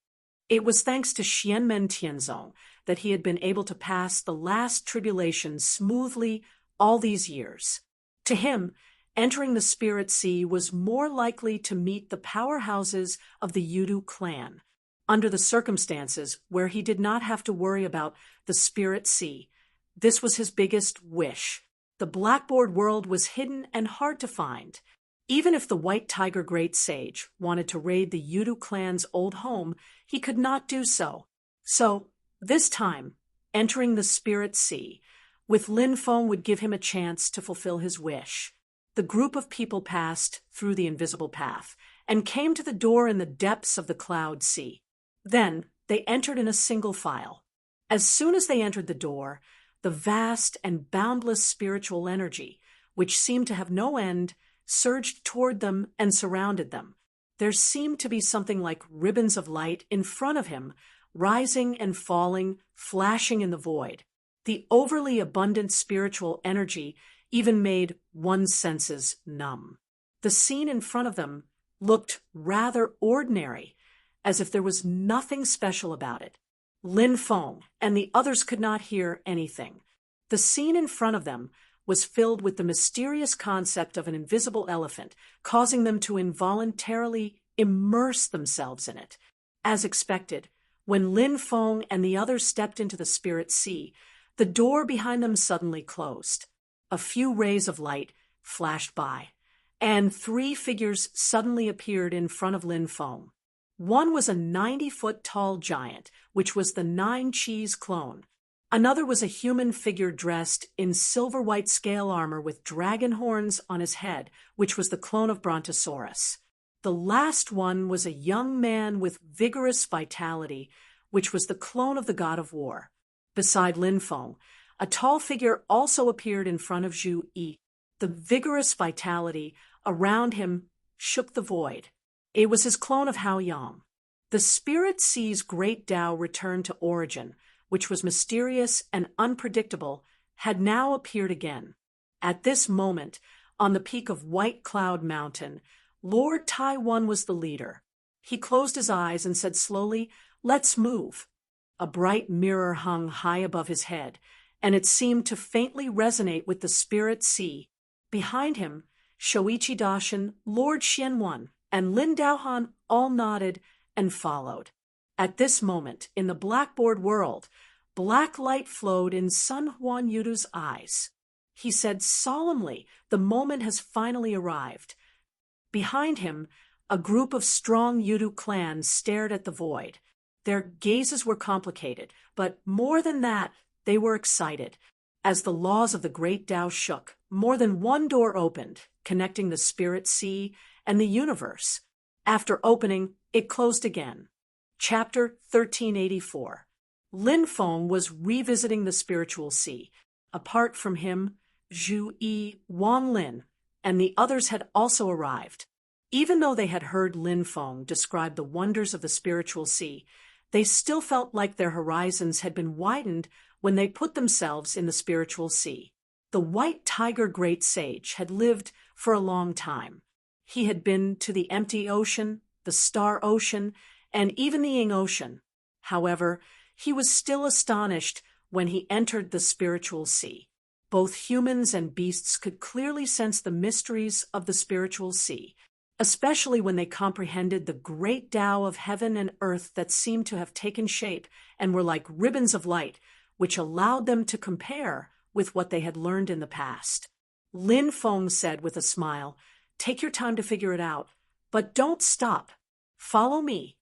It was thanks to Xianmen Tianzong that he had been able to pass the last tribulation smoothly all these years. To him, entering the Spirit Sea was more likely to meet the powerhouses of the Yudu clan, under the circumstances where he did not have to worry about the Spirit Sea. This was his biggest wish. The Blackboard world was hidden and hard to find. Even if the White Tiger Great Sage wanted to raid the Yudu clan's old home, he could not do so. So, this time, entering the Spirit Sea, with Lin Feng would give him a chance to fulfill his wish. The group of people passed through the invisible path and came to the door in the depths of the cloud sea. Then they entered in a single file. As soon as they entered the door, the vast and boundless spiritual energy, which seemed to have no end, surged toward them and surrounded them. There seemed to be something like ribbons of light in front of him, rising and falling, flashing in the void. The overly abundant spiritual energy even made one's senses numb. The scene in front of them looked rather ordinary, as if there was nothing special about it. Lin Feng and the others could not hear anything. The scene in front of them was filled with the mysterious concept of an invisible elephant, causing them to involuntarily immerse themselves in it. As expected, when Lin Feng and the others stepped into the Spirit Sea, the door behind them suddenly closed. A few rays of light flashed by, and 3 figures suddenly appeared in front of Lin Feng. One was a 90-foot-tall giant, which was the 9-Cheese clone. Another was a human figure dressed in silver-white scale armor with dragon horns on his head, which was the clone of Brontosaurus. The last one was a young man with vigorous vitality, which was the clone of the god of war. Beside Lin Feng, a tall figure also appeared in front of Zhu Yi. The vigorous vitality around him shook the void. It was his clone of Hao Yang. The Spirit Sea's great Tao returned to origin, which was mysterious and unpredictable, had now appeared again. At this moment, on the peak of White Cloud Mountain, Lord Taiwan was the leader. He closed his eyes and said slowly, "Let's move." A bright mirror hung high above his head, and it seemed to faintly resonate with the Spirit Sea. Behind him, Shoichi Daishin, Lord Xianwan, and Lin Daohan all nodded and followed. At this moment, in the Blackboard world, black light flowed in Sun Huan Yudu's eyes. He said solemnly, "The moment has finally arrived." Behind him, a group of strong Yudu clans stared at the void. Their gazes were complicated, but more than that, they were excited. As the laws of the Great Tao shook, more than one door opened, connecting the Spirit Sea and the universe. After opening, it closed again. Chapter 1384. Lin Feng was revisiting the spiritual sea. Apart from him, Zhu Yi, Wang Lin, and the others had also arrived. Even though they had heard Lin Feng describe the wonders of the spiritual sea, they still felt like their horizons had been widened when they put themselves in the spiritual sea. The White Tiger Great Sage had lived for a long time. He had been to the Empty Ocean, the Star Ocean, and even the Ying Ocean. However, he was still astonished when he entered the spiritual sea. Both humans and beasts could clearly sense the mysteries of the spiritual sea, especially when they comprehended the great Tao of heaven and earth that seemed to have taken shape and were like ribbons of light, which allowed them to compare with what they had learned in the past. Lin Feng said with a smile, "Take your time to figure it out, but don't stop. Follow me."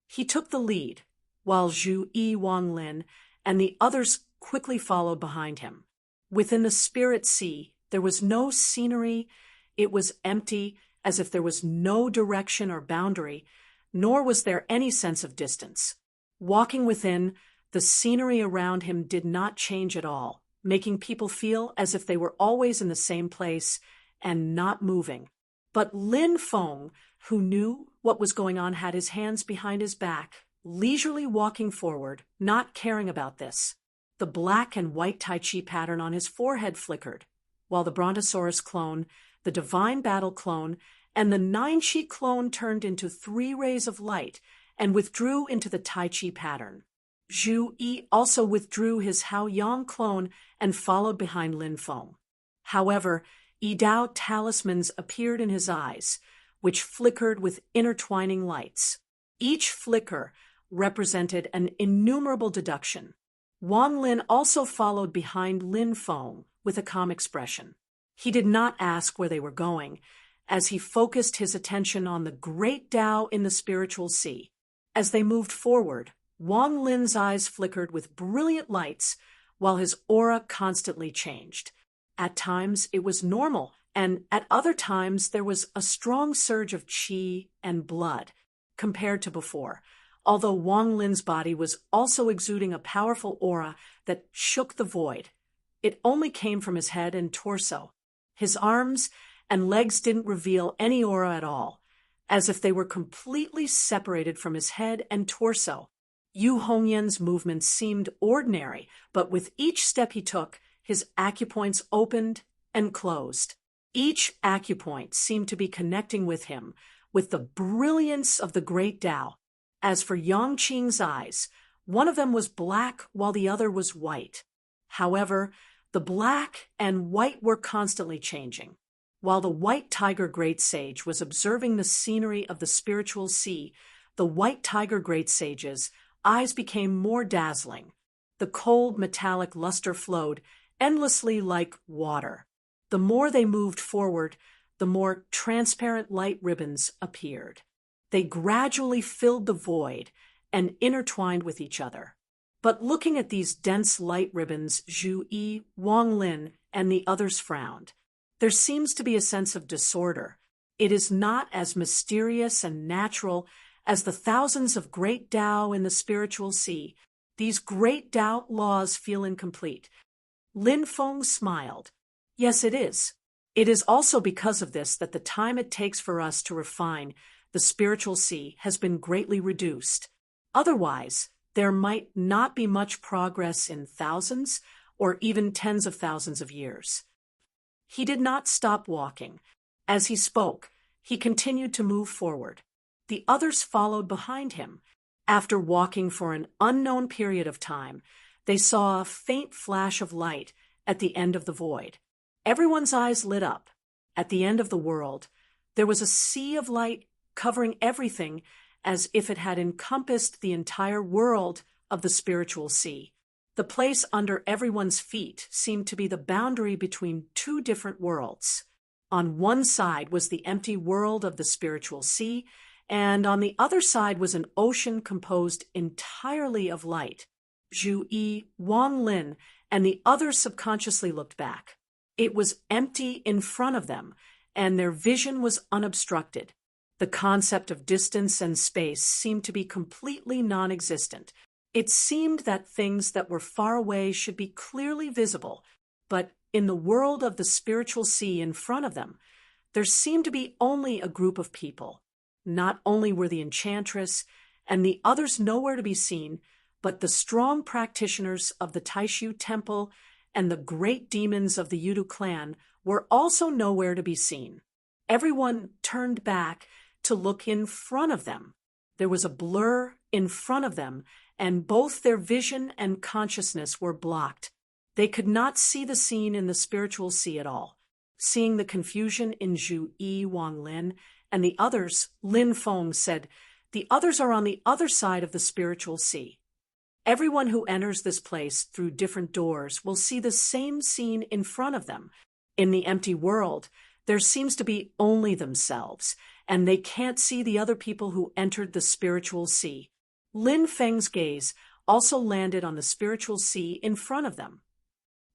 He took the lead, while Zhu Yi, Wang Lin, and the others quickly followed behind him. Within the Spirit Sea, there was no scenery. It was empty, as if there was no direction or boundary, nor was there any sense of distance. Walking within, the scenery around him did not change at all, making people feel as if they were always in the same place and not moving. But Lin Feng, who knew what was going on, had his hands behind his back, leisurely walking forward, not caring about this. The black and white Tai Chi pattern on his forehead flickered, while the Brontosaurus clone, the Divine Battle clone, and the Nine Chi clone turned into 3 rays of light and withdrew into the Tai Chi pattern. Zhu Yi also withdrew his Hao Yang clone and followed behind Lin Feng. However, Yi Dao talismans appeared in his eyes, which flickered with intertwining lights. Each flicker represented an innumerable deduction. Wang Lin also followed behind Lin Feng with a calm expression. He did not ask where they were going, as he focused his attention on the great Tao in the spiritual sea. As they moved forward, Wang Lin's eyes flickered with brilliant lights, while his aura constantly changed. At times it was normal, and at other times there was a strong surge of qi and blood, compared to before, although Wang Lin's body was also exuding a powerful aura that shook the void. It only came from his head and torso. His arms and legs didn't reveal any aura at all, as if they were completely separated from his head and torso. Yu Hongyan's movements seemed ordinary, but with each step he took, his acupoints opened and closed. Each acupoint seemed to be connecting with him, with the brilliance of the great Tao. As for Yang Qing's eyes, one of them was black while the other was white. However, the black and white were constantly changing. While the white tiger great sage was observing the scenery of the spiritual sea, the white tiger great sage's eyes became more dazzling. The cold metallic luster flowed endlessly like water. The more they moved forward, the more transparent light ribbons appeared. They gradually filled the void and intertwined with each other. But looking at these dense light ribbons, Zhu Yi, Wang Lin, and the others frowned. There seems to be a sense of disorder. It is not as mysterious and natural as the thousands of great Tao in the spiritual sea. These great Tao laws feel incomplete. Lin Feng smiled. Yes, it is. It is also because of this that the time it takes for us to refine the spiritual sea has been greatly reduced. Otherwise, there might not be much progress in thousands or even tens of thousands of years. He did not stop walking. As he spoke, he continued to move forward. The others followed behind him. After walking for an unknown period of time, they saw a faint flash of light at the end of the void. Everyone's eyes lit up. At the end of the world, there was a sea of light covering everything as if it had encompassed the entire world of the spiritual sea. The place under everyone's feet seemed to be the boundary between 2 different worlds. On one side was the empty world of the spiritual sea, and on the other side was an ocean composed entirely of light. Zhu Yi, Wang Lin, and the others subconsciously looked back. It was empty in front of them, and their vision was unobstructed. The concept of distance and space seemed to be completely non-existent. It seemed that things that were far away should be clearly visible, but in the world of the spiritual sea in front of them, there seemed to be only a group of people. Not only were the enchantress and the others nowhere to be seen, but the strong practitioners of the Taishu Temple and the great demons of the Yudu clan were also nowhere to be seen. Everyone turned back to look in front of them. There was a blur in front of them, and both their vision and consciousness were blocked. They could not see the scene in the spiritual sea at all. Seeing the confusion in Zhu Yi, Wang Lin, and the others, Lin Feng said, "The others are on the other side of the spiritual sea. Everyone who enters this place through different doors will see the same scene in front of them. In the empty world, there seems to be only themselves, and they can't see the other people who entered the spiritual sea." Lin Feng's gaze also landed on the spiritual sea in front of them.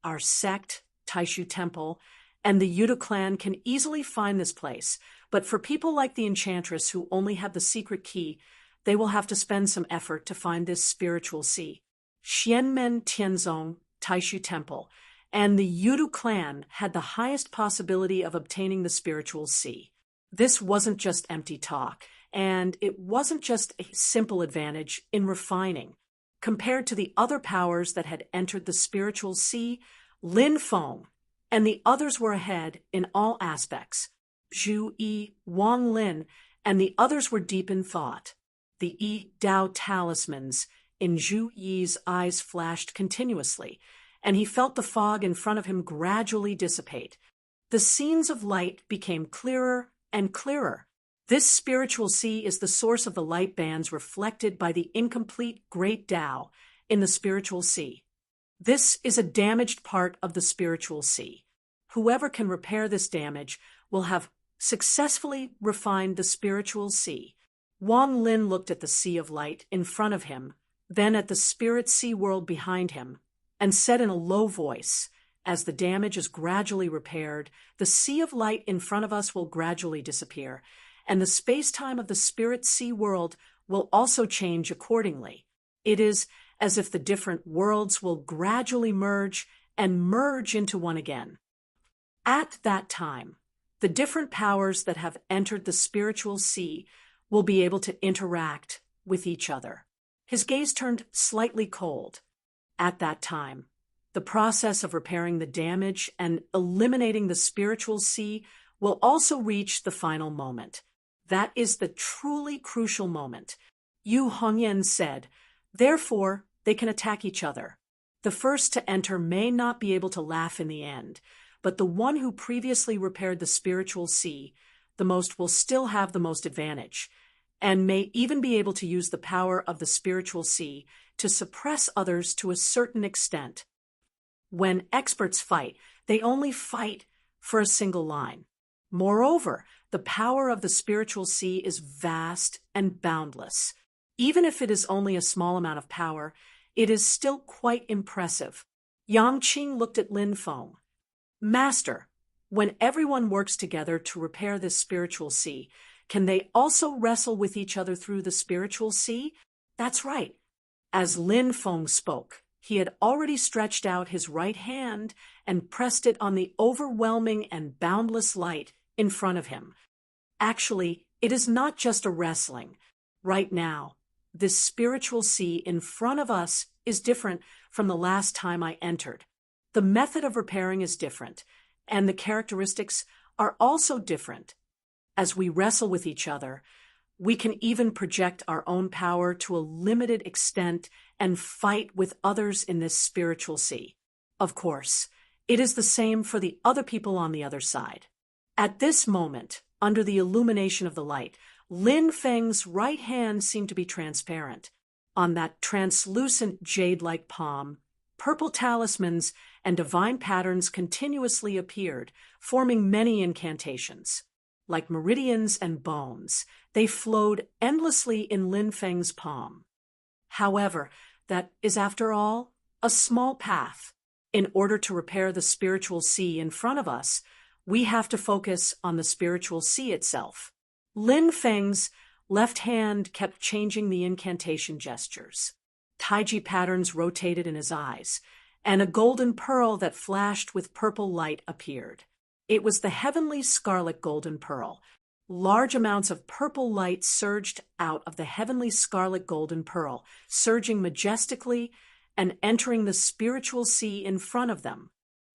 Our sect, Taishu Temple, and the Yudu clan can easily find this place, but for people like the enchantress who only have the secret key, they will have to spend some effort to find this spiritual sea. Xianmen Tianzong, Taishu Temple, and the Yudu clan had the highest possibility of obtaining the spiritual sea. This wasn't just empty talk, and it wasn't just a simple advantage in refining. Compared to the other powers that had entered the spiritual sea, Lin Feng and the others were ahead in all aspects. Zhu Yi, Wang Lin, and the others were deep in thought. The Yi Dao talismans in Zhu Yi's eyes flashed continuously, and he felt the fog in front of him gradually dissipate. The scenes of light became clearer and clearer. This spiritual sea is the source of the light bands reflected by the incomplete Great Tao in the spiritual sea. This is a damaged part of the spiritual sea. Whoever can repair this damage will have successfully refined the spiritual sea. Wang Lin looked at the sea of light in front of him, then at the spirit sea world behind him, and said in a low voice, "As the damage is gradually repaired, the sea of light in front of us will gradually disappear, and the space-time of the spirit sea world will also change accordingly. It is as if the different worlds will gradually merge and merge into one again." At that time, the different powers that have entered the spiritual sea will be able to interact with each other. His gaze turned slightly cold. At that time, the process of repairing the damage and eliminating the spiritual sea will also reach the final moment. That is the truly crucial moment. Yu Hongyan said, "Therefore, they can attack each other. The first to enter may not be able to laugh in the end, but the one who previously repaired the spiritual sea, the most will still have the most advantage, and may even be able to use the power of the spiritual sea to suppress others to a certain extent. When experts fight, they only fight for a single line. Moreover, the power of the spiritual sea is vast and boundless. Even if it is only a small amount of power, it is still quite impressive." Yang Qing looked at Lin Feng. "Master, when everyone works together to repair this spiritual sea, can they also wrestle with each other through the spiritual sea?" "That's right." As Lin Feng spoke, he had already stretched out his right hand and pressed it on the overwhelming and boundless light in front of him. "Actually, it is not just a wrestling. Right now, this spiritual sea in front of us is different from the last time I entered. The method of repairing is different, and the characteristics are also different. As we wrestle with each other, we can even project our own power to a limited extent and fight with others in this spiritual sea. Of course, it is the same for the other people on the other side." At this moment, under the illumination of the light, Lin Feng's right hand seemed to be transparent. On that translucent jade-like palm, purple talismans and divine patterns continuously appeared, forming many incantations. Like meridians and bones, they flowed endlessly in Lin Feng's palm. However, that is, after all, a small path. In order to repair the spiritual sea in front of us, we have to focus on the spiritual sea itself. Lin Feng's left hand kept changing the incantation gestures. Taiji patterns rotated in his eyes, and a golden pearl that flashed with purple light appeared. It was the heavenly scarlet golden pearl. Large amounts of purple light surged out of the heavenly scarlet golden pearl, surging majestically and entering the spiritual sea in front of them.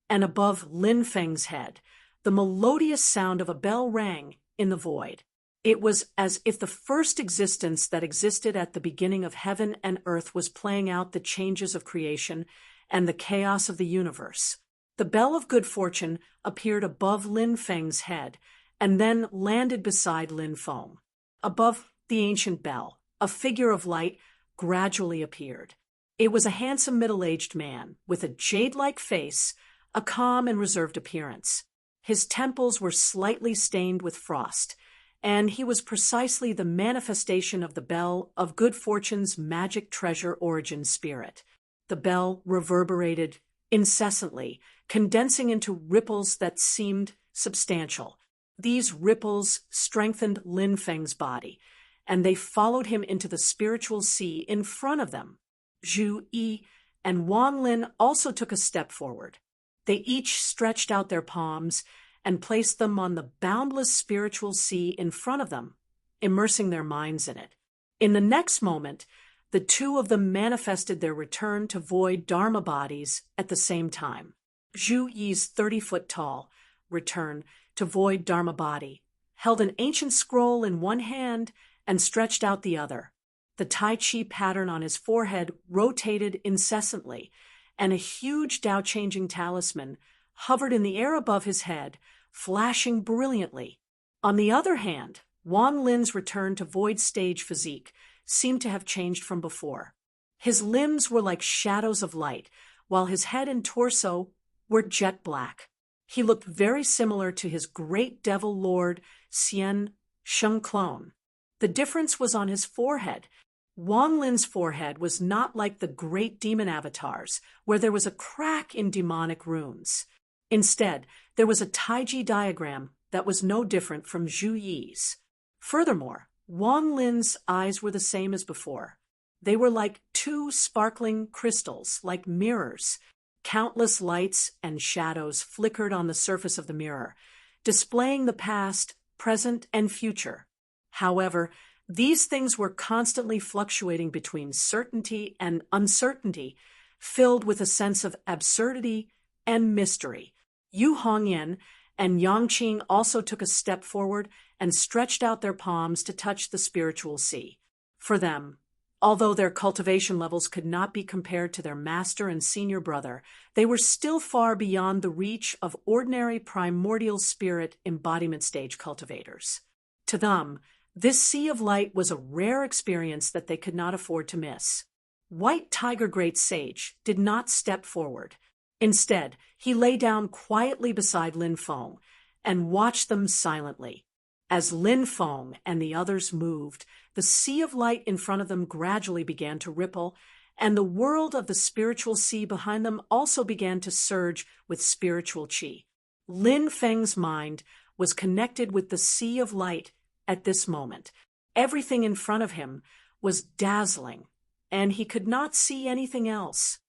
And above Lin Feng's head, the melodious sound of a bell rang in the void. It was as if the first existence that existed at the beginning of heaven and earth was playing out the changes of creation and the chaos of the universe. The bell of good fortune appeared above Lin Feng's head and then landed beside Lin Feng. Above the ancient bell, a figure of light gradually appeared. It was a handsome middle-aged man with a jade-like face, a calm and reserved appearance. His temples were slightly stained with frost, and he was precisely the manifestation of the bell of good fortune's magic treasure origin spirit. The bell reverberated incessantly, condensing into ripples that seemed substantial. These ripples strengthened Lin Feng's body, and they followed him into the spiritual sea in front of them. Zhu Yi and Wang Lin also took a step forward. They each stretched out their palms and placed them on the boundless spiritual sea in front of them, immersing their minds in it. In the next moment, the two of them manifested their return to void Dharma bodies at the same time. Zhu Yi's 30-foot-tall return to void Dharma body held an ancient scroll in one hand and stretched out the other. The Tai Chi pattern on his forehead rotated incessantly, and a huge Tao-changing talisman hovered in the air above his head, flashing brilliantly. On the other hand, Wang Lin's return to void stage physique seemed to have changed from before. His limbs were like shadows of light, while his head and torso were jet black. He looked very similar to his great devil lord, Xian Shengclone. The difference was on his forehead. Wang Lin's forehead was not like the great demon avatars, where there was a crack in demonic runes. Instead, there was a Taiji diagram that was no different from Zhu Yi's. Furthermore, Wang Lin's eyes were the same as before. They were like two sparkling crystals, like mirrors. Countless lights and shadows flickered on the surface of the mirror, displaying the past, present, and future. However, these things were constantly fluctuating between certainty and uncertainty, filled with a sense of absurdity and mystery. Yu Hongyan and Yangqing also took a step forward and stretched out their palms to touch the spiritual sea. For them, although their cultivation levels could not be compared to their master and senior brother, they were still far beyond the reach of ordinary primordial spirit embodiment stage cultivators. To them, this sea of light was a rare experience that they could not afford to miss. White Tiger Great Sage did not step forward. Instead, he lay down quietly beside Lin Feng and watched them silently. As Lin Feng and the others moved, the sea of light in front of them gradually began to ripple, and the world of the spiritual sea behind them also began to surge with spiritual qi. Lin Feng's mind was connected with the sea of light at this moment. Everything in front of him was dazzling, and he could not see anything else.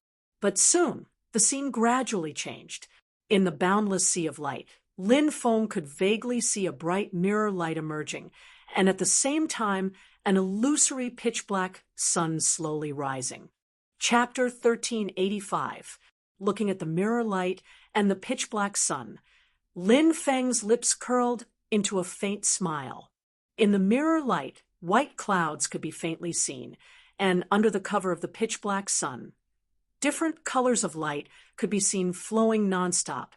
But soon, the scene gradually changed. In the boundless sea of light, Lin Feng could vaguely see a bright mirror light emerging, and at the same time, an illusory pitch-black sun slowly rising. Chapter 1385. Looking at the mirror light and the pitch-black sun, Lin Feng's lips curled into a faint smile. In the mirror light, white clouds could be faintly seen, and under the cover of the pitch-black sun, different colors of light could be seen flowing nonstop.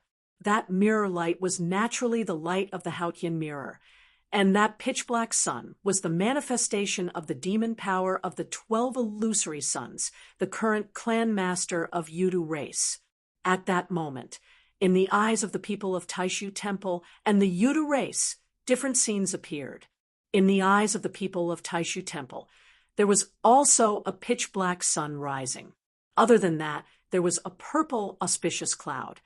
That mirror light was naturally the light of the Haotian mirror, and that pitch-black sun was the manifestation of the demon power of the 12 illusory suns, the current clan master of Yudu race. At that moment, in the eyes of the people of Taishu Temple and the Yudu race, different scenes appeared. In the eyes of the people of Taishu Temple, there was also a pitch-black sun rising. Other than that, there was a purple auspicious cloud,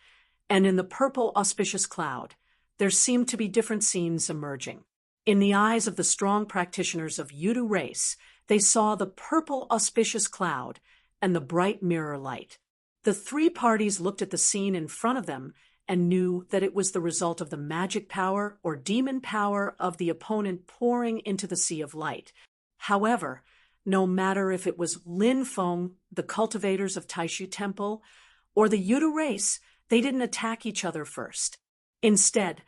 and in the purple auspicious cloud, there seemed to be different scenes emerging. In the eyes of the strong practitioners of Yudu race, they saw the purple auspicious cloud and the bright mirror light. The three parties looked at the scene in front of them and knew that it was the result of the magic power or demon power of the opponent pouring into the sea of light. However, no matter if it was Lin Feng, the cultivators of Taishu Temple, or the Yudu race, they didn't attack each other first. Instead,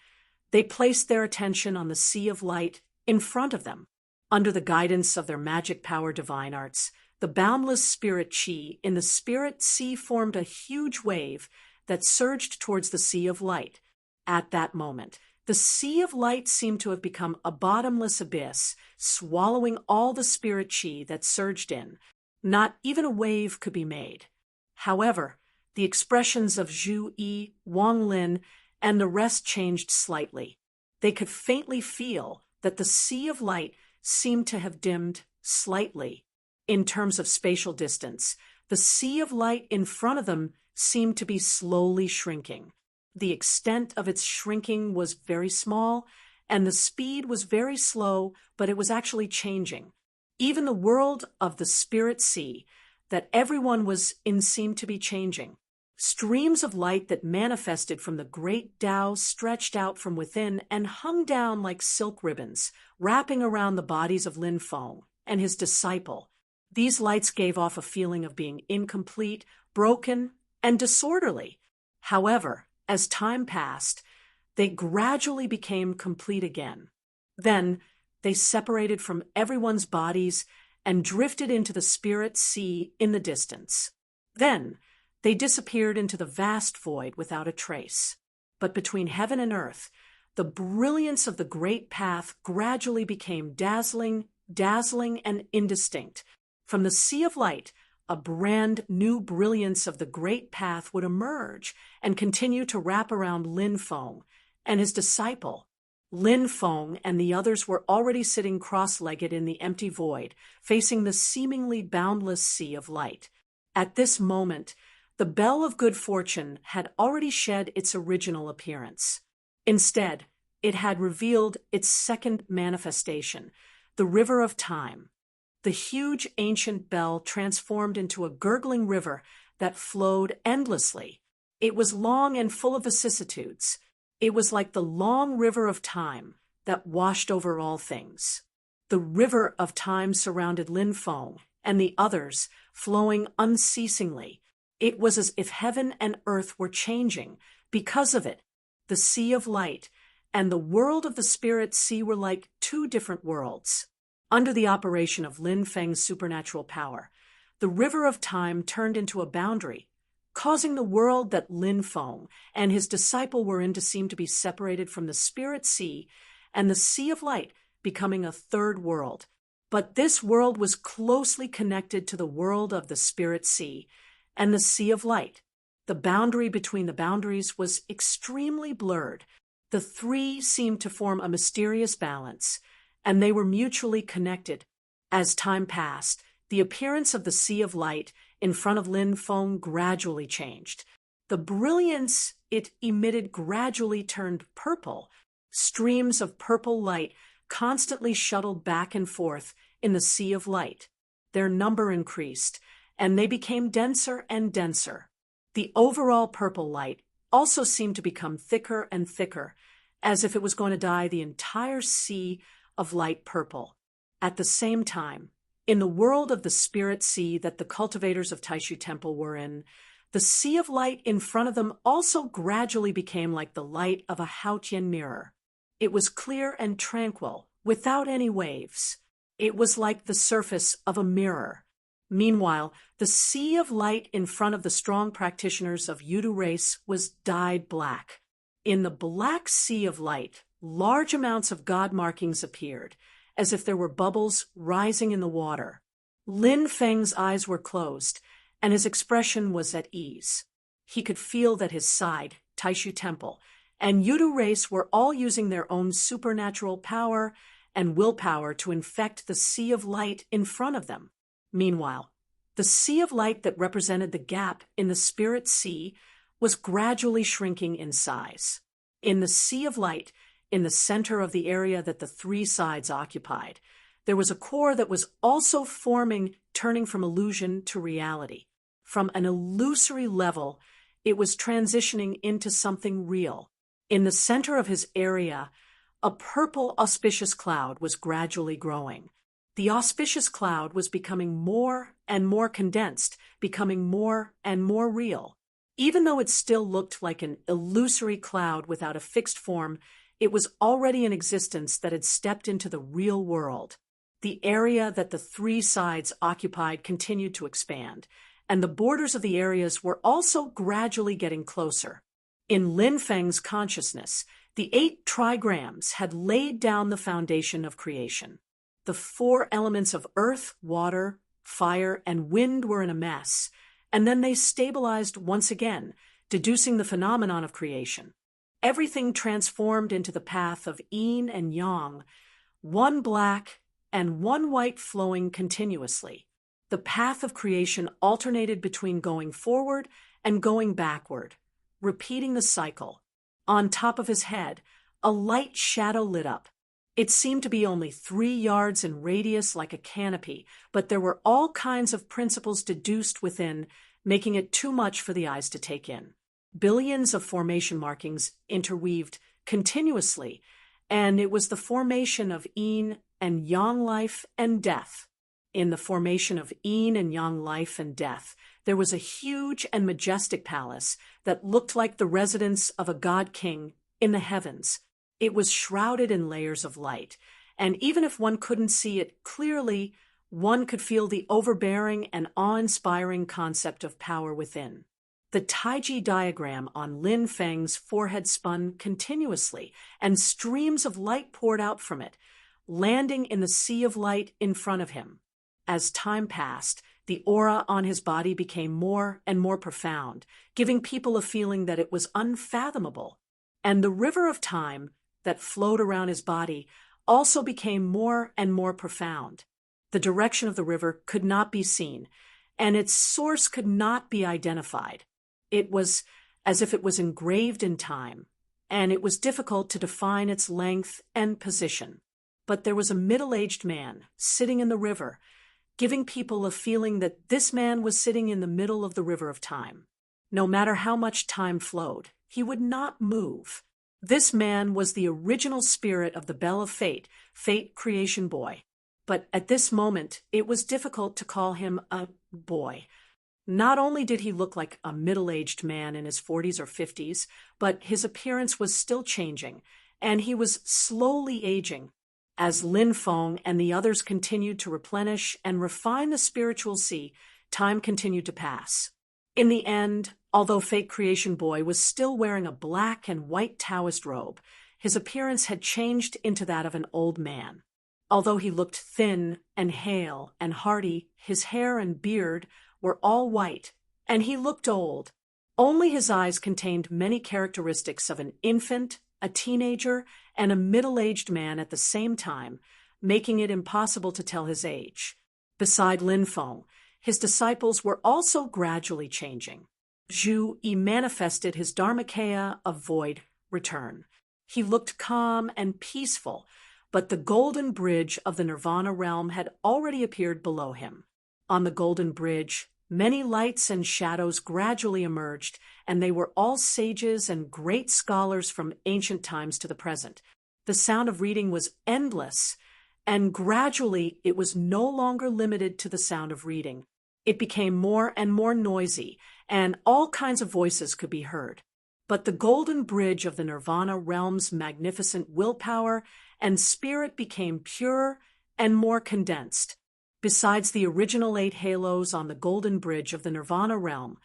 they placed their attention on the sea of light in front of them. Under the guidance of their magic power divine arts, the boundless spirit qi in the spirit sea formed a huge wave that surged towards the sea of light. At that moment, the sea of light seemed to have become a bottomless abyss, swallowing all the spirit qi that surged in. Not even a wave could be made. However, the expressions of Zhu Yi, Wang Lin, and the rest changed slightly. They could faintly feel that the sea of light seemed to have dimmed slightly. In terms of spatial distance, the sea of light in front of them seemed to be slowly shrinking. The extent of its shrinking was very small, and the speed was very slow, but it was actually changing. Even the world of the spirit sea that everyone was in seemed to be changing. Streams of light that manifested from the great Tao stretched out from within and hung down like silk ribbons, wrapping around the bodies of Lin Feng and his disciple. These lights gave off a feeling of being incomplete, broken, and disorderly. However, as time passed, they gradually became complete again. Then, they separated from everyone's bodies and drifted into the spirit sea in the distance. Then, they disappeared into the vast void without a trace. But between heaven and earth, the brilliance of the great path gradually became dazzling, and indistinct. From the sea of light, a brand new brilliance of the great path would emerge and continue to wrap around Lin Feng and his disciple. Lin Feng and the others were already sitting cross-legged in the empty void, facing the seemingly boundless sea of light. At this moment, the bell of good fortune had already shed its original appearance. Instead, it had revealed its second manifestation, the river of time. The huge ancient bell transformed into a gurgling river that flowed endlessly. It was long and full of vicissitudes. It was like the long river of time that washed over all things. The river of time surrounded Lin Feng and the others, flowing unceasingly. It was as if heaven and earth were changing. Because of it, the sea of light and the world of the spirit sea were like two different worlds. Under the operation of Lin Feng's supernatural power, the river of time turned into a boundary, causing the world that Lin Feng and his disciple were in to seem to be separated from the spirit sea and the sea of light, becoming a third world. But this world was closely connected to the world of the spirit sea and the sea of light. The boundary between the boundaries was extremely blurred. The three seemed to form a mysterious balance, and they were mutually connected. As time passed, the appearance of the sea of light in front of Lin Feng gradually changed. The brilliance it emitted gradually turned purple. Streams of purple light constantly shuttled back and forth in the sea of light. Their number increased, and they became denser and denser. The overall purple light also seemed to become thicker and thicker, as if it was going to dye the entire sea of light purple. At the same time, in the world of the spirit sea that the cultivators of Taishu Temple were in, the sea of light in front of them also gradually became like the light of a Haotian mirror. It was clear and tranquil, without any waves. It was like the surface of a mirror. Meanwhile, the sea of light in front of the strong practitioners of Yudu race was dyed black. In the black sea of light, large amounts of god markings appeared, as if there were bubbles rising in the water. Lin Feng's eyes were closed, and his expression was at ease. He could feel that his side, Taishu Temple, and Yudu race were all using their own supernatural power and willpower to infect the sea of light in front of them. Meanwhile, the sea of light that represented the gap in the spirit sea was gradually shrinking in size. In the sea of light, in the center of the area that the three sides occupied, there was a core that was also forming, turning from illusion to reality. From an illusory level, it was transitioning into something real. In the center of his area, a purple auspicious cloud was gradually growing. The auspicious cloud was becoming more and more condensed, becoming more and more real. Even though it still looked like an illusory cloud without a fixed form, it was already an existence that had stepped into the real world. The area that the three sides occupied continued to expand, and the borders of the areas were also gradually getting closer. In Lin Feng's consciousness, the 8 trigrams had laid down the foundation of creation. The 4 elements of earth, water, fire, and wind were in a mess, and then they stabilized once again, deducing the phenomenon of creation. Everything transformed into the path of yin and yang, one black and one white flowing continuously. The path of creation alternated between going forward and going backward, repeating the cycle. On top of his head, a light shadow lit up. It seemed to be only 3 yards in radius like a canopy, but there were all kinds of principles deduced within, making it too much for the eyes to take in. Billions of formation markings interweaved continuously, and it was the formation of yin and yang life and death. In the formation of yin and yang life and death, there was a huge and majestic palace that looked like the residence of a god-king in the heavens. It was shrouded in layers of light, and even if one couldn't see it clearly, one could feel the overbearing and awe-inspiring concept of power within. The Taiji diagram on Lin Feng's forehead spun continuously, and streams of light poured out from it, landing in the sea of light in front of him. As time passed, the aura on his body became more and more profound, giving people a feeling that it was unfathomable. And the river of time that flowed around his body also became more and more profound. The direction of the river could not be seen, and its source could not be identified. It was as if it was engraved in time, and it was difficult to define its length and position. But there was a middle-aged man sitting in the river, giving people a feeling that this man was sitting in the middle of the river of time. No matter how much time flowed, he would not move. This man was the original spirit of the Bell of Fate, Fate Creation Boy. But at this moment, it was difficult to call him a boy. Not only did he look like a middle-aged man in his 40s or 50s, but his appearance was still changing, and he was slowly aging. As Lin Feng and the others continued to replenish and refine the spiritual sea, time continued to pass. In the end, although Fate Creation Boy was still wearing a black and white Taoist robe, his appearance had changed into that of an old man. Although he looked thin and hale and hearty, his hair and beard were all white, and he looked old. Only his eyes contained many characteristics of an infant, a teenager, and a middle-aged man at the same time, making it impossible to tell his age. Beside Lin Feng, his disciples were also gradually changing. Zhu Yi manifested his Dharmakaya of void return. He looked calm and peaceful, but the golden bridge of the Nirvana realm had already appeared below him. On the golden bridge, many lights and shadows gradually emerged, and they were all sages and great scholars from ancient times to the present. The sound of reading was endless, and gradually it was no longer limited to the sound of reading. It became more and more noisy, and all kinds of voices could be heard. But the golden bridge of the Nirvana realm's magnificent willpower and spirit became purer and more condensed. Besides the original 8 halos on the golden bridge of the Nirvana realm,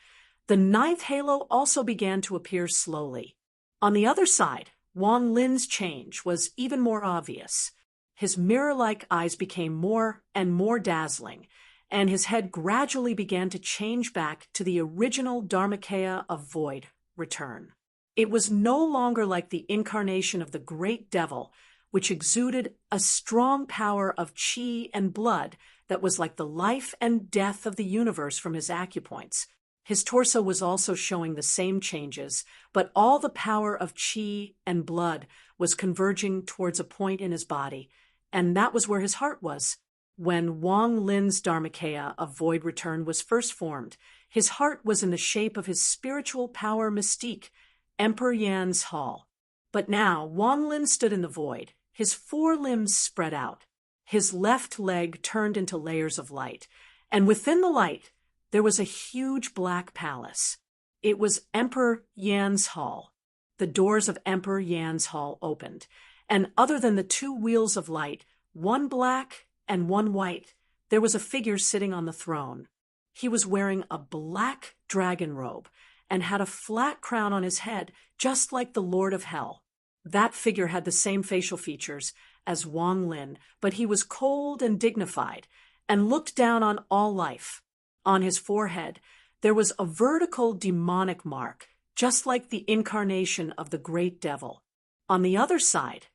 the 9th halo also began to appear slowly. On the other side, Wang Lin's change was even more obvious. His mirror-like eyes became more and more dazzling, and his head gradually began to change back to the original Dharmakaya of void return. It was no longer like the incarnation of the great devil, which exuded a strong power of qi and blood that was like the life and death of the universe from his acupoints. His torso was also showing the same changes, but all the power of qi and blood was converging towards a point in his body, and that was where his heart was. When Wang Lin's Dharmakaya of void return was first formed, his heart was in the shape of his spiritual power mystique, Emperor Yan's hall. But now Wang Lin stood in the void, his 4 limbs spread out. His left leg turned into layers of light, and within the light, there was a huge black palace. It was Emperor Yan's hall. The doors of Emperor Yan's hall opened, and other than the 2 wheels of light, one black and one white, there was a figure sitting on the throne. He was wearing a black dragon robe and had a flat crown on his head, just like the Lord of Hell. That figure had the same facial features as Wang Lin, but he was cold and dignified and looked down on all life. On his forehead, there was a vertical demonic mark, just like the incarnation of the great devil. On the other side,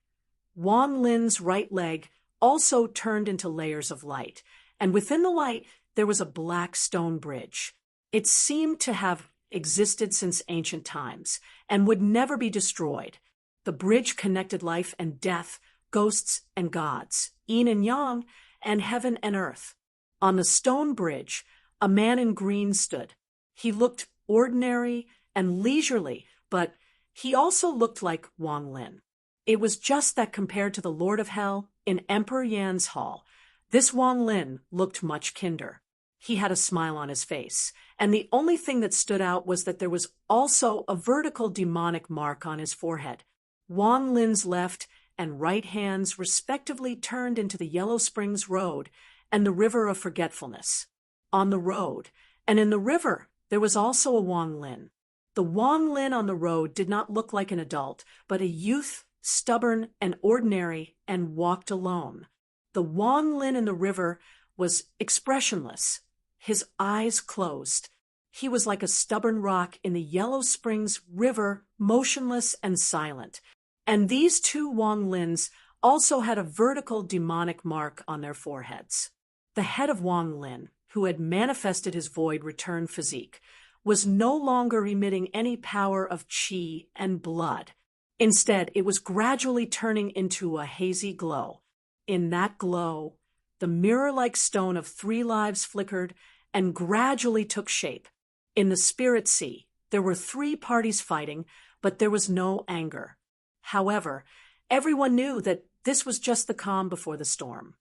Wang Lin's right leg also turned into layers of light, and within the light, there was a black stone bridge. It seemed to have existed since ancient times and would never be destroyed. The bridge connected life and death, ghosts and gods, yin and yang, and heaven and earth. On the stone bridge, a man in green stood. He looked ordinary and leisurely, but he also looked like Wang Lin. It was just that compared to the Lord of Hell in Emperor Yan's hall, this Wang Lin looked much kinder. He had a smile on his face, and the only thing that stood out was that there was also a vertical demonic mark on his forehead. Wang Lin's left and right hands respectively turned into the Yellow Springs Road and the River of Forgetfulness. On the road, and in the river, there was also a Wang Lin. The Wang Lin on the road did not look like an adult, but a youth, stubborn and ordinary, and walked alone. The Wang Lin in the river was expressionless, his eyes closed. He was like a stubborn rock in the Yellow Springs River, motionless and silent. And these two Wang Lins also had a vertical demonic mark on their foreheads. The head of Wang Lin, who had manifested his void return physique, was no longer emitting any power of qi and blood. Instead, it was gradually turning into a hazy glow. In that glow, the mirror-like stone of 3 lives flickered and gradually took shape. In the spirit sea, there were 3 parties fighting, but there was no anger. However, everyone knew that this was just the calm before the storm.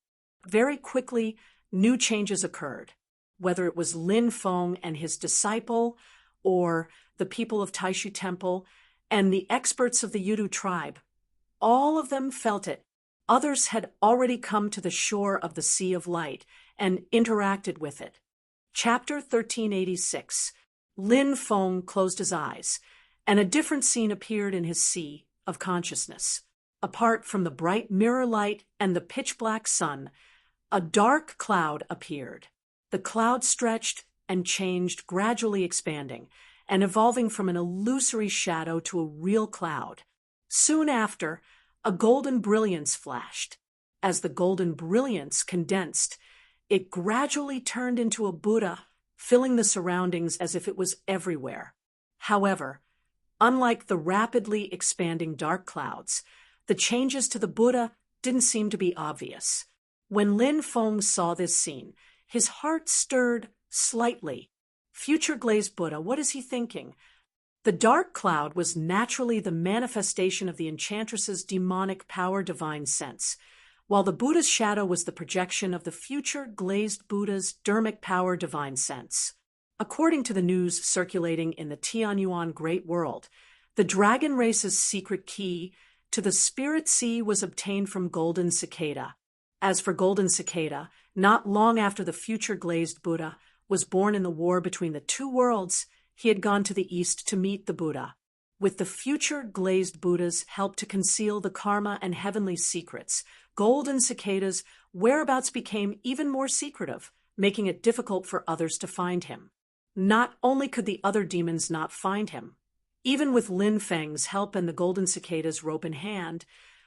Very quickly, new changes occurred. Whether it was Lin Feng and his disciple, or the people of Taishu Temple, and the experts of the Yudu tribe, all of them felt it. Others had already come to the shore of the Sea of Light and interacted with it. Chapter 1386. Lin Feng closed his eyes, and a different scene appeared in his sea of consciousness. Apart from the bright mirror light and the pitch-black sun, a dark cloud appeared. The cloud stretched and changed, gradually expanding and evolving from an illusory shadow to a real cloud. Soon after, a golden brilliance flashed. As the golden brilliance condensed, it gradually turned into a Buddha, filling the surroundings as if it was everywhere. However, unlike the rapidly expanding dark clouds, the changes to the Buddha didn't seem to be obvious. When Lin Feng saw this scene, his heart stirred slightly. Future glazed Buddha, what is he thinking? The dark cloud was naturally the manifestation of the enchantress's demonic power divine sense, while the Buddha's shadow was the projection of the future glazed Buddha's dermic power divine sense. According to the news circulating in the Tianyuan Great World, the dragon race's secret key to the spirit sea was obtained from Golden Cicada. As for Golden Cicada, not long after the future glazed Buddha was born in the war between the 2 worlds, he had gone to the east to meet the Buddha. With the future glazed Buddha's help to conceal the karma and heavenly secrets, Golden Cicada's whereabouts became even more secretive, making it difficult for others to find him. Not only could the other demons not find him, even with Lin Feng's help and the Golden Cicada's rope in hand,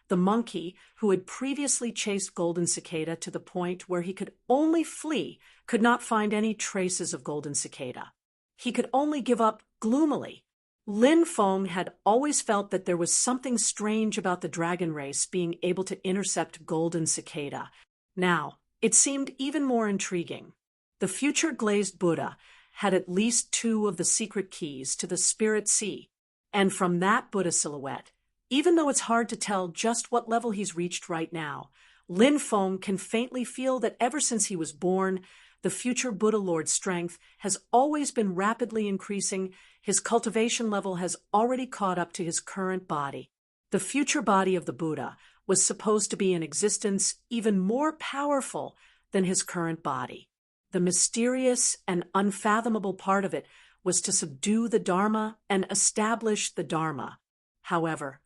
the monkey, who had previously chased Golden Cicada to the point where he could only flee, could not find any traces of Golden Cicada. He could only give up gloomily. Lin Feng had always felt that there was something strange about the dragon race being able to intercept Golden Cicada. Now, it seemed even more intriguing. The future glazed Buddha had at least 2 of the secret keys to the spirit sea, and from that Buddha silhouette, even though it's hard to tell just what level he's reached right now, Lin Feng can faintly feel that ever since he was born, the future Buddha Lord's strength has always been rapidly increasing. His cultivation level has already caught up to his current body. The future body of the Buddha was supposed to be in existence even more powerful than his current body. The mysterious and unfathomable part of it was to subdue the Dharma and establish the Dharma. However,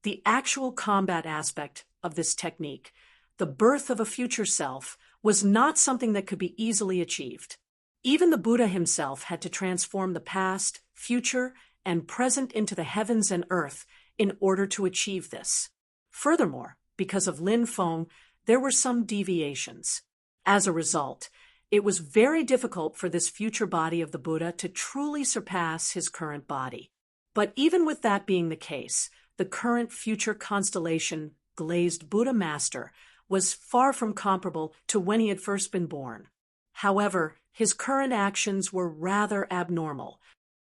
the actual combat aspect of this technique, the birth of a future self, was not something that could be easily achieved. Even the Buddha himself had to transform the past, future, and present into the heavens and earth in order to achieve this. Furthermore, because of Lin Feng, there were some deviations. As a result, it was very difficult for this future body of the Buddha to truly surpass his current body. But even with that being the case, the current future constellation glazed Buddha Master was far from comparable to when he had first been born. However, his current actions were rather abnormal.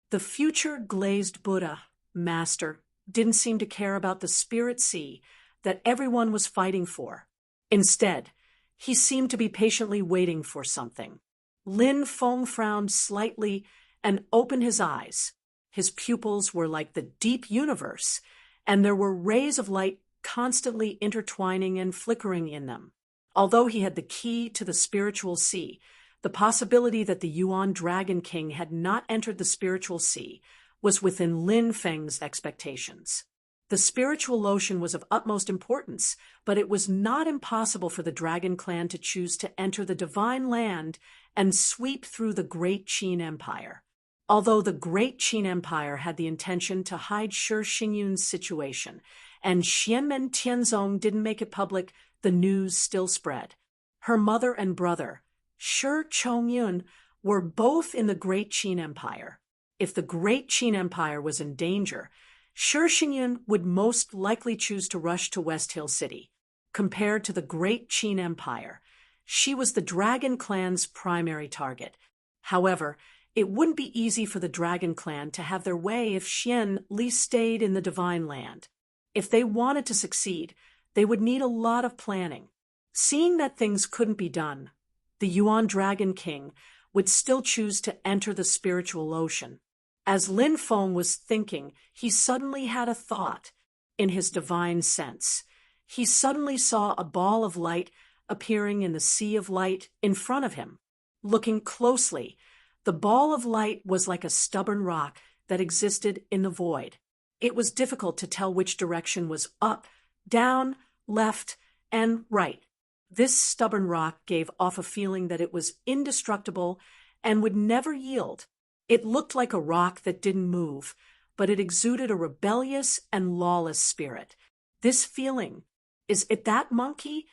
The future glazed Buddha, master, didn't seem to care about the spirit sea that everyone was fighting for. Instead, he seemed to be patiently waiting for something. Lin Feng frowned slightly and opened his eyes. His pupils were like the deep universe, and there were rays of light constantly intertwining and flickering in them. Although he had the key to the spiritual sea, the possibility that the Yuan Dragon King had not entered the spiritual sea was within Lin Feng's expectations. The spiritual ocean was of utmost importance, but it was not impossible for the Dragon Clan to choose to enter the Divine Land and sweep through the Great Qin Empire. Although the Great Qin Empire had the intention to hide Shi Xingyun's situation, and Xianmen Tianzong didn't make it public, the news still spread. Her mother and brother, Shi Chongyun, were both in the Great Qin Empire. If the Great Qin Empire was in danger, Shi Xingyun would most likely choose to rush to West Hill City. Compared to the Great Qin Empire, she was the Dragon Clan's primary target. However, it wouldn't be easy for the Dragon Clan to have their way if Xian Li stayed in the Divine Land. If they wanted to succeed, they would need a lot of planning. Seeing that things couldn't be done, the Yuan Dragon King would still choose to enter the spiritual ocean. As Lin Feng was thinking, he suddenly had a thought. In his divine sense, he suddenly saw a ball of light appearing in the sea of light in front of him. Looking closely, the ball of light was like a stubborn rock that existed in the void. It was difficult to tell which direction was up, down, left, and right. This stubborn rock gave off a feeling that it was indestructible and would never yield. It looked like a rock that didn't move, but it exuded a rebellious and lawless spirit. This feeling, is it that monkey?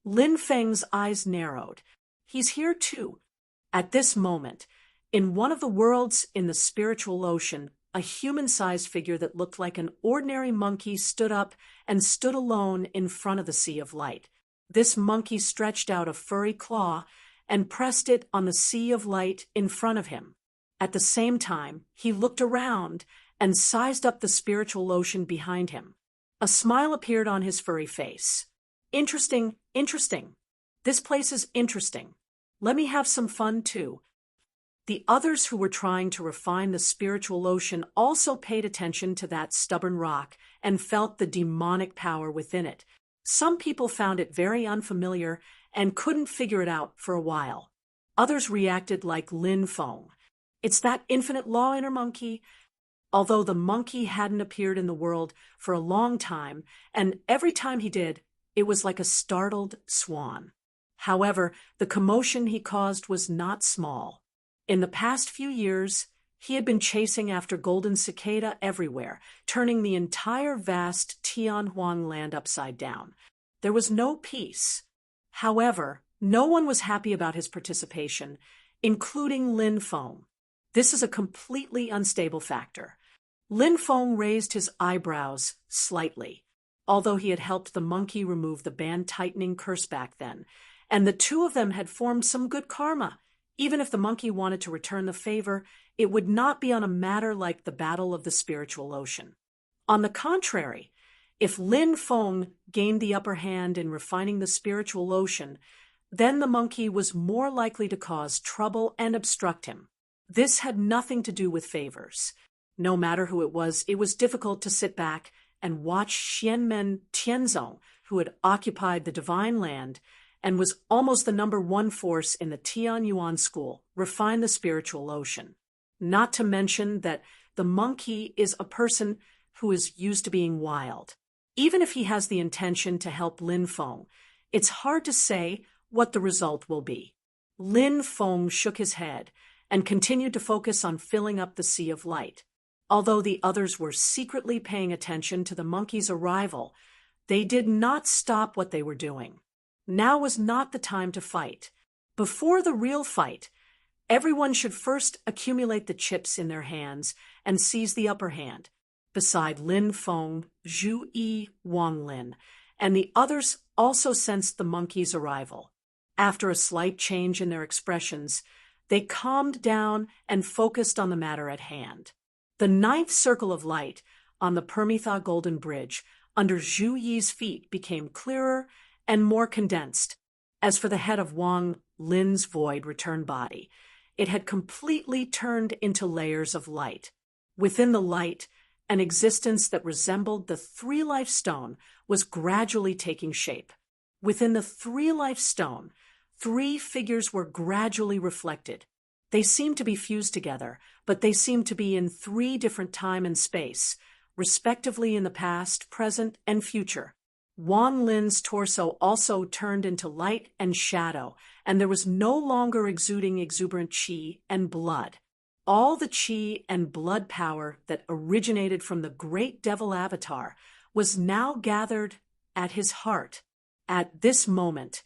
Lin Feng's eyes narrowed. He's here too. At this moment, in one of the worlds in the spiritual ocean, a human-sized figure that looked like an ordinary monkey stood up and stood alone in front of the sea of light. This monkey stretched out a furry claw and pressed it on the sea of light in front of him. At the same time, he looked around and sized up the spiritual ocean behind him. A smile appeared on his furry face. Interesting, interesting. This place is interesting. Let me have some fun too. The others who were trying to refine the spiritual ocean also paid attention to that stubborn rock and felt the demonic power within it. Some people found it very unfamiliar and couldn't figure it out for a while. Others reacted like Lin Feng. It's that infinite law inner monkey. Although the monkey hadn't appeared in the world for a long time, and every time he did, it was like a startled swan. However, the commotion he caused was not small. In the past few years, he had been chasing after golden cicada everywhere, turning the entire vast Tianhuang land upside down. There was no peace. However, no one was happy about his participation, including Lin Feng. This is a completely unstable factor. Lin Feng raised his eyebrows slightly. Although he had helped the monkey remove the band-tightening curse back then, and the two of them had formed some good karma. Even if the monkey wanted to return the favor, it would not be on a matter like the Battle of the Spiritual Ocean. On the contrary, if Lin Feng gained the upper hand in refining the spiritual ocean, then the monkey was more likely to cause trouble and obstruct him. This had nothing to do with favors. No matter who it was difficult to sit back and watch Xianmen Tianzong, who had occupied the Divine Land and was almost the #1 force in the Tianyuan school, refine the spiritual ocean. Not to mention that the monkey is a person who is used to being wild. Even if he has the intention to help Lin Feng, it's hard to say what the result will be. Lin Feng shook his head and continued to focus on filling up the sea of light. Although the others were secretly paying attention to the monkey's arrival, they did not stop what they were doing. Now was not the time to fight. Before the real fight, everyone should first accumulate the chips in their hands and seize the upper hand. Beside Lin Feng, Zhu Yi, Wang Lin, and the others also sensed the monkey's arrival. After a slight change in their expressions, they calmed down and focused on the matter at hand. The ninth circle of light on the Permitha Golden Bridge under Zhu Yi's feet became clearer and more condensed. As for the head of Wang Lin's void return body, it had completely turned into layers of light. Within the light, an existence that resembled the three-life stone was gradually taking shape. Within the three-life stone, three figures were gradually reflected. They seemed to be fused together, but they seemed to be in three different time and space, respectively in the past, present, and future. Wang Lin's torso also turned into light and shadow, and there was no longer exuding exuberant qi and blood. All the qi and blood power that originated from the great devil avatar was now gathered at his heart. At this moment,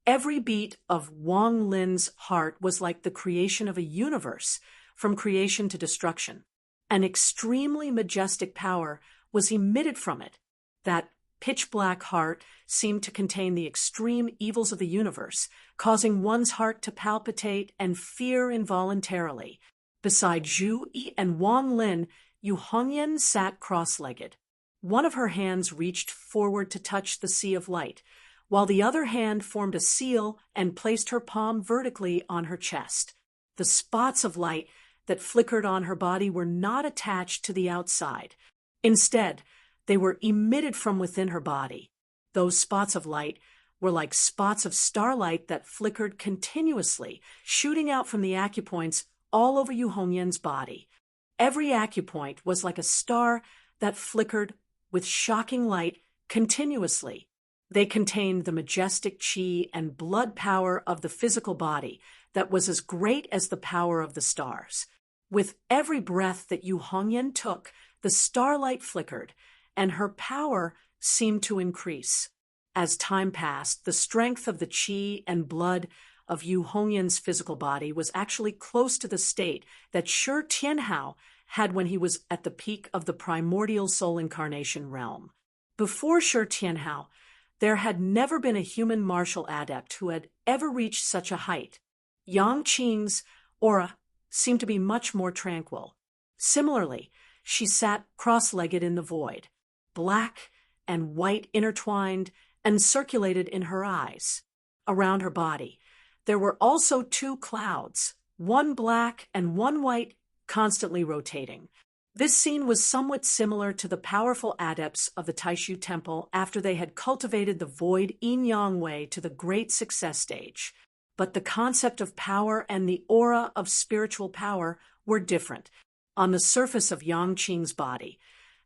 every beat of Wang Lin's heart was like the creation of a universe, from creation to destruction. An extremely majestic power was emitted from it. That pitch-black heart seemed to contain the extreme evils of the universe, causing one's heart to palpitate and fear involuntarily. Beside Zhu Yi and Wang Lin, Yu Hongyan sat cross-legged. One of her hands reached forward to touch the sea of light, while the other hand formed a seal and placed her palm vertically on her chest. The spots of light that flickered on her body were not attached to the outside. Instead, they were emitted from within her body. Those spots of light were like spots of starlight that flickered continuously, shooting out from the acupoints all over Yu Hongyan's body. Every acupoint was like a star that flickered with shocking light continuously. They contained the majestic qi and blood power of the physical body that was as great as the power of the stars. With every breath that Yu Hongyan took, the starlight flickered, and her power seemed to increase. As time passed, the strength of the qi and blood of Yu Hongyan's physical body was actually close to the state that Shi Tianhao had when he was at the peak of the primordial soul incarnation realm. Before Shi Tianhao, there had never been a human martial adept who had ever reached such a height. Yang Qing's aura seemed to be much more tranquil. Similarly, she sat cross-legged in the void. Black and white intertwined and circulated in her eyes. Around her body, there were also two clouds, one black and one white, constantly rotating. This scene was somewhat similar to the powerful adepts of the Taishu Temple after they had cultivated the void yin-yang way to the great success stage. But the concept of power and the aura of spiritual power were different. On the surface of Yang Qing's body,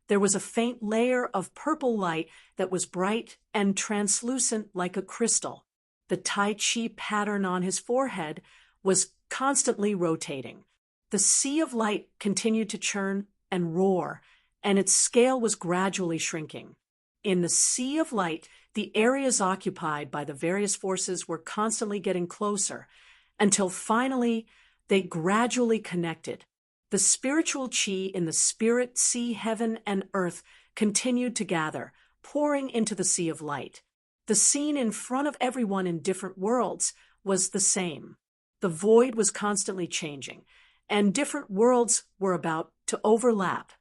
there was a faint layer of purple light that was bright and translucent like a crystal. The Tai Chi pattern on his forehead was constantly rotating. The sea of light continued to churn and roar, and its scale was gradually shrinking. In the sea of light, the areas occupied by the various forces were constantly getting closer, until finally they gradually connected. The spiritual qi in the spirit, sea, heaven, and earth continued to gather, pouring into the sea of light. The scene in front of everyone in different worlds was the same. The void was constantly changing, and different worlds were about to overlap.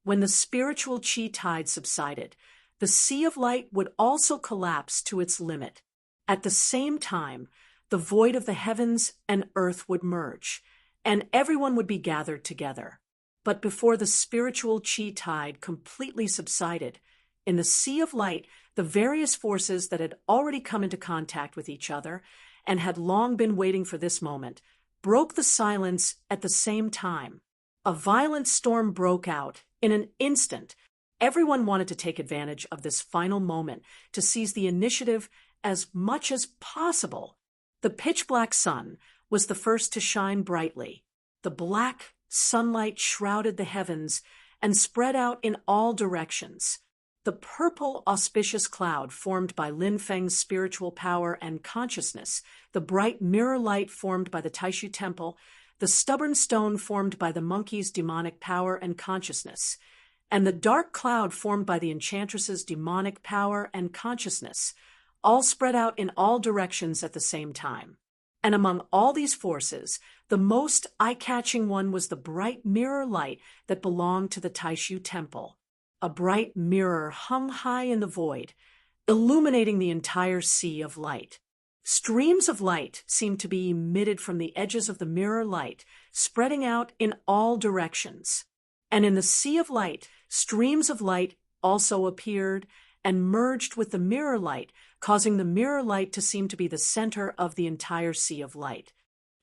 When the spiritual qi tide subsided, the sea of light would also collapse to its limit. At the same time, the void of the heavens and earth would merge, and everyone would be gathered together. But before the spiritual qi tide completely subsided, in the sea of light, the various forces that had already come into contact with each other and had long been waiting for this moment broke the silence at the same time. A violent storm broke out in an instant. Everyone wanted to take advantage of this final moment to seize the initiative as much as possible. The pitch-black sun was the first to shine brightly. The black sunlight shrouded the heavens and spread out in all directions. The purple auspicious cloud formed by Lin Feng's spiritual power and consciousness, the bright mirror light formed by the Taishu Temple, the stubborn stone formed by the monkey's demonic power and consciousness, and the dark cloud formed by the enchantress's demonic power and consciousness, all spread out in all directions at the same time. And among all these forces, the most eye-catching one was the bright mirror light that belonged to the Taishu temple. A bright mirror hung high in the void, illuminating the entire sea of light. Streams of light seemed to be emitted from the edges of the mirror light, spreading out in all directions. And in the sea of light, streams of light also appeared and merged with the mirror light, causing the mirror light to seem to be the center of the entire sea of light.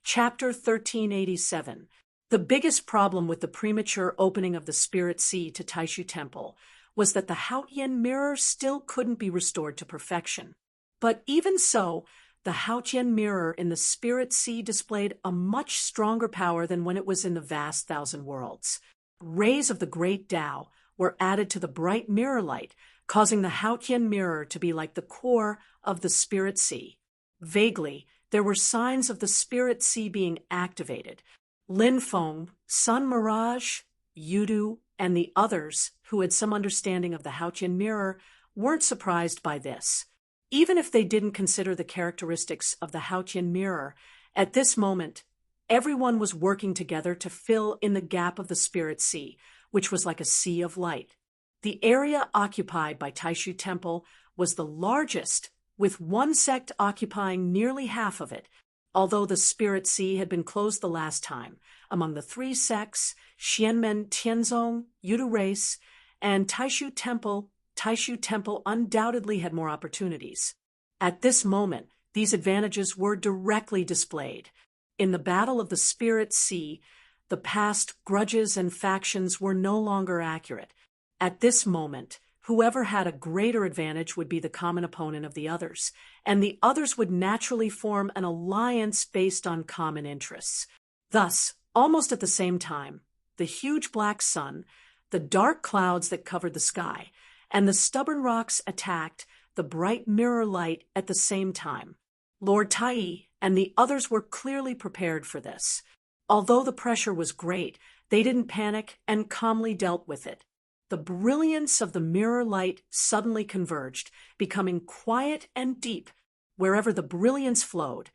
Chapter 1387. The biggest problem with the premature opening of the Spirit Sea to Taishu Temple was that the Haotian mirror still couldn't be restored to perfection. But even so, the Haotian mirror in the Spirit Sea displayed a much stronger power than when it was in the vast thousand worlds. Rays of the great Tao were added to the bright mirror light, causing the Haotian mirror to be like the core of the Spirit Sea. Vaguely, there were signs of the Spirit Sea being activated. Lin Feng, Sun Mirage, Yudu, and the others who had some understanding of the Haotian mirror weren't surprised by this. Even if they didn't consider the characteristics of the Haotian mirror, at this moment, everyone was working together to fill in the gap of the Spirit Sea, which was like a sea of light. The area occupied by Taishu Temple was the largest, with one sect occupying nearly half of it. Although the Spirit Sea had been closed the last time, among the three sects, Xianmen Tianzong, Yudu race, and Taishu Temple undoubtedly had more opportunities. At this moment, these advantages were directly displayed. In the Battle of the Spirit Sea, the past grudges and factions were no longer accurate. At this moment, whoever had a greater advantage would be the common opponent of the others, and the others would naturally form an alliance based on common interests. Thus, almost at the same time, the huge black sun, the dark clouds that covered the sky, and the stubborn rocks attacked the bright mirror light at the same time. Lord Tai and the others were clearly prepared for this. Although the pressure was great, they didn't panic and calmly dealt with it. The brilliance of the mirror light suddenly converged, becoming quiet and deep wherever the brilliance flowed.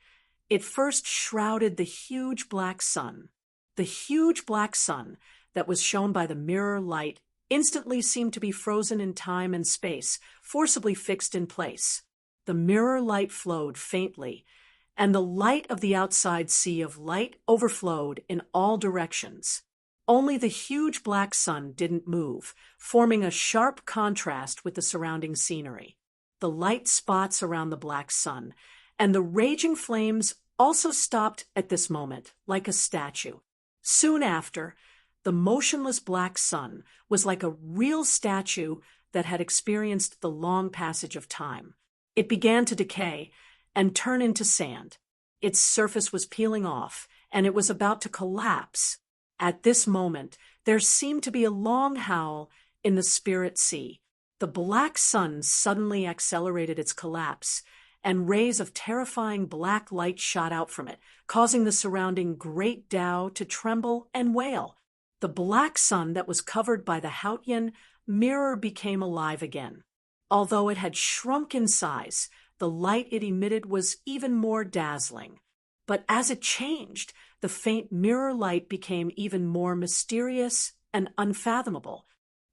It first shrouded the huge black sun. The huge black sun that was shown by the mirror light instantly seemed to be frozen in time and space, forcibly fixed in place. The mirror light flowed faintly, and the light of the outside sea of light overflowed in all directions. Only the huge black sun didn't move, forming a sharp contrast with the surrounding scenery. The light spots around the black sun and the raging flames also stopped at this moment, like a statue. Soon after, the motionless black sun was like a real statue that had experienced the long passage of time. It began to decay and turn into sand. Its surface was peeling off, and it was about to collapse. At this moment, there seemed to be a long howl in the Spirit Sea. The black sun suddenly accelerated its collapse, and rays of terrifying black light shot out from it, causing the surrounding great Tao to tremble and wail. The black sun that was covered by the Haotian mirror became alive again. Although it had shrunk in size, the light it emitted was even more dazzling. But as it changed, the faint mirror light became even more mysterious and unfathomable.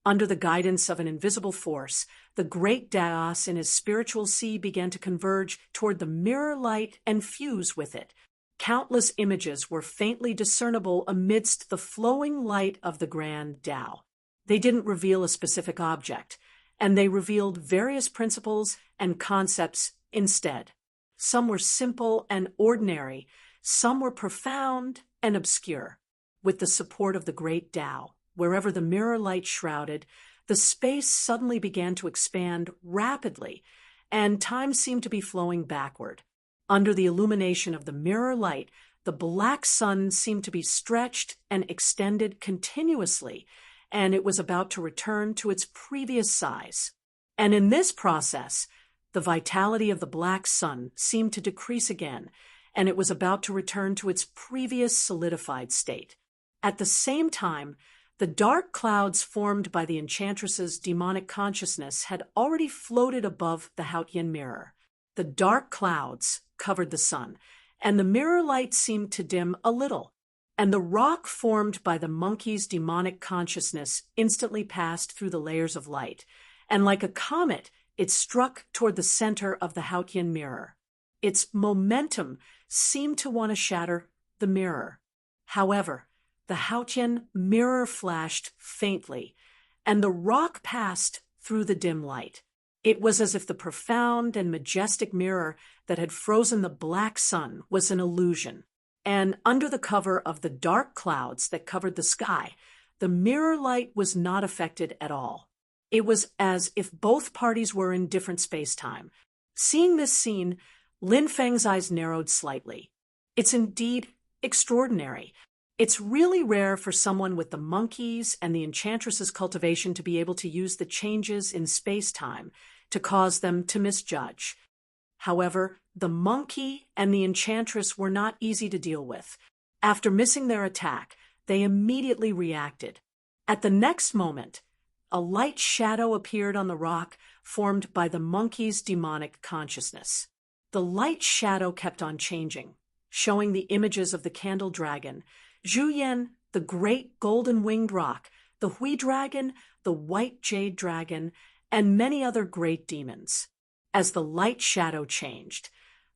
Under the guidance of an invisible force, the great Daos in his spiritual sea began to converge toward the mirror light and fuse with it. Countless images were faintly discernible amidst the flowing light of the grand Tao. They didn't reveal a specific object, and they revealed various principles and concepts instead. Some were simple and ordinary, some were profound and obscure. With the support of the great Tao, wherever the mirror light shrouded, the space suddenly began to expand rapidly, and time seemed to be flowing backward. Under the illumination of the mirror light, the black sun seemed to be stretched and extended continuously, and it was about to return to its previous size. And in this process, the vitality of the black sun seemed to decrease again, and it was about to return to its previous solidified state. At the same time, the dark clouds formed by the enchantress's demonic consciousness had already floated above the Haotian mirror. The dark clouds covered the sun, and the mirror light seemed to dim a little, and the rock formed by the monkey's demonic consciousness instantly passed through the layers of light, and like a comet, it struck toward the center of the Hautian mirror. Its momentum seemed to want to shatter the mirror. However, the Hautian mirror flashed faintly, and the rock passed through the dim light. It was as if the profound and majestic mirror that had frozen the black sun was an illusion. And under the cover of the dark clouds that covered the sky, the mirror light was not affected at all. It was as if both parties were in different space-time. Seeing this scene, Lin Feng's eyes narrowed slightly. It's indeed extraordinary. It's really rare for someone with the monkey's and the enchantress's cultivation to be able to use the changes in space-time to cause them to misjudge. However, the monkey and the enchantress were not easy to deal with. After missing their attack, they immediately reacted. At the next moment, a light shadow appeared on the rock formed by the monkey's demonic consciousness. The light shadow kept on changing, showing the images of the candle dragon, Zhuyan, the great golden-winged rock, the Hui dragon, the white jade dragon, and many other great demons. As the light shadow changed,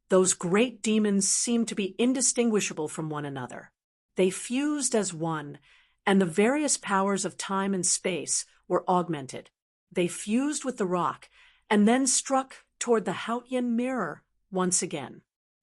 those great demons seemed to be indistinguishable from one another. They fused as one, and the various powers of time and space were augmented. They fused with the rock, and then struck toward the Hautian mirror once again.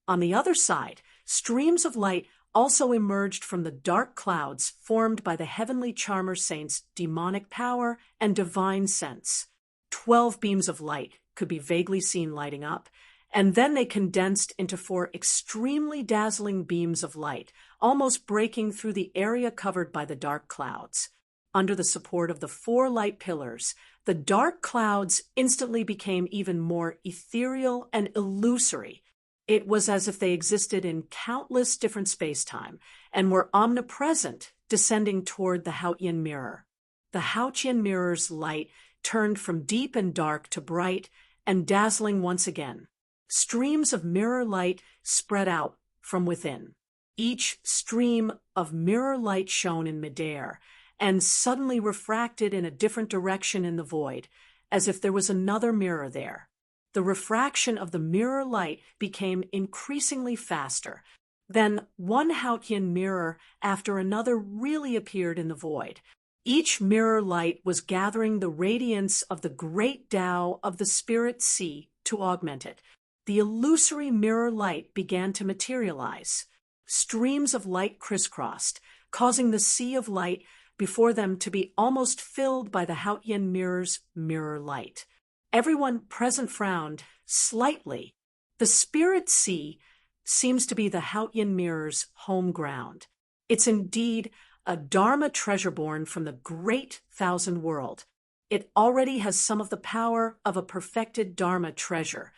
On the other side, streams of light also emerged from the dark clouds formed by the heavenly charmer saint's demonic power and divine sense. 12 beams of light could be vaguely seen lighting up, and then they condensed into 4 extremely dazzling beams of light, almost breaking through the area covered by the dark clouds. Under the support of the 4 light pillars, the dark clouds instantly became even more ethereal and illusory. It was as if they existed in countless different space-time and were omnipresent, descending toward the Hautian mirror. The Hautian mirror's light turned from deep and dark to bright and dazzling once again. Streams of mirror light spread out from within. Each stream of mirror light shone in midair and suddenly refracted in a different direction in the void, as if there was another mirror there. The refraction of the mirror light became increasingly faster. Then one Hautian mirror after another really appeared in the void. Each mirror light was gathering the radiance of the great Tao of the Spirit Sea to augment it. The illusory mirror light began to materialize. Streams of light crisscrossed, causing the sea of light before them to be almost filled by the Hautian mirror's mirror light. Everyone present frowned slightly. The Spirit Sea seems to be the Hautian mirror's home ground. It's indeed a Dharma treasure born from the great thousand world. It already has some of the power of a perfected Dharma treasure.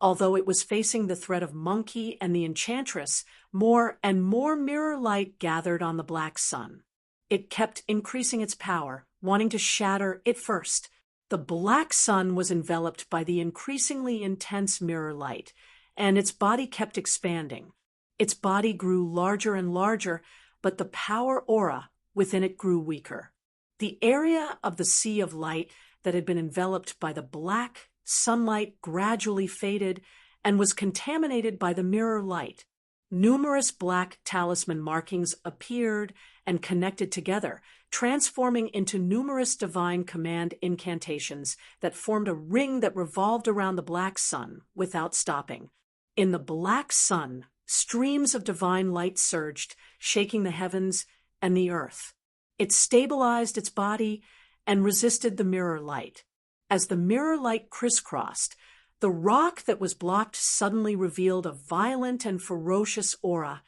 Although it was facing the threat of monkey and the enchantress, more and more mirror light gathered on the black sun. It kept increasing its power, wanting to shatter it first. The black sun was enveloped by the increasingly intense mirror light, and its body kept expanding. Its body grew larger and larger, but the power aura within it grew weaker. The area of the sea of light that had been enveloped by the black sunlight gradually faded and was contaminated by the mirror light. Numerous black talisman markings appeared and connected together, transforming into numerous divine command incantations that formed a ring that revolved around the black sun without stopping. In the black sun, streams of divine light surged, shaking the heavens and the earth. It stabilized its body and resisted the mirror light. As the mirror light crisscrossed, the rock that was blocked suddenly revealed a violent and ferocious aura,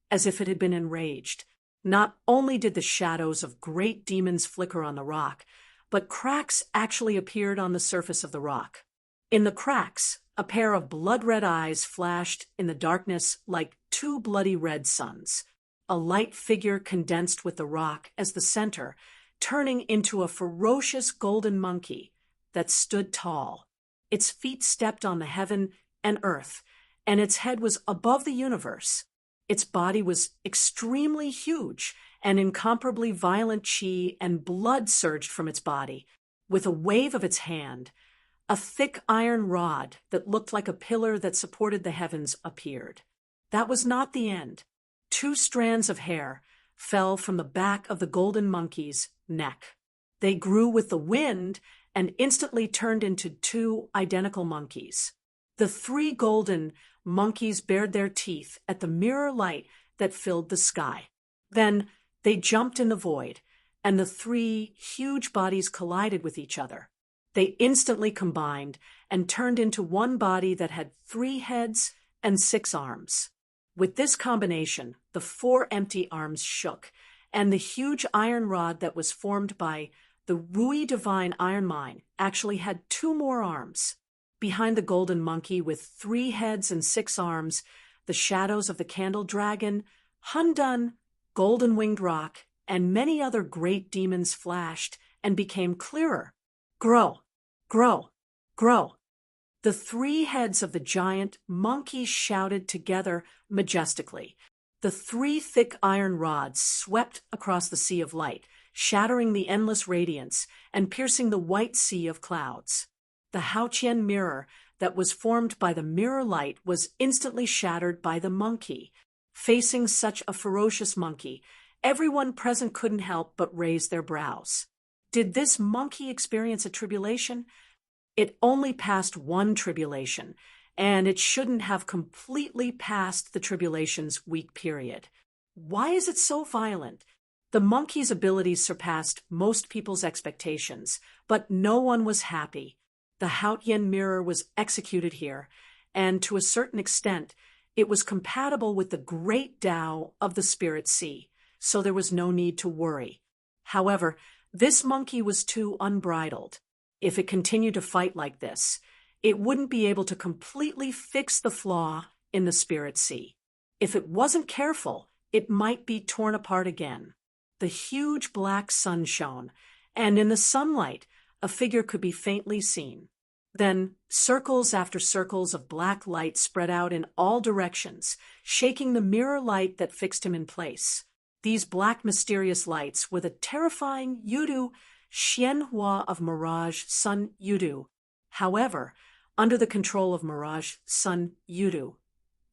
as if it had been enraged. Not only did the shadows of great demons flicker on the rock, but cracks actually appeared on the surface of the rock. In the cracks, a pair of blood-red eyes flashed in the darkness like 2 bloody red suns. A light figure condensed with the rock as the center, turning into a ferocious golden monkey that stood tall. Its feet stepped on the heaven and earth, and its head was above the universe. Its body was extremely huge, and incomparably violent chi and blood surged from its body. With a wave of its hand, a thick iron rod that looked like a pillar that supported the heavens appeared. That was not the end. 2 strands of hair fell from the back of the golden monkey's neck. They grew with the wind and instantly turned into 2 identical monkeys. The 3 golden monkeys bared their teeth at the mirror light that filled the sky. Then they jumped in the void, and the 3 huge bodies collided with each other. They instantly combined and turned into one body that had 3 heads and 6 arms. With this combination, the 4 empty arms shook, and the huge iron rod that was formed by the Rui divine iron mine actually had 2 more arms. Behind the golden monkey with 3 heads and 6 arms, the shadows of the candle dragon, Hundun, golden winged rock, and many other great demons flashed and became clearer. Grow, grow, grow. The 3 heads of the giant monkey shouted together majestically. The 3 thick iron rods swept across the sea of light, shattering the endless radiance and piercing the white sea of clouds. The Haotian mirror that was formed by the mirror light was instantly shattered by the monkey. Facing such a ferocious monkey, everyone present couldn't help but raise their brows. Did this monkey experience a tribulation? It only passed one tribulation, and it shouldn't have completely passed the tribulation's weak period. Why is it so violent? The monkey's abilities surpassed most people's expectations, but no one was happy. The Haotian mirror was executed here, and to a certain extent, it was compatible with the great Tao of the Spirit Sea, so there was no need to worry. However, this monkey was too unbridled. If it continued to fight like this, it wouldn't be able to completely fix the flaw in the Spirit Sea. If it wasn't careful, it might be torn apart again. The huge black sun shone, and in the sunlight, a figure could be faintly seen. Then circles after circles of black light spread out in all directions, shaking the mirror light that fixed him in place. These black mysterious lights were the terrifying Yudu Xianhua of Mirage Sun Yudu. However, under the control of Mirage Sun Yudu,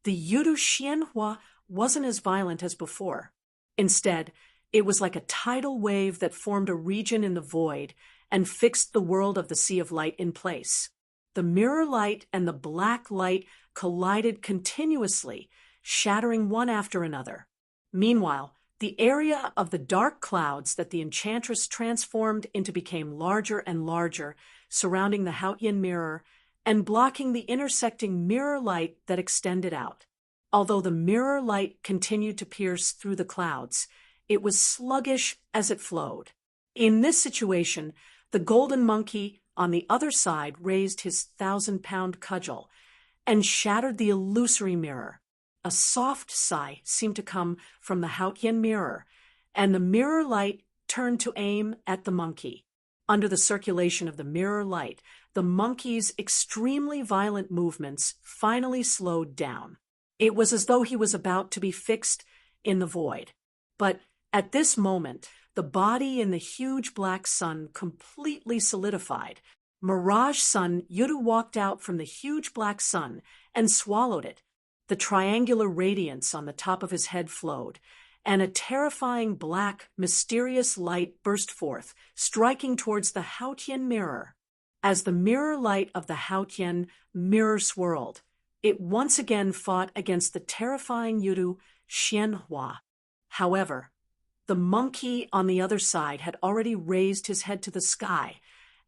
the Yudu Xianhua wasn't as violent as before. Instead, it was like a tidal wave that formed a region in the void and fixed the world of the Sea of Light in place. The mirror light and the black light collided continuously, shattering one after another. Meanwhile, the area of the dark clouds that the enchantress transformed into became larger and larger, surrounding the Haotian mirror and blocking the intersecting mirror light that extended out. Although the mirror light continued to pierce through the clouds, it was sluggish as it flowed. In this situation, the golden monkey on the other side raised his 1,000-pound cudgel and shattered the illusory mirror. A soft sigh seemed to come from the Haotian mirror, and the mirror light turned to aim at the monkey. Under the circulation of the mirror light, the monkey's extremely violent movements finally slowed down. It was as though he was about to be fixed in the void. But at this moment, the body in the huge black sun completely solidified. Mirage Sun Yudu walked out from the huge black sun and swallowed it. The triangular radiance on the top of his head flowed, and a terrifying black, mysterious light burst forth, striking towards the Haotian mirror. As the mirror light of the Haotian mirror swirled, it once again fought against the terrifying Yudu Xianhua. However, the monkey on the other side had already raised his head to the sky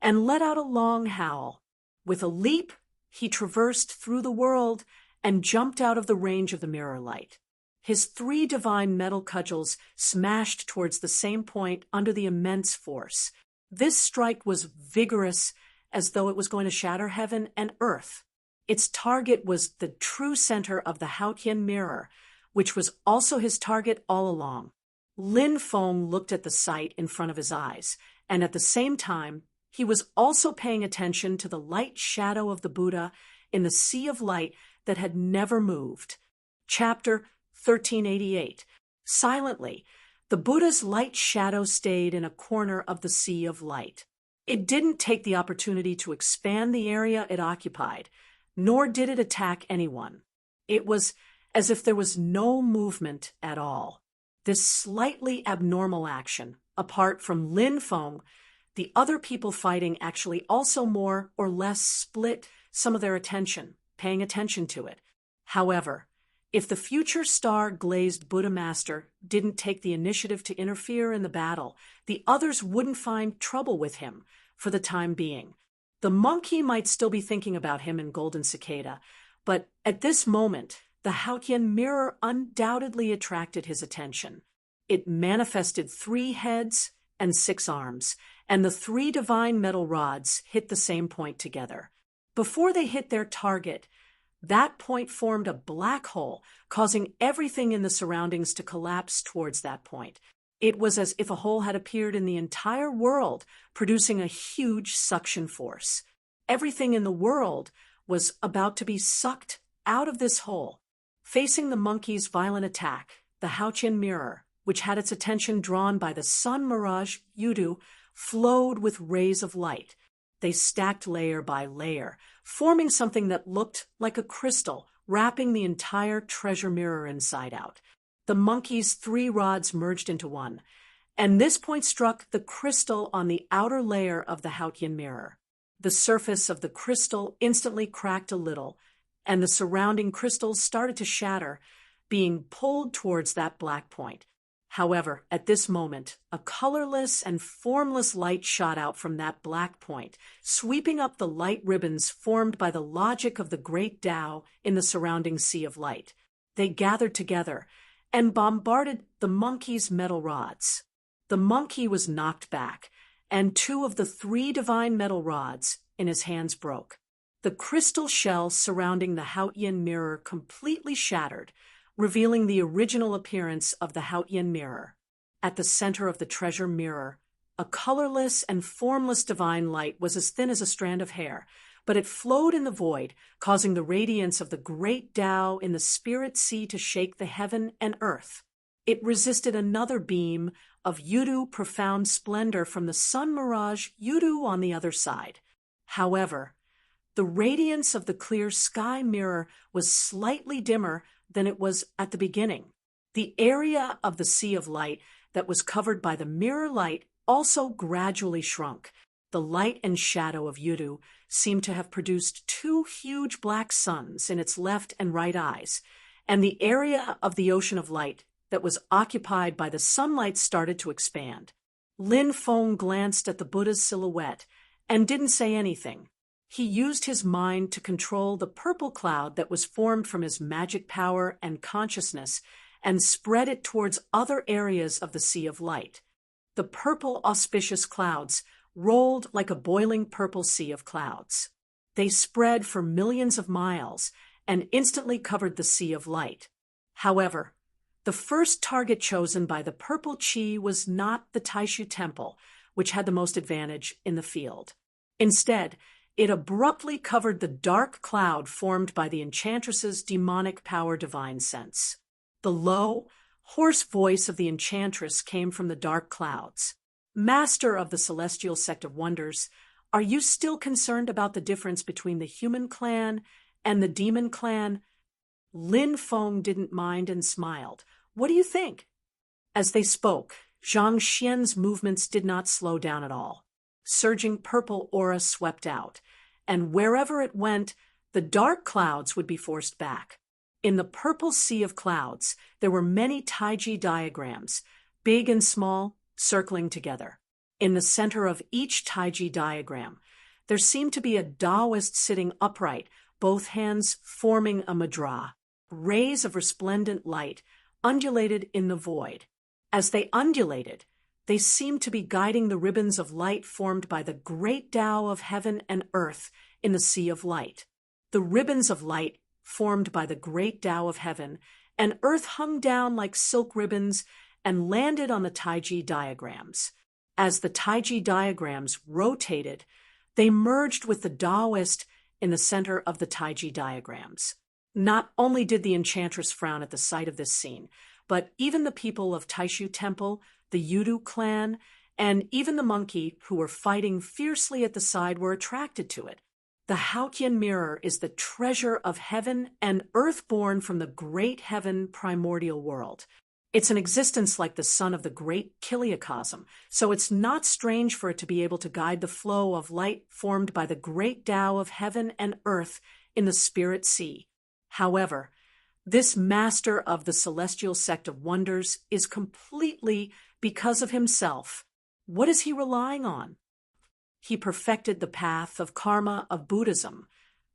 and let out a long howl. With a leap, he traversed through the world and jumped out of the range of the mirror light. His 3 divine metal cudgels smashed towards the same point under the immense force. This strike was vigorous, as though it was going to shatter heaven and earth. Its target was the true center of the Haotian mirror, which was also his target all along. Lin Feng looked at the sight in front of his eyes, and at the same time, he was also paying attention to the light shadow of the Buddha in the sea of light that had never moved. Chapter 1388. Silently, the Buddha's light shadow stayed in a corner of the sea of light. It didn't take the opportunity to expand the area it occupied, nor did it attack anyone. It was as if there was no movement at all. This slightly abnormal action, apart from Lin Feng, the other people fighting actually also more or less split some of their attention, paying attention to it. However, if the future star-glazed Buddha master didn't take the initiative to interfere in the battle, the others wouldn't find trouble with him for the time being. The monkey might still be thinking about him in Golden Cicada, but at this moment, the Haotian mirror undoubtedly attracted his attention. It manifested 3 heads and 6 arms, and the 3 divine metal rods hit the same point together. Before they hit their target, that point formed a black hole, causing everything in the surroundings to collapse towards that point. It was as if a hole had appeared in the entire world, producing a huge suction force. Everything in the world was about to be sucked out of this hole. Facing the monkey's violent attack, the Haotian mirror, which had its attention drawn by the sun mirage Yudu, flowed with rays of light. They stacked layer by layer, forming something that looked like a crystal, wrapping the entire treasure mirror inside out. The monkey's 3 rods merged into one, and this point struck the crystal on the outer layer of the Haotian mirror. The surface of the crystal instantly cracked a little, and the surrounding crystals started to shatter, being pulled towards that black point. However, at this moment, a colorless and formless light shot out from that black point, sweeping up the light ribbons formed by the logic of the great Tao in the surrounding sea of light. They gathered together and bombarded the monkey's metal rods. The monkey was knocked back, and 2 of the 3 divine metal rods in his hands broke. The crystal shell surrounding the Haotian mirror completely shattered, revealing the original appearance of the Haotian mirror. At the center of the treasure mirror, a colorless and formless divine light was as thin as a strand of hair, but it flowed in the void, causing the radiance of the great Tao in the spirit sea to shake the heaven and earth. It resisted another beam of Yudu profound splendor from the sun mirage Yudu on the other side. However, the radiance of the clear sky mirror was slightly dimmer than it was at the beginning. The area of the sea of light that was covered by the mirror light also gradually shrunk. The light and shadow of Yudu seemed to have produced 2 huge black suns in its left and right eyes, and the area of the ocean of light that was occupied by the sunlight started to expand. Lin Feng glanced at the Buddha's silhouette and didn't say anything. He used his mind to control the purple cloud that was formed from his magic power and consciousness and spread it towards other areas of the sea of light. The purple auspicious clouds rolled like a boiling purple sea of clouds. They spread for millions of miles and instantly covered the sea of light. However, the first target chosen by the purple chi was not the Taishu temple, which had the most advantage in the field. Instead, it abruptly covered the dark cloud formed by the enchantress's demonic power divine sense. The low, hoarse voice of the enchantress came from the dark clouds. Master of the celestial sect of wonders, are you still concerned about the difference between the human clan and the demon clan? Lin Feng didn't mind and smiled. What do you think? As they spoke, Zhang Xian's movements did not slow down at all. Surging purple aura swept out, and wherever it went, the dark clouds would be forced back. In the purple sea of clouds, there were many Taiji diagrams, big and small, circling together. In the center of each Taiji diagram, there seemed to be a Taoist sitting upright, both hands forming a mudra. Rays of resplendent light undulated in the void. As they undulated, they seemed to be guiding the ribbons of light formed by the great Tao of heaven and earth in the sea of light. The ribbons of light formed by the great Tao of heaven and earth hung down like silk ribbons and landed on the Taiji diagrams. As the Taiji diagrams rotated, they merged with the Taoist in the center of the Taiji diagrams. Not only did the enchantress frown at the sight of this scene, but even the people of Taishu Temple, the Yudu clan, and even the monkey who were fighting fiercely at the side were attracted to it. The Haoqian mirror is the treasure of heaven and earth born from the great heaven primordial world. It's an existence like the sun of the great Kiliacosm, so it's not strange for it to be able to guide the flow of light formed by the great Tao of heaven and earth in the spirit sea. However, this master of the celestial sect of wonders is completely because of himself. What is he relying on? He perfected the path of karma of Buddhism,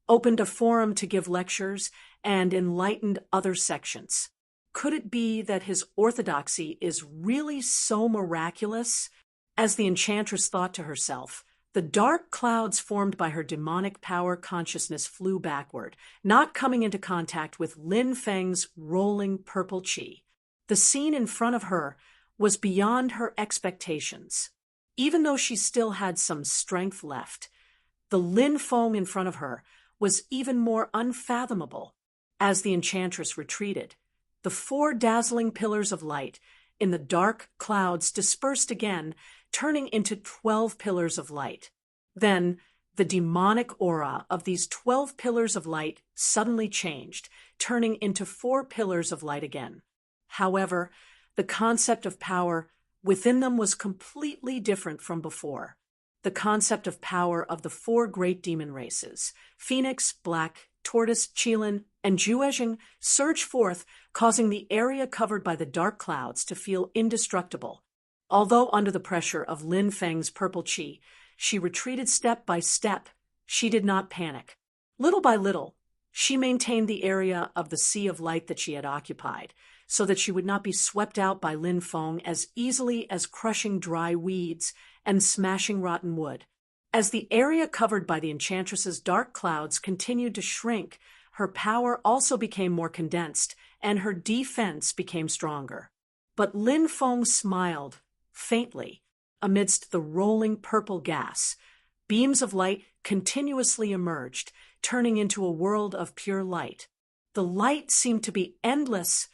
opened a forum to give lectures, and enlightened other sections. Could it be that his orthodoxy is really so miraculous? As the enchantress thought to herself, the dark clouds formed by her demonic power consciousness flew backward, not coming into contact with Lin Feng's rolling purple chi. The scene in front of her was beyond her expectations. Even though she still had some strength left, the Lin Feng in front of her was even more unfathomable. As the enchantress retreated, the 4 dazzling pillars of light in the dark clouds dispersed again, turning into 12 pillars of light. Then, the demonic aura of these 12 pillars of light suddenly changed, turning into 4 pillars of light again. However, the concept of power within them was completely different from before. The concept of power of the 4 great demon races, Phoenix, Black, Tortoise, Qilin, and Juezheng, surged forth, causing the area covered by the dark clouds to feel indestructible. Although under the pressure of Lin Feng's purple chi, she retreated step by step. She did not panic. Little by little, she maintained the area of the sea of light that she had occupied, so that she would not be swept out by Lin Feng as easily as crushing dry weeds and smashing rotten wood. As the area covered by the enchantress's dark clouds continued to shrink, her power also became more condensed, and her defense became stronger. But Lin Feng smiled, faintly, amidst the rolling purple gas. Beams of light continuously emerged, turning into a world of pure light. The light seemed to be endless,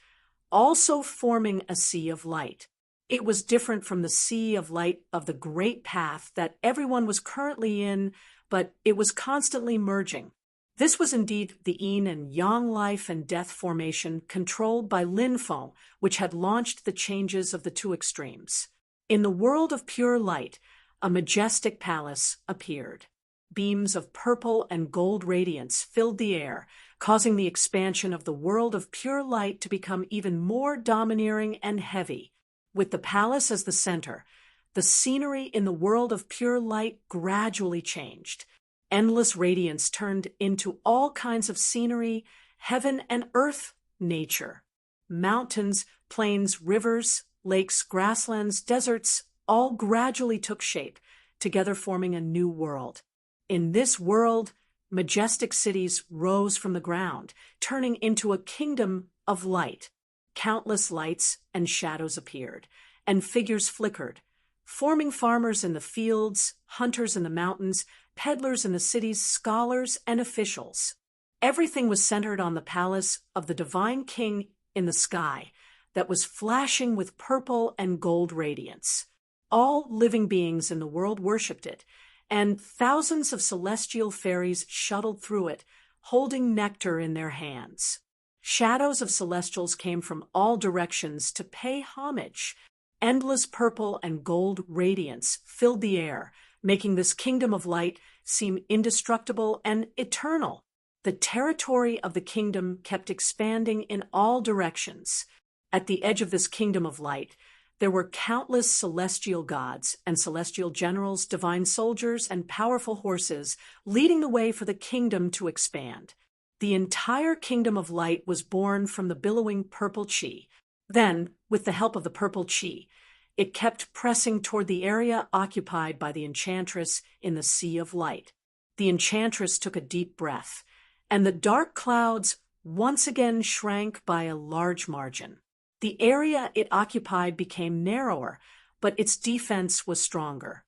also forming a sea of light. It was different from the sea of light of the great path that everyone was currently in, but it was constantly merging. This was indeed the yin and yang life and death formation controlled by Lin Feng, which had launched the changes of the 2 extremes. In the world of pure light, a majestic palace appeared. Beams of purple and gold radiance filled the air, causing the expansion of the world of pure light to become even more domineering and heavy. With the palace as the center, the scenery in the world of pure light gradually changed. Endless radiance turned into all kinds of scenery, heaven and earth, nature. Mountains, plains, rivers, lakes, grasslands, deserts, all gradually took shape, together forming a new world. In this world, majestic cities rose from the ground, turning into a kingdom of light. Countless lights and shadows appeared, and figures flickered, forming farmers in the fields, hunters in the mountains, peddlers in the cities, scholars, and officials. Everything was centered on the palace of the divine king in the sky that was flashing with purple and gold radiance. All living beings in the world worshipped it, and thousands of celestial fairies shuttled through it, holding nectar in their hands. Shadows of celestials came from all directions to pay homage. Endless purple and gold radiance filled the air, making this kingdom of light seem indestructible and eternal. The territory of the kingdom kept expanding in all directions. At the edge of this kingdom of light, there were countless celestial gods and celestial generals, divine soldiers, and powerful horses, leading the way for the kingdom to expand. The entire kingdom of light was born from the billowing purple chi. Then, with the help of the purple chi, it kept pressing toward the area occupied by the enchantress in the sea of light. The enchantress took a deep breath, and the dark clouds once again shrank by a large margin. The area it occupied became narrower, but its defense was stronger.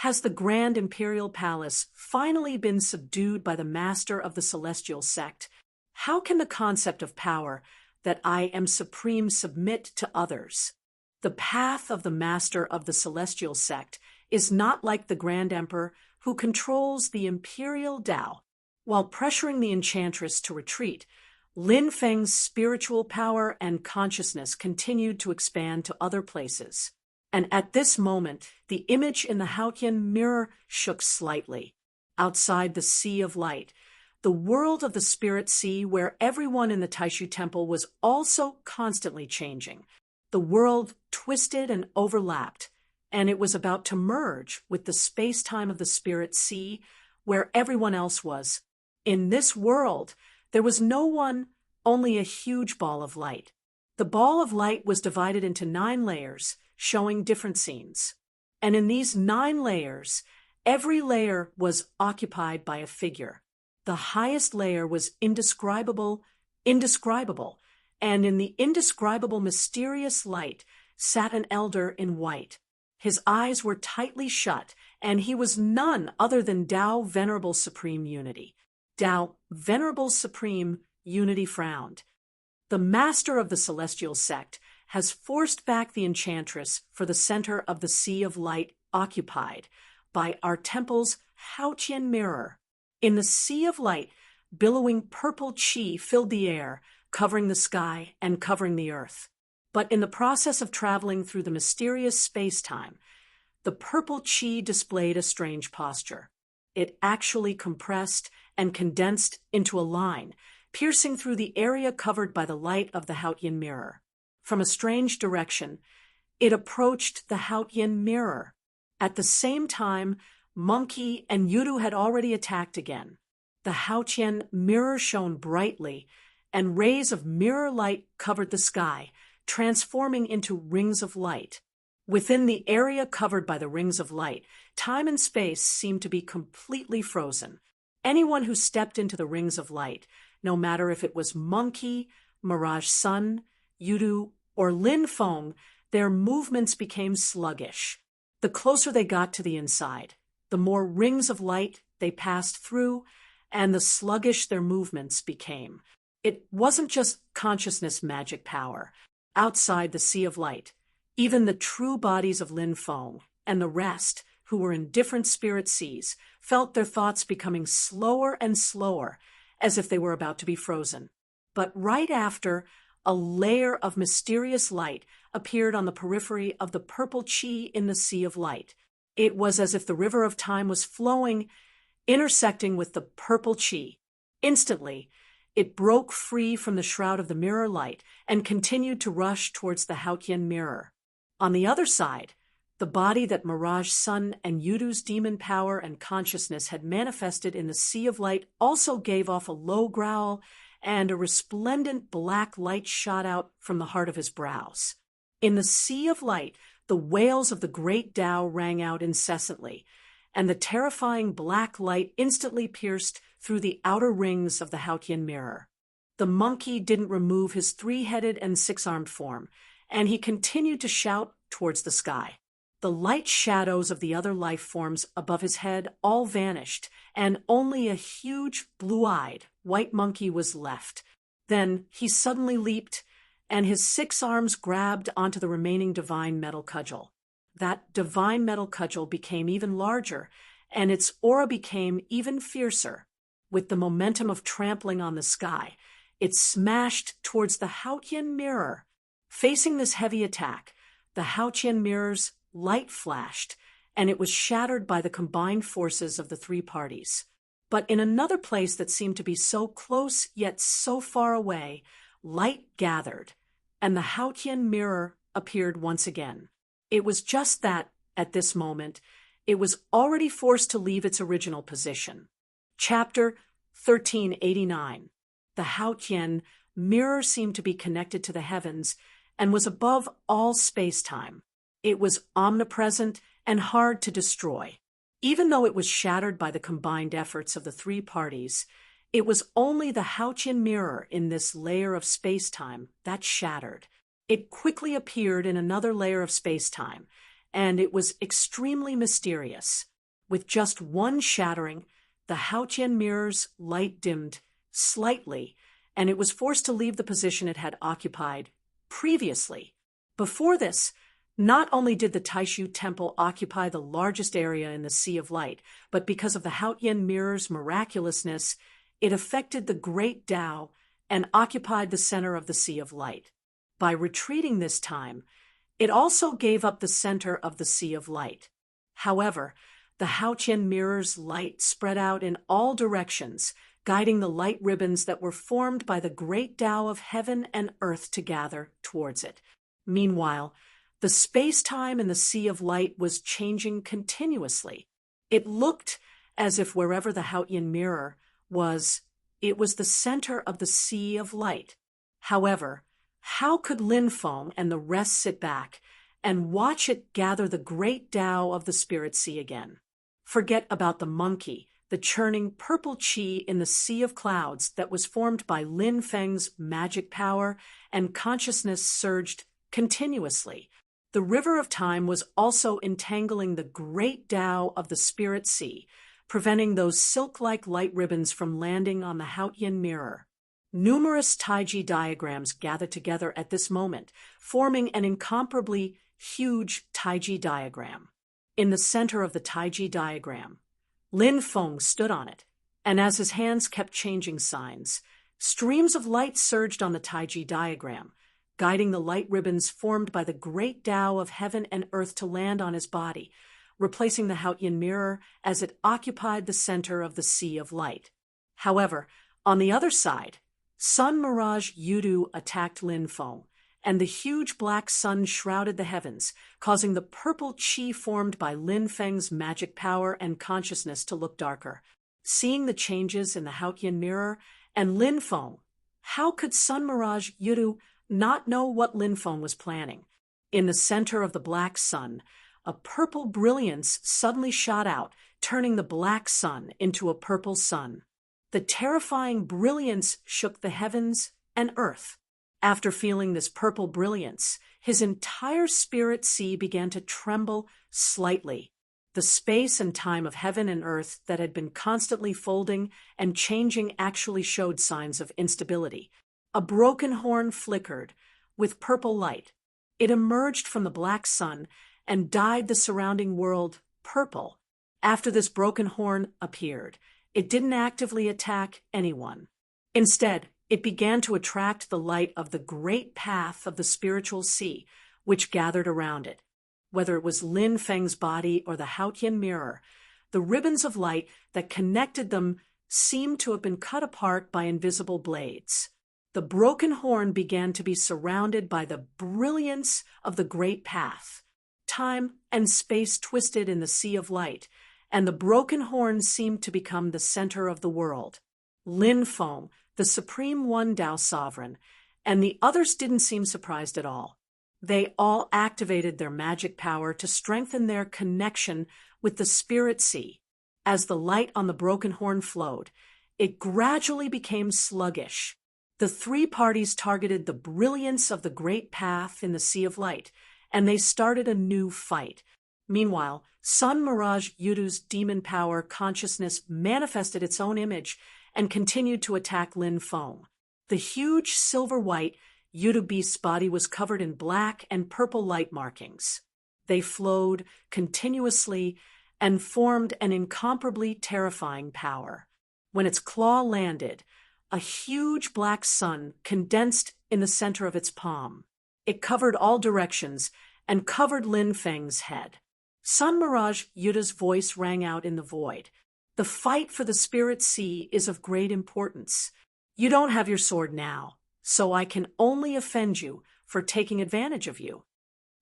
Has the grand imperial palace finally been subdued by the master of the celestial sect? How can the concept of power, that I am supreme, submit to others? The path of the master of the celestial sect is not like the grand emperor who controls the imperial Tao. While pressuring the enchantress to retreat, Lin Feng's spiritual power and consciousness continued to expand to other places. And at this moment, the image in the Haotian mirror shook slightly. Outside the Sea of Light, the world of the Spirit Sea, where everyone in the Taishu Temple was also constantly changing. The world twisted and overlapped, and it was about to merge with the space-time of the Spirit Sea, where everyone else was. In this world, there was no one, only a huge ball of light. The ball of light was divided into 9 layers, showing different scenes. And in these 9 layers, every layer was occupied by a figure. The highest layer was indescribable, and in the indescribable mysterious light sat an elder in white. His eyes were tightly shut, and he was none other than Tao Venerable Supreme Unity. Tao Venerable Supreme Unity frowned. The master of the celestial sect has forced back the enchantress for the center of the Sea of Light occupied by our temple's Haotian mirror. In the Sea of Light, billowing purple chi filled the air, covering the sky and covering the earth. But in the process of traveling through the mysterious space-time, the purple chi displayed a strange posture. It actually compressed and condensed into a line, piercing through the area covered by the light of the Haotian mirror. From a strange direction, it approached the Haotian mirror. At the same time, Monkey and Yudu had already attacked again. The Haotian mirror shone brightly, and rays of mirror light covered the sky, transforming into rings of light. Within the area covered by the rings of light, time and space seemed to be completely frozen. Anyone who stepped into the rings of light, no matter if it was Monkey, Mirage Sun, Yudu, or Lin Feng, their movements became sluggish. The closer they got to the inside, the more rings of light they passed through, and the sluggish their movements became. It wasn't just consciousness magic power. Outside the Sea of Light, even the true bodies of Lin Feng and the rest, who were in different spirit seas, felt their thoughts becoming slower and slower, as if they were about to be frozen. But right after, a layer of mysterious light appeared on the periphery of the purple chi in the Sea of Light. It was as if the river of time was flowing, intersecting with the purple chi. Instantly, it broke free from the shroud of the mirror light and continued to rush towards the Haotian mirror. On the other side, the body that Mirage Sun and Yudu's demon power and consciousness had manifested in the Sea of Light also gave off a low growl, and a resplendent black light shot out from the heart of his brows. In the Sea of Light, the wails of the great Tao rang out incessantly, and the terrifying black light instantly pierced through the outer rings of the Haotian mirror. The monkey didn't remove his 3-headed and 6-armed form, and he continued to shout towards the sky. The light shadows of the other life forms above his head all vanished, and only a huge, blue-eyed, white monkey was left. Then he suddenly leaped, and his 6 arms grabbed onto the remaining divine metal cudgel. That divine metal cudgel became even larger, and its aura became even fiercer. With the momentum of trampling on the sky, it smashed towards the Haotian mirror. Facing this heavy attack, the Haotian mirror's light flashed, and it was shattered by the combined forces of the 3 parties. But in another place that seemed to be so close yet so far away, light gathered, and the Haotian mirror appeared once again. It was just that, at this moment, it was already forced to leave its original position. Chapter 1389. The Haotian mirror seemed to be connected to the heavens and was above all space-time. It was omnipresent and hard to destroy. Even though it was shattered by the combined efforts of the 3 parties, it was only the Haotian mirror in this layer of space-time that shattered. It quickly appeared in another layer of space-time, and it was extremely mysterious. With just one shattering, the Haotian mirror's light dimmed slightly, and it was forced to leave the position it had occupied previously. Before this, not only did the Taishu Temple occupy the largest area in the Sea of Light, but because of the Haotian mirror's miraculousness, it affected the Great Tao and occupied the center of the Sea of Light. By retreating this time, it also gave up the center of the Sea of Light. However, the Haotian mirror's light spread out in all directions, guiding the light ribbons that were formed by the great Tao of heaven and earth to gather towards it. Meanwhile, the space-time in the Sea of Light was changing continuously. It looked as if wherever the Haotian mirror was, it was the center of the Sea of Light. However, how could Lin Feng and the rest sit back and watch it gather the great Tao of the Spirit Sea again? Forget about the monkey, the churning purple chi in the sea of clouds that was formed by Lin Feng's magic power, and consciousness surged continuously. The river of time was also entangling the great Tao of the Spirit Sea, preventing those silk-like light ribbons from landing on the Haotian mirror. Numerous Taiji diagrams gathered together at this moment, forming an incomparably huge Taiji diagram. In the center of the Taiji diagram, Lin Feng stood on it, and as his hands kept changing signs, streams of light surged on the Taiji diagram, guiding the light ribbons formed by the great Tao of heaven and earth to land on his body, replacing the Haotian mirror as it occupied the center of the Sea of Light. However, on the other side, Sun Mirage Yudu attacked Lin Feng, and the huge black sun shrouded the heavens, causing the purple chi formed by Lin Feng's magic power and consciousness to look darker. Seeing the changes in the Haotian mirror and Lin Feng, how could Sun Mirage Yudu not know what Lin Feng was planning? In the center of the black sun, a purple brilliance suddenly shot out, turning the black sun into a purple sun. The terrifying brilliance shook the heavens and earth. After feeling this purple brilliance, his entire spirit sea began to tremble slightly. The space and time of heaven and earth that had been constantly folding and changing actually showed signs of instability. A broken horn flickered with purple light. It emerged from the black sun and dyed the surrounding world purple. After this broken horn appeared, it didn't actively attack anyone. Instead, it began to attract the light of the great path of the spiritual sea, which gathered around it. Whether it was Lin Feng's body or the Haotian mirror, the ribbons of light that connected them seemed to have been cut apart by invisible blades. The broken horn began to be surrounded by the brilliance of the great path. Time and space twisted in the Sea of Light, and the broken horn seemed to become the center of the world. Lin Feng, the Supreme One Tao Sovereign, and the others didn't seem surprised at all. They all activated their magic power to strengthen their connection with the Spirit Sea. As the light on the broken horn flowed, it gradually became sluggish. The three parties targeted the brilliance of the great path in the Sea of Light, and they started a new fight. Meanwhile, Sun Mirage Yudu's demon power consciousness manifested its own image and continued to attack Lin Feng. The huge silver-white Yudu beast's body was covered in black and purple light markings. They flowed continuously and formed an incomparably terrifying power. When its claw landed, a huge black sun condensed in the center of its palm. It covered all directions and covered Lin Feng's head. Sun Mirage Yuda's voice rang out in the void. The fight for the Spirit Sea is of great importance. You don't have your sword now, so I can only offend you for taking advantage of you.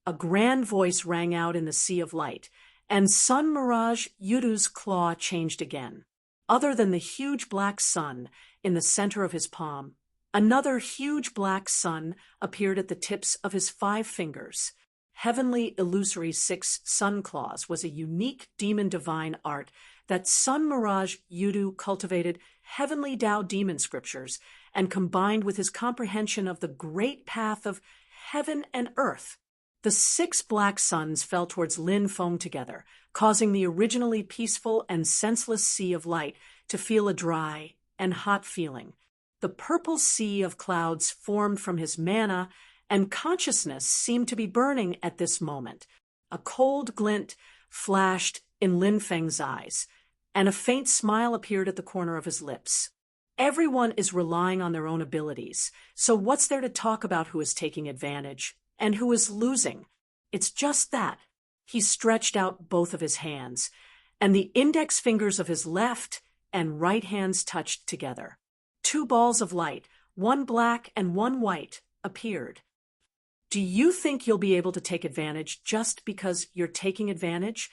A grand voice rang out in the Sea of Light, and Sun Mirage Yudu's claw changed again. Other than the huge black sun in the center of his palm, another huge black sun appeared at the tips of his 5 fingers. Heavenly Illusory 6 Sun Claws was a unique demon divine art that Sun Mirage Yudu cultivated heavenly Tao demon scriptures and combined with his comprehension of the great path of heaven and earth. The 6 black suns fell towards Lin Feng together, causing the originally peaceful and senseless sea of light to feel a dry and hot feeling. The purple sea of clouds formed from his mana, and consciousness seemed to be burning at this moment. A cold glint flashed in Lin Feng's eyes, and a faint smile appeared at the corner of his lips. Everyone is relying on their own abilities, so what's there to talk about who is taking advantage and who is losing? It's just that. He stretched out both of his hands, and the index fingers of his left and right hands touched together. 2 balls of light, one black and one white, appeared. Do you think you'll be able to take advantage just because you're taking advantage?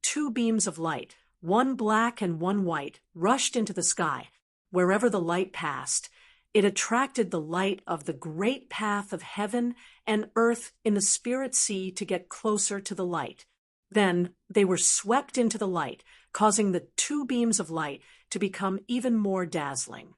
2 beams of light, one black and one white, rushed into the sky. Wherever the light passed, it attracted the light of the great path of heaven and earth in the spirit sea to get closer to the light. Then they were swept into the light, causing the 2 beams of light to become even more dazzling.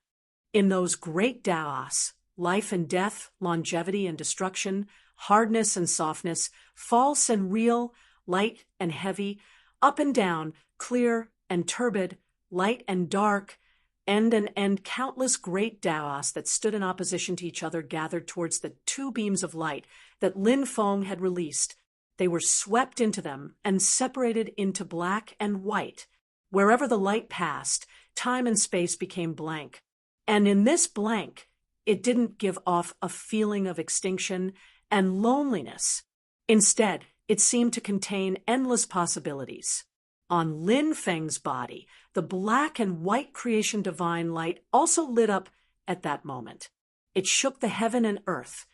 In those great Daos, life and death, longevity and destruction, hardness and softness, false and real, light and heavy, up and down, clear and turbid, light and dark, end and end, countless great Daos that stood in opposition to each other gathered towards the 2 beams of light that Lin Feng had released. They were swept into them and separated into black and white. Wherever the light passed, time and space became blank. And in this blank, it didn't give off a feeling of extinction and loneliness. Instead, it seemed to contain endless possibilities. On Lin Feng's body, the black and white creation divine light also lit up at that moment. It shook the heaven and earth,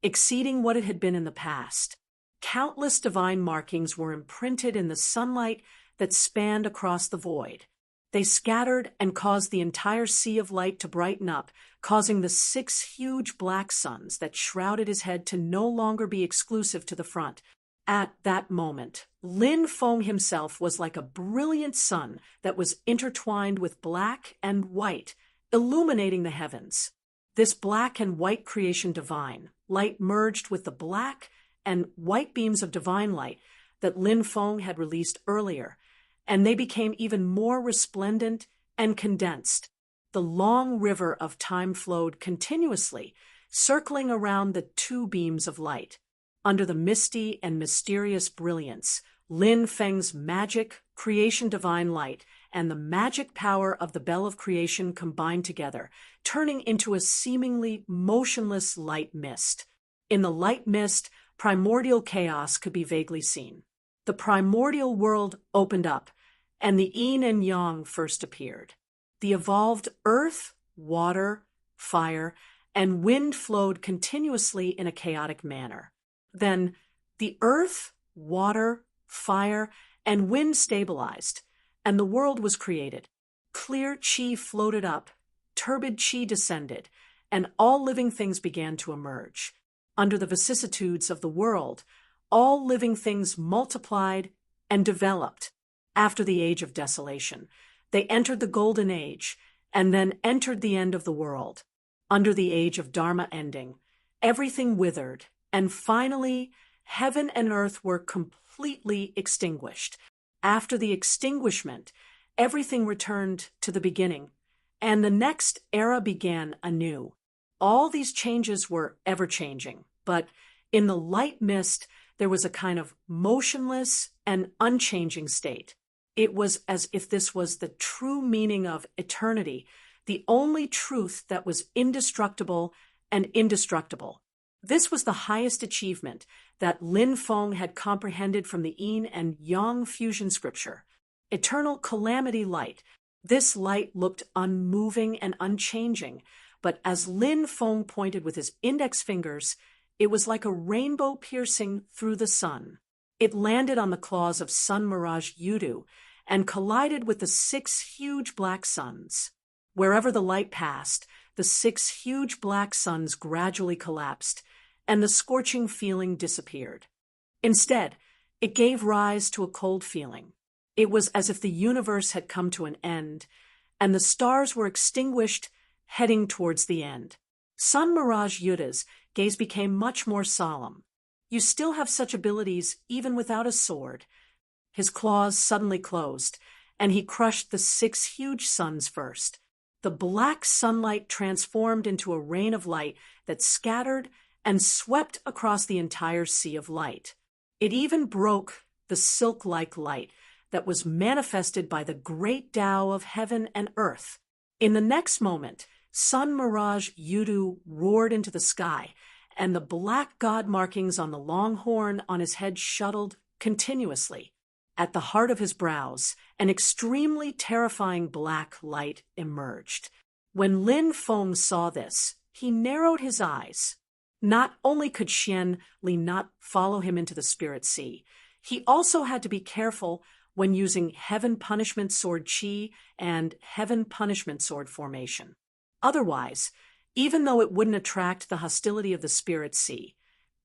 exceeding what it had been in the past. Countless divine markings were imprinted in the sunlight that spanned across the void. They scattered and caused the entire sea of light to brighten up, causing the 6 huge black suns that shrouded his head to no longer be exclusive to the front. At that moment, Lin Feng himself was like a brilliant sun that was intertwined with black and white, illuminating the heavens. This black and white creation divine light merged with the black and white beams of divine light that Lin Feng had released earlier, and they became even more resplendent and condensed. The long river of time flowed continuously, circling around the 2 beams of light. Under the misty and mysterious brilliance, Lin Feng's magic, creation divine light, and the magic power of the bell of creation combined together, turning into a seemingly motionless light mist. In the light mist, primordial chaos could be vaguely seen. The primordial world opened up, and the yin and yang first appeared. The evolved earth, water, fire, and wind flowed continuously in a chaotic manner. Then the earth, water, fire, and wind stabilized, and the world was created. Clear chi floated up, turbid chi descended, and all living things began to emerge. Under the vicissitudes of the world, all living things multiplied and developed. After the age of desolation, they entered the golden age, and then entered the end of the world. Under the age of Dharma ending, everything withered, and finally, heaven and earth were completely extinguished. After the extinguishment, everything returned to the beginning, and the next era began anew. All these changes were ever-changing, but in the light mist, there was a kind of motionless and unchanging state. It was as if this was the true meaning of eternity, the only truth that was indestructible and indestructible. This was the highest achievement that Lin Feng had comprehended from the yin and yang fusion scripture. Eternal calamity light. This light looked unmoving and unchanging, but as Lin Feng pointed with his index fingers, it was like a rainbow piercing through the sun. It landed on the claws of Sun Mirage Yudu and collided with the 6 huge black suns. Wherever the light passed, the 6 huge black suns gradually collapsed, and the scorching feeling disappeared. Instead, it gave rise to a cold feeling. It was as if the universe had come to an end, and the stars were extinguished, heading towards the end. Sun Mirage Yuda's gaze became much more solemn. You still have such abilities even without a sword." His claws suddenly closed, and he crushed the 6 huge suns first. The black sunlight transformed into a rain of light that scattered and swept across the entire sea of light. It even broke the silk-like light that was manifested by the great Tao of heaven and earth. In the next moment, Sun Mirage Yudu roared into the sky, and the black god markings on the long horn on his head shuttled continuously. At the heart of his brows, an extremely terrifying black light emerged. When Lin Feng saw this, he narrowed his eyes. Not only could Xian Li not follow him into the spirit sea, he also had to be careful when using Heaven Punishment Sword Chi and Heaven Punishment Sword formation. Otherwise, even though it wouldn't attract the hostility of the spirit sea,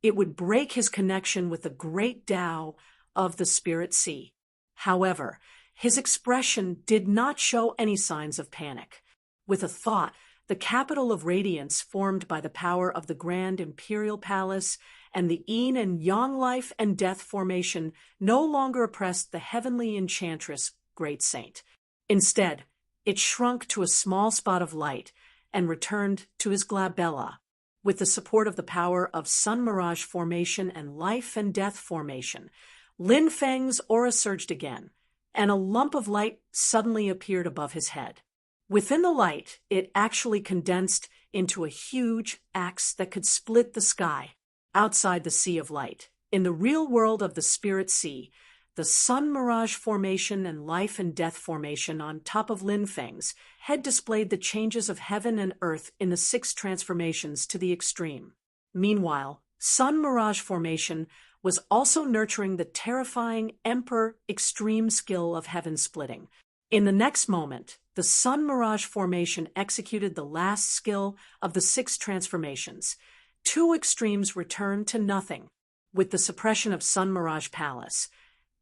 it would break his connection with the great Tao of the spirit sea. However, his expression did not show any signs of panic. With a thought, the capital of radiance formed by the power of the Grand Imperial Palace and the Yin and Yang life and death formation no longer oppressed the heavenly enchantress, Great Saint. Instead, it shrunk to a small spot of light and returned to his glabella. With the support of the power of Sun Mirage formation and life and death formation, Lin Feng's aura surged again, and a lump of light suddenly appeared above his head. Within the light, it actually condensed into a huge axe that could split the sky. Outside the Sea of Light, in the real world of the Spirit Sea, the Sun Mirage formation and Life and Death formation on top of Lin Feng's had displayed the changes of heaven and earth in the 6 transformations to the extreme. Meanwhile, Sun Mirage formation was also nurturing the terrifying Emperor extreme skill of heaven splitting. In the next moment, the Sun Mirage formation executed the last skill of the 6 transformations. 2 extremes returned to nothing. With the suppression of Sun Mirage Palace,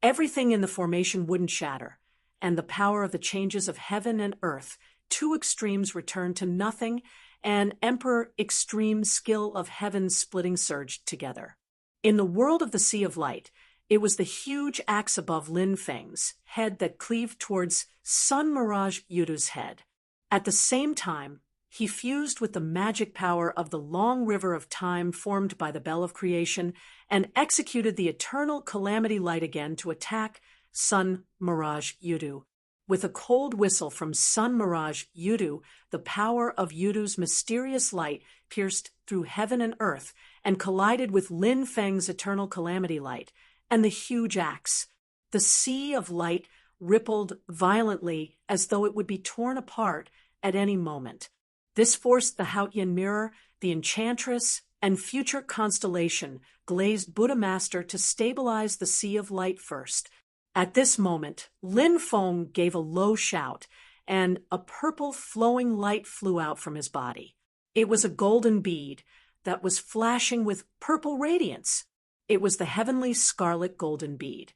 everything in the formation wouldn't shatter, and the power of the changes of heaven and earth, 2 extremes returned to nothing, and Emperor extreme skill of heaven splitting surged together. In the world of the Sea of Light, it was the huge axe above Lin Feng's head that cleaved towards Sun Mirage Yudu's head. At the same time, he fused with the magic power of the long river of time formed by the Bell of Creation and executed the eternal calamity light again to attack Sun Mirage Yudu. With a cold whistle from Sun Mirage Yudu, the power of Yudu's mysterious light pierced through heaven and earth and collided with Lin Feng's eternal calamity light and the huge axe. The Sea of Light rippled violently as though it would be torn apart at any moment. This forced the Haotian Mirror, the Enchantress, and future constellation glazed Buddha Master to stabilize the Sea of Light first. At this moment, Lin Feng gave a low shout, and a purple flowing light flew out from his body. It was a golden bead that was flashing with purple radiance. It was the heavenly scarlet golden bead,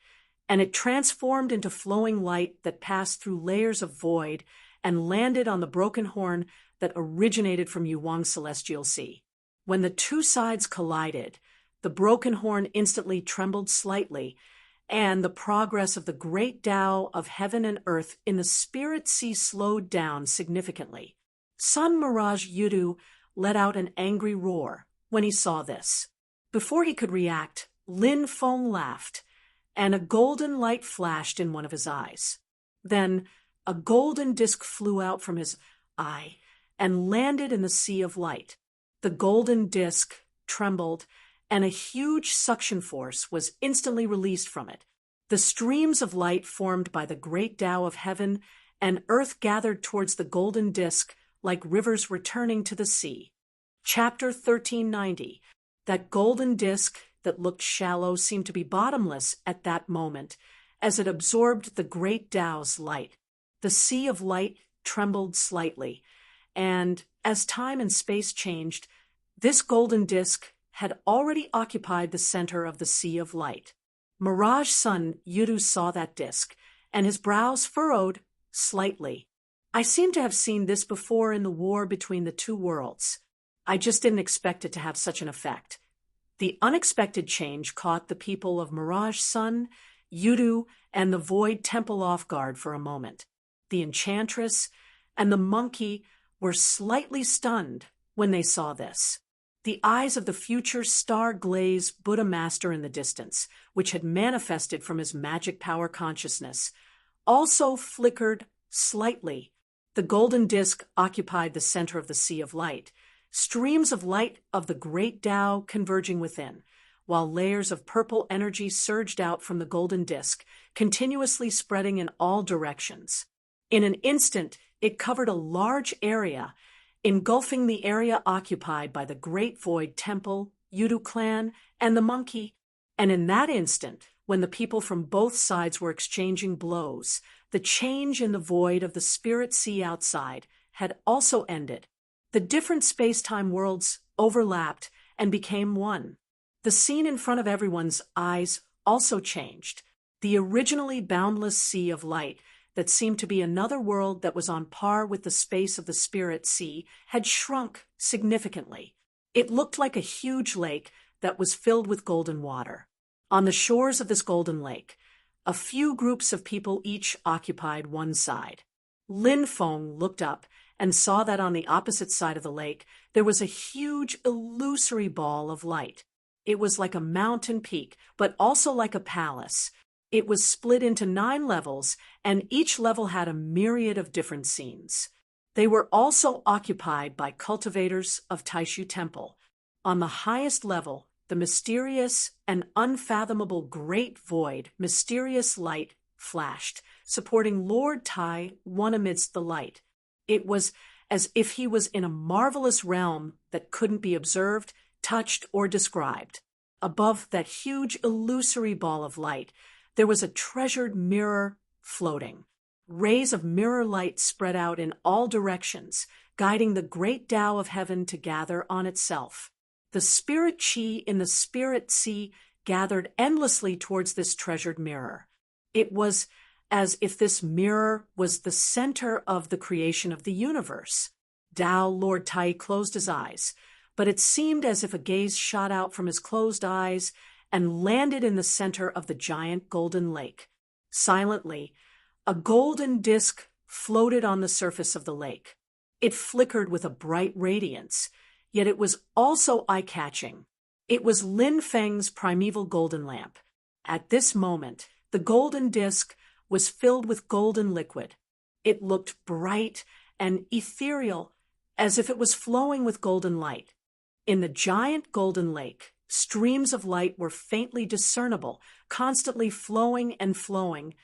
and it transformed into flowing light that passed through layers of void and landed on the broken horn that originated from Yuwang's celestial sea. When the 2 sides collided, the broken horn instantly trembled slightly, and the progress of the great Tao of heaven and earth in the spirit sea slowed down significantly. Sun Mirage Yudu let out an angry roar when he saw this. Before he could react, Lin Feng laughed, and a golden light flashed in one of his eyes. Then a golden disc flew out from his eye and landed in the Sea of Light. The golden disc trembled, and a huge suction force was instantly released from it. The streams of light formed by the great Tao of heaven and earth gathered towards the golden disc like rivers returning to the sea. Chapter 1390. That golden disc that looked shallow seemed to be bottomless at that moment as it absorbed the great Tao's light. The Sea of Light trembled slightly, and as time and space changed, this golden disc had already occupied the center of the Sea of Light. Mirage Sun Yudu saw that disc, and his brows furrowed slightly. I seem to have seen this before in the war between the 2 worlds. I just didn't expect it to have such an effect. The unexpected change caught the people of Mirage Sun, Yudu, and the Void Temple off guard for a moment. The enchantress and the monkey were slightly stunned when they saw this. The eyes of the future star-glazed Buddha master in the distance, which had manifested from his magic power consciousness, also flickered slightly. The golden disk occupied the center of the sea of light, streams of light of the great Tao converging within, while layers of purple energy surged out from the golden disk, continuously spreading in all directions. In an instant, it covered a large area, engulfing the area occupied by the Great Void Temple, Yudu clan, and the monkey. And in that instant, when the people from both sides were exchanging blows, the change in the void of the spirit sea outside had also ended. The different space-time worlds overlapped and became one. The scene in front of everyone's eyes also changed. The originally boundless sea of light that seemed to be another world that was on par with the space of the spirit sea had shrunk significantly. It looked like a huge lake that was filled with golden water. On the shores of this golden lake, a few groups of people each occupied one side. Lin Feng looked up and saw that on the opposite side of the lake there was a huge illusory ball of light. It was like a mountain peak, but also like a palace. It was split into 9 levels, and each level had a myriad of different scenes. They were also occupied by cultivators of Taishu Temple. On the highest level, the mysterious and unfathomable great void, mysterious light, flashed, supporting Lord Tai, one amidst the light. It was as if he was in a marvelous realm that couldn't be observed, touched, or described. Above that huge illusory ball of light, there was a treasured mirror floating. Rays of mirror light spread out in all directions, guiding the great Tao of heaven to gather on itself. The spirit chi in the spirit sea gathered endlessly towards this treasured mirror. It was as if this mirror was the center of the creation of the universe. Tao Lord Tai closed his eyes, but it seemed as if a gaze shot out from his closed eyes and landed in the center of the giant golden lake. Silently, a golden disk floated on the surface of the lake. It flickered with a bright radiance, yet it was also eye-catching. It was Lin Feng's primeval golden lamp. At this moment, the golden disk was filled with golden liquid. It looked bright and ethereal, as if it was flowing with golden light. In the giant golden lake, streams of light were faintly discernible, constantly flowing and flowing,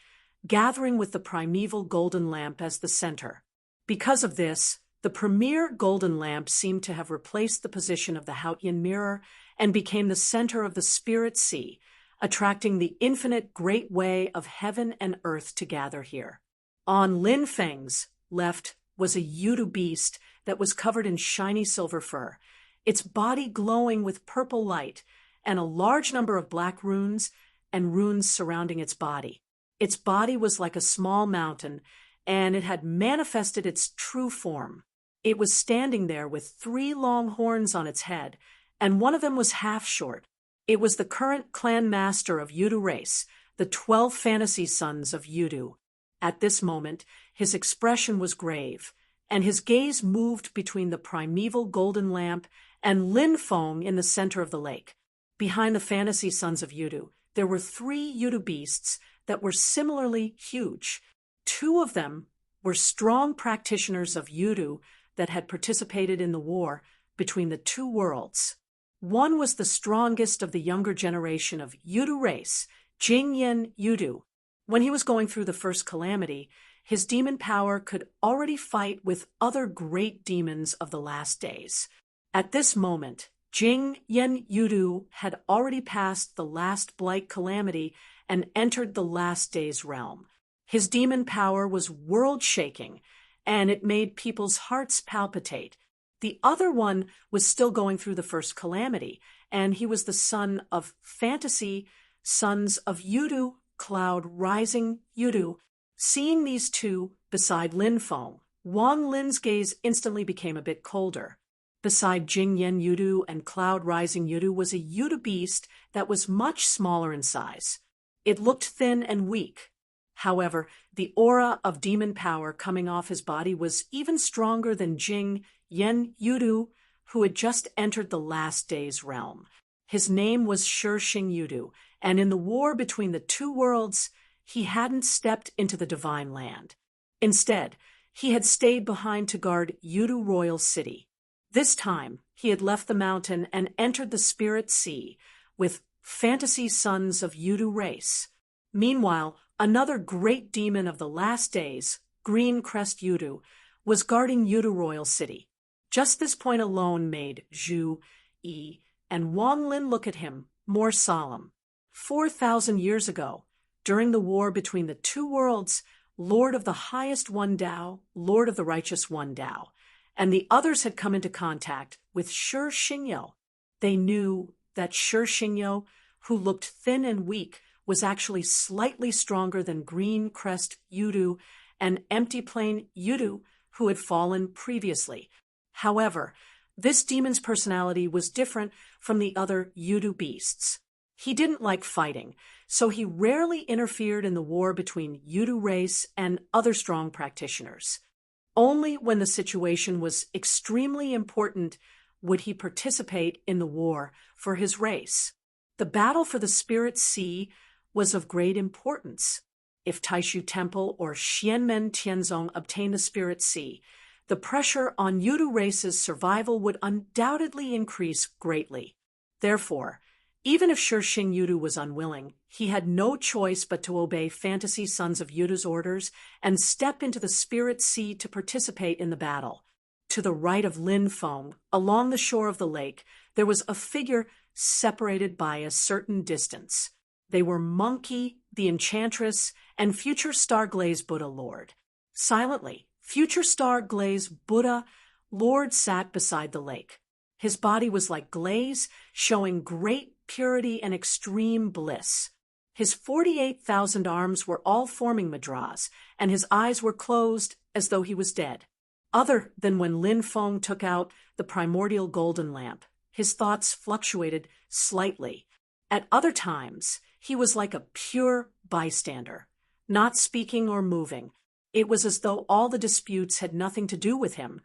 gathering with the primeval golden lamp as the center. Because of this, the premier golden lamp seemed to have replaced the position of the Haotian mirror and became the center of the spirit sea, attracting the infinite great way of heaven and earth to gather here. On Lin Feng's left was a Yudu beast that was covered in shiny silver fur, its body glowing with purple light, and a large number of black runes and runes surrounding its body. Its body was like a small mountain, and it had manifested its true form. It was standing there with 3 long horns on its head, and one of them was half short. It was the current clan master of Yudu race, the 12 fantasy sons of Yudu. At this moment, his expression was grave, and his gaze moved between the primeval golden lamp and Lin Feng in the center of the lake. Behind the fantasy sons of Yudu, there were 3 Yudu beasts that were similarly huge. 2 of them were strong practitioners of Yudu that had participated in the war between the 2 worlds. One was the strongest of the younger generation of Yudu race, Jing Yen Yudu. When he was going through the first calamity, his demon power could already fight with other great demons of the last days. At this moment, Jing Yen Yudu had already passed the last blight calamity and entered the last days realm. His demon power was world-shaking, and it made people's hearts palpitate. The other one was still going through the first calamity, and he was the son of fantasy, sons of Yudu, Cloud Rising Yudu. Seeing these 2 beside Lin Feng, Wang Lin's gaze instantly became a bit colder. Beside Jing Yen Yudu and Cloud Rising Yudu was a Yudu beast that was much smaller in size. It looked thin and weak. However, the aura of demon power coming off his body was even stronger than Jing Yen Yudu, who had just entered the last day's realm. His name was Shishing Yudu, and in the war between the two worlds, he hadn't stepped into the divine land. Instead, he had stayed behind to guard Yudu Royal City. This time, he had left the mountain and entered the Spirit Sea with fantasy sons of Yudu race. Meanwhile, another great demon of the last days, Green Crest Yudu, was guarding Yudu Royal City. Just this point alone made Zhu, Yi, and Wang Lin look at him more solemn. 4,000 years ago, during the war between the two worlds, Lord of the Highest One Tao, Lord of the Righteous One Tao, and the others had come into contact with Shi Xingyo. They knew that Shi Xingyo, who looked thin and weak, was actually slightly stronger than Green Crest Yudu and Empty Plain Yudu, who had fallen previously. However, this demon's personality was different from the other Yudu beasts. He didn't like fighting, so he rarely interfered in the war between Yudu race and other strong practitioners. Only when the situation was extremely important would he participate in the war for his race. The battle for the Spirit Sea was of great importance. If Taishu Temple or Xianmen Tianzong obtained the Spirit Sea, the pressure on Yudu race's survival would undoubtedly increase greatly. Therefore, even if Shishing Yudu was unwilling, he had no choice but to obey Fantasy Sons of Yudu's orders and step into the Spirit Sea to participate in the battle. To the right of Lin Feng, along the shore of the lake, there was a figure separated by a certain distance. They were Monkey, the Enchantress, and Future Star Glaze Buddha Lord. Silently, Future Star Glaze Buddha Lord sat beside the lake. His body was like glaze, showing great purity and extreme bliss. His 48,000 arms were all forming mudras, and his eyes were closed as though he was dead. Other than when Lin Feng took out the primordial golden lamp, his thoughts fluctuated slightly. At other times, he was like a pure bystander, not speaking or moving. It was as though all the disputes had nothing to do with him,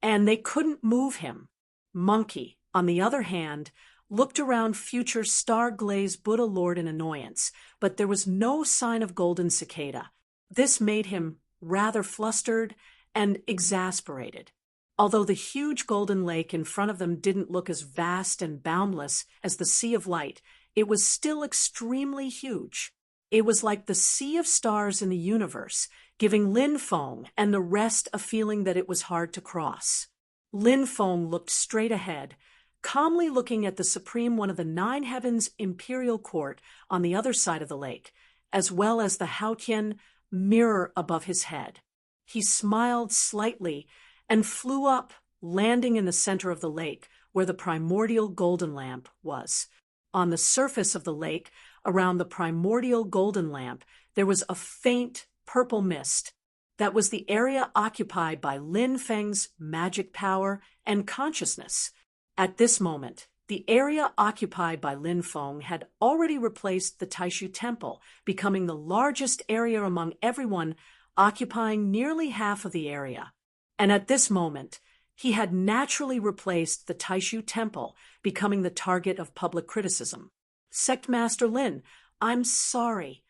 and they couldn't move him. Monkey, on the other hand, looked around Future Star Glaze Buddha Lord in annoyance, but there was no sign of Golden Cicada. This made him rather flustered and exasperated. Although the huge golden lake in front of them didn't look as vast and boundless as the Sea of Light, it was still extremely huge. It was like the sea of stars in the universe, giving Lin Feng and the rest a feeling that it was hard to cross. Lin Feng looked straight ahead, calmly looking at the Supreme One of the Nine Heavens Imperial Court on the other side of the lake, as well as the Haotian mirror above his head. He smiled slightly and flew up, landing in the center of the lake, where the primordial golden lamp was. On the surface of the lake, around the primordial golden lamp, there was a faint purple mist. That was the area occupied by Lin Feng's magic power and consciousness. At this moment, the area occupied by Lin Feng had already replaced the Taishu Temple, becoming the largest area among everyone, occupying nearly half of the area. And at this moment, he had naturally replaced the Taishu Temple, becoming the target of public criticism. Sect Master Lin, I'm sorry.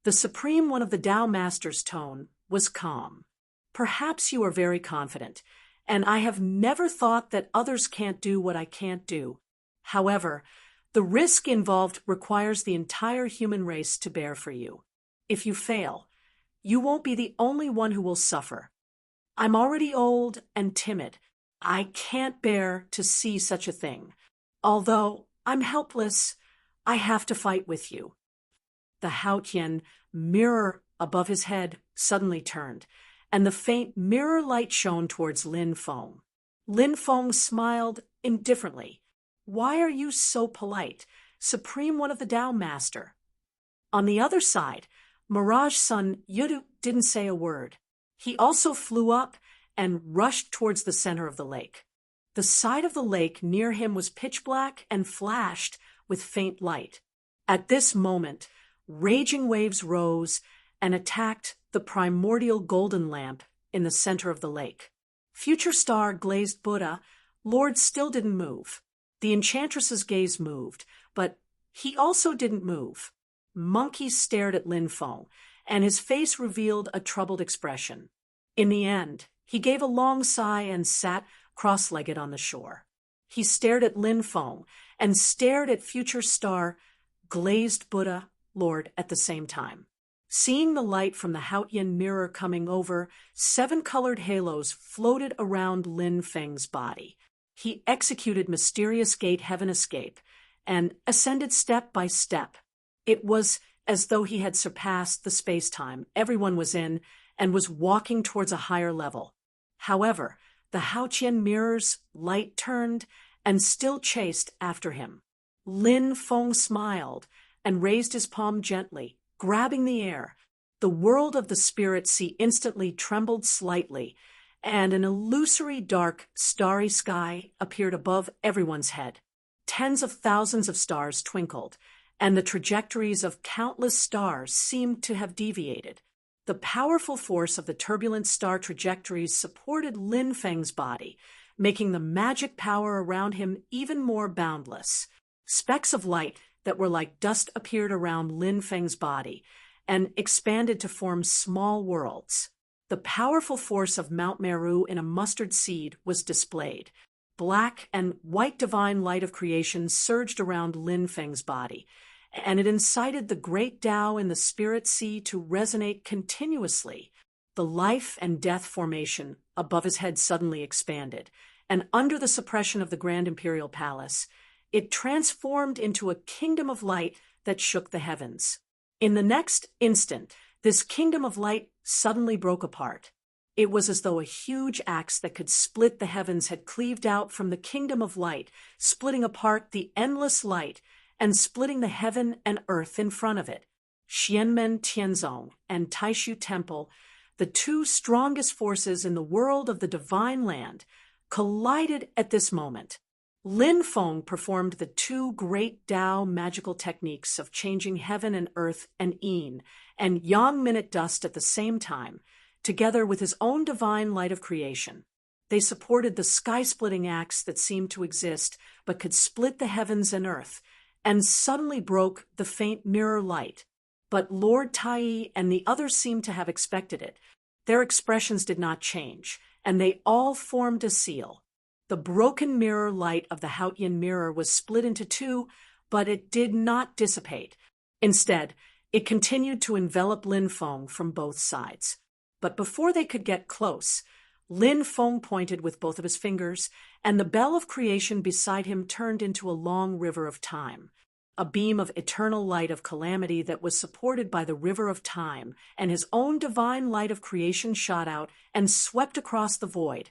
The Supreme One of the Tao Master's tone was calm. Perhaps you are very confident, and I have never thought that others can't do what I can't do. However, the risk involved requires the entire human race to bear for you. If you fail, you won't be the only one who will suffer. I'm already old and timid. I can't bear to see such a thing. Although I'm helpless, I have to fight with you. The Haotian mirror above his head suddenly turned, and the faint mirror light shone towards Lin Feng. Lin Feng smiled indifferently. Why are you so polite, Supreme One of the Tao Master? On the other side, Mirage Son Yudu didn't say a word. He also flew up and rushed towards the center of the lake. The side of the lake near him was pitch black and flashed with faint light. At this moment, raging waves rose and attacked the primordial golden lamp in the center of the lake. Future star glazed Buddha, Lord still didn't move. The enchantress's gaze moved, but he also didn't move. Monkey stared at Lin Feng, and his face revealed a troubled expression. In the end, he gave a long sigh and sat cross-legged on the shore. He stared at Lin Feng and stared at future star glazed Buddha, Lord, at the same time. Seeing the light from the Haotian mirror coming over, 7 colored halos floated around Lin Feng's body. He executed mysterious gate heaven escape and ascended step by step. It was as though he had surpassed the space-time everyone was in and was walking towards a higher level. However, the Haotian mirror's light turned and still chased after him. Lin Feng smiled and raised his palm gently, grabbing the air. The world of the spirit sea instantly trembled slightly, and an illusory dark, starry sky appeared above everyone's head. Tens of thousands of stars twinkled, and the trajectories of countless stars seemed to have deviated. The powerful force of the turbulent star trajectories supported Lin Feng's body, making the magic power around him even more boundless. Specks of light that were like dust appeared around Lin Feng's body and expanded to form small worlds. The powerful force of Mount Meru in a mustard seed was displayed. Black and white divine light of creation surged around Lin Feng's body, and it incited the great Tao in the spirit sea to resonate continuously. The life and death formation above his head suddenly expanded, and under the suppression of the Grand Imperial Palace, it transformed into a kingdom of light that shook the heavens. In the next instant, this kingdom of light suddenly broke apart. It was as though a huge axe that could split the heavens had cleaved out from the kingdom of light, splitting apart the endless light and splitting the heaven and earth in front of it. Xianmen Tianzong and Taishu Temple, the 2 strongest forces in the world of the divine land, collided at this moment. Lin Feng performed the 2 great Tao magical techniques of changing heaven and earth and yin and yang minute dust at the same time, together with his own divine light of creation. They supported the sky-splitting axe that seemed to exist but could split the heavens and earth, and suddenly broke the faint mirror light. But Lord Tai and the others seemed to have expected it. Their expressions did not change, and they all formed a seal. The broken mirror light of the Haotian mirror was split into 2, but it did not dissipate. Instead, it continued to envelop Lin Feng from both sides. But before they could get close, Lin Feng pointed with both of his fingers, and the bell of creation beside him turned into a long river of time, a beam of eternal light of calamity that was supported by the river of time, and his own divine light of creation shot out and swept across the void,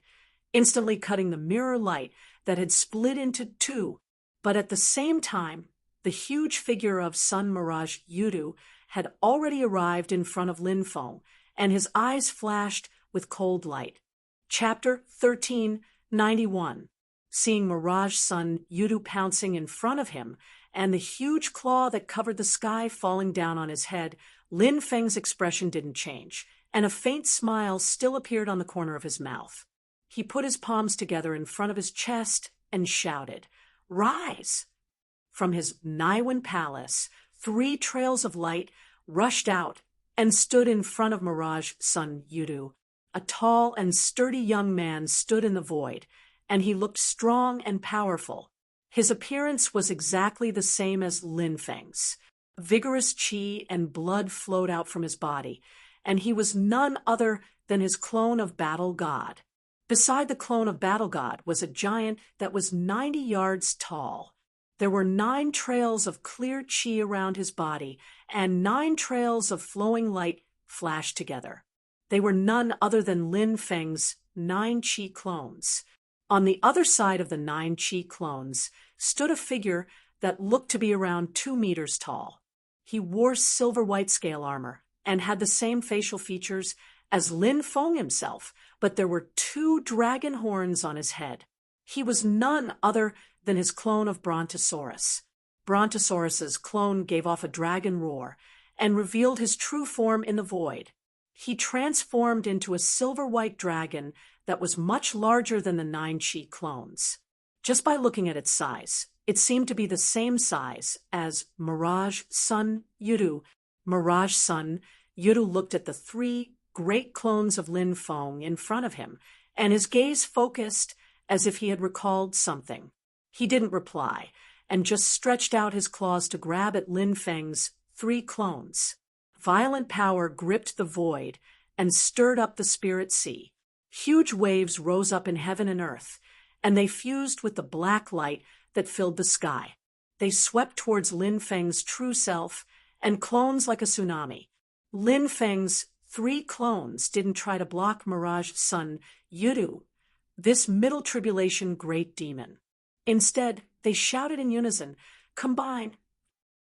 instantly cutting the mirror light that had split into 2. But at the same time, the huge figure of Sun Mirage Yudu had already arrived in front of Lin Feng, and his eyes flashed with cold light. Chapter 1391. Seeing Mirage Sun Yudu pouncing in front of him, and the huge claw that covered the sky falling down on his head, Lin Feng's expression didn't change, and a faint smile still appeared on the corner of his mouth. He put his palms together in front of his chest and shouted, "Rise!" From his Naiwan palace, 3 trails of light rushed out and stood in front of Mirage Sun Yudu. A tall and sturdy young man stood in the void, and he looked strong and powerful. His appearance was exactly the same as Lin Feng's. Vigorous qi and blood flowed out from his body, and he was none other than his clone of Battle God. Beside the clone of Battle God was a giant that was 90 yards tall. There were 9 trails of clear qi around his body, and 9 trails of flowing light flashed together. They were none other than Lin Feng's 9 qi clones. On the other side of the 9 qi clones stood a figure that looked to be around 2 meters tall. He wore silver white scale armor and had the same facial features as Lin Feng himself, but there were 2 dragon horns on his head. He was none other than his clone of Brontosaurus. Brontosaurus's clone gave off a dragon roar and revealed his true form in the void. He transformed into a silver-white dragon that was much larger than the 9-Chi clones. Just by looking at its size, it seemed to be the same size as Mirage Sun Yudu. Mirage Sun Yudu looked at the 3 great clones of Lin Feng in front of him, and his gaze focused as if he had recalled something. He didn't reply, and just stretched out his claws to grab at Lin Feng's 3 clones. Violent power gripped the void and stirred up the spirit sea. Huge waves rose up in heaven and earth, and they fused with the black light that filled the sky. They swept towards Lin Feng's true self and clones like a tsunami. Lin Feng's 3 clones didn't try to block Mirage Sun Yudu, this middle tribulation great demon. Instead, they shouted in unison, "Combine!"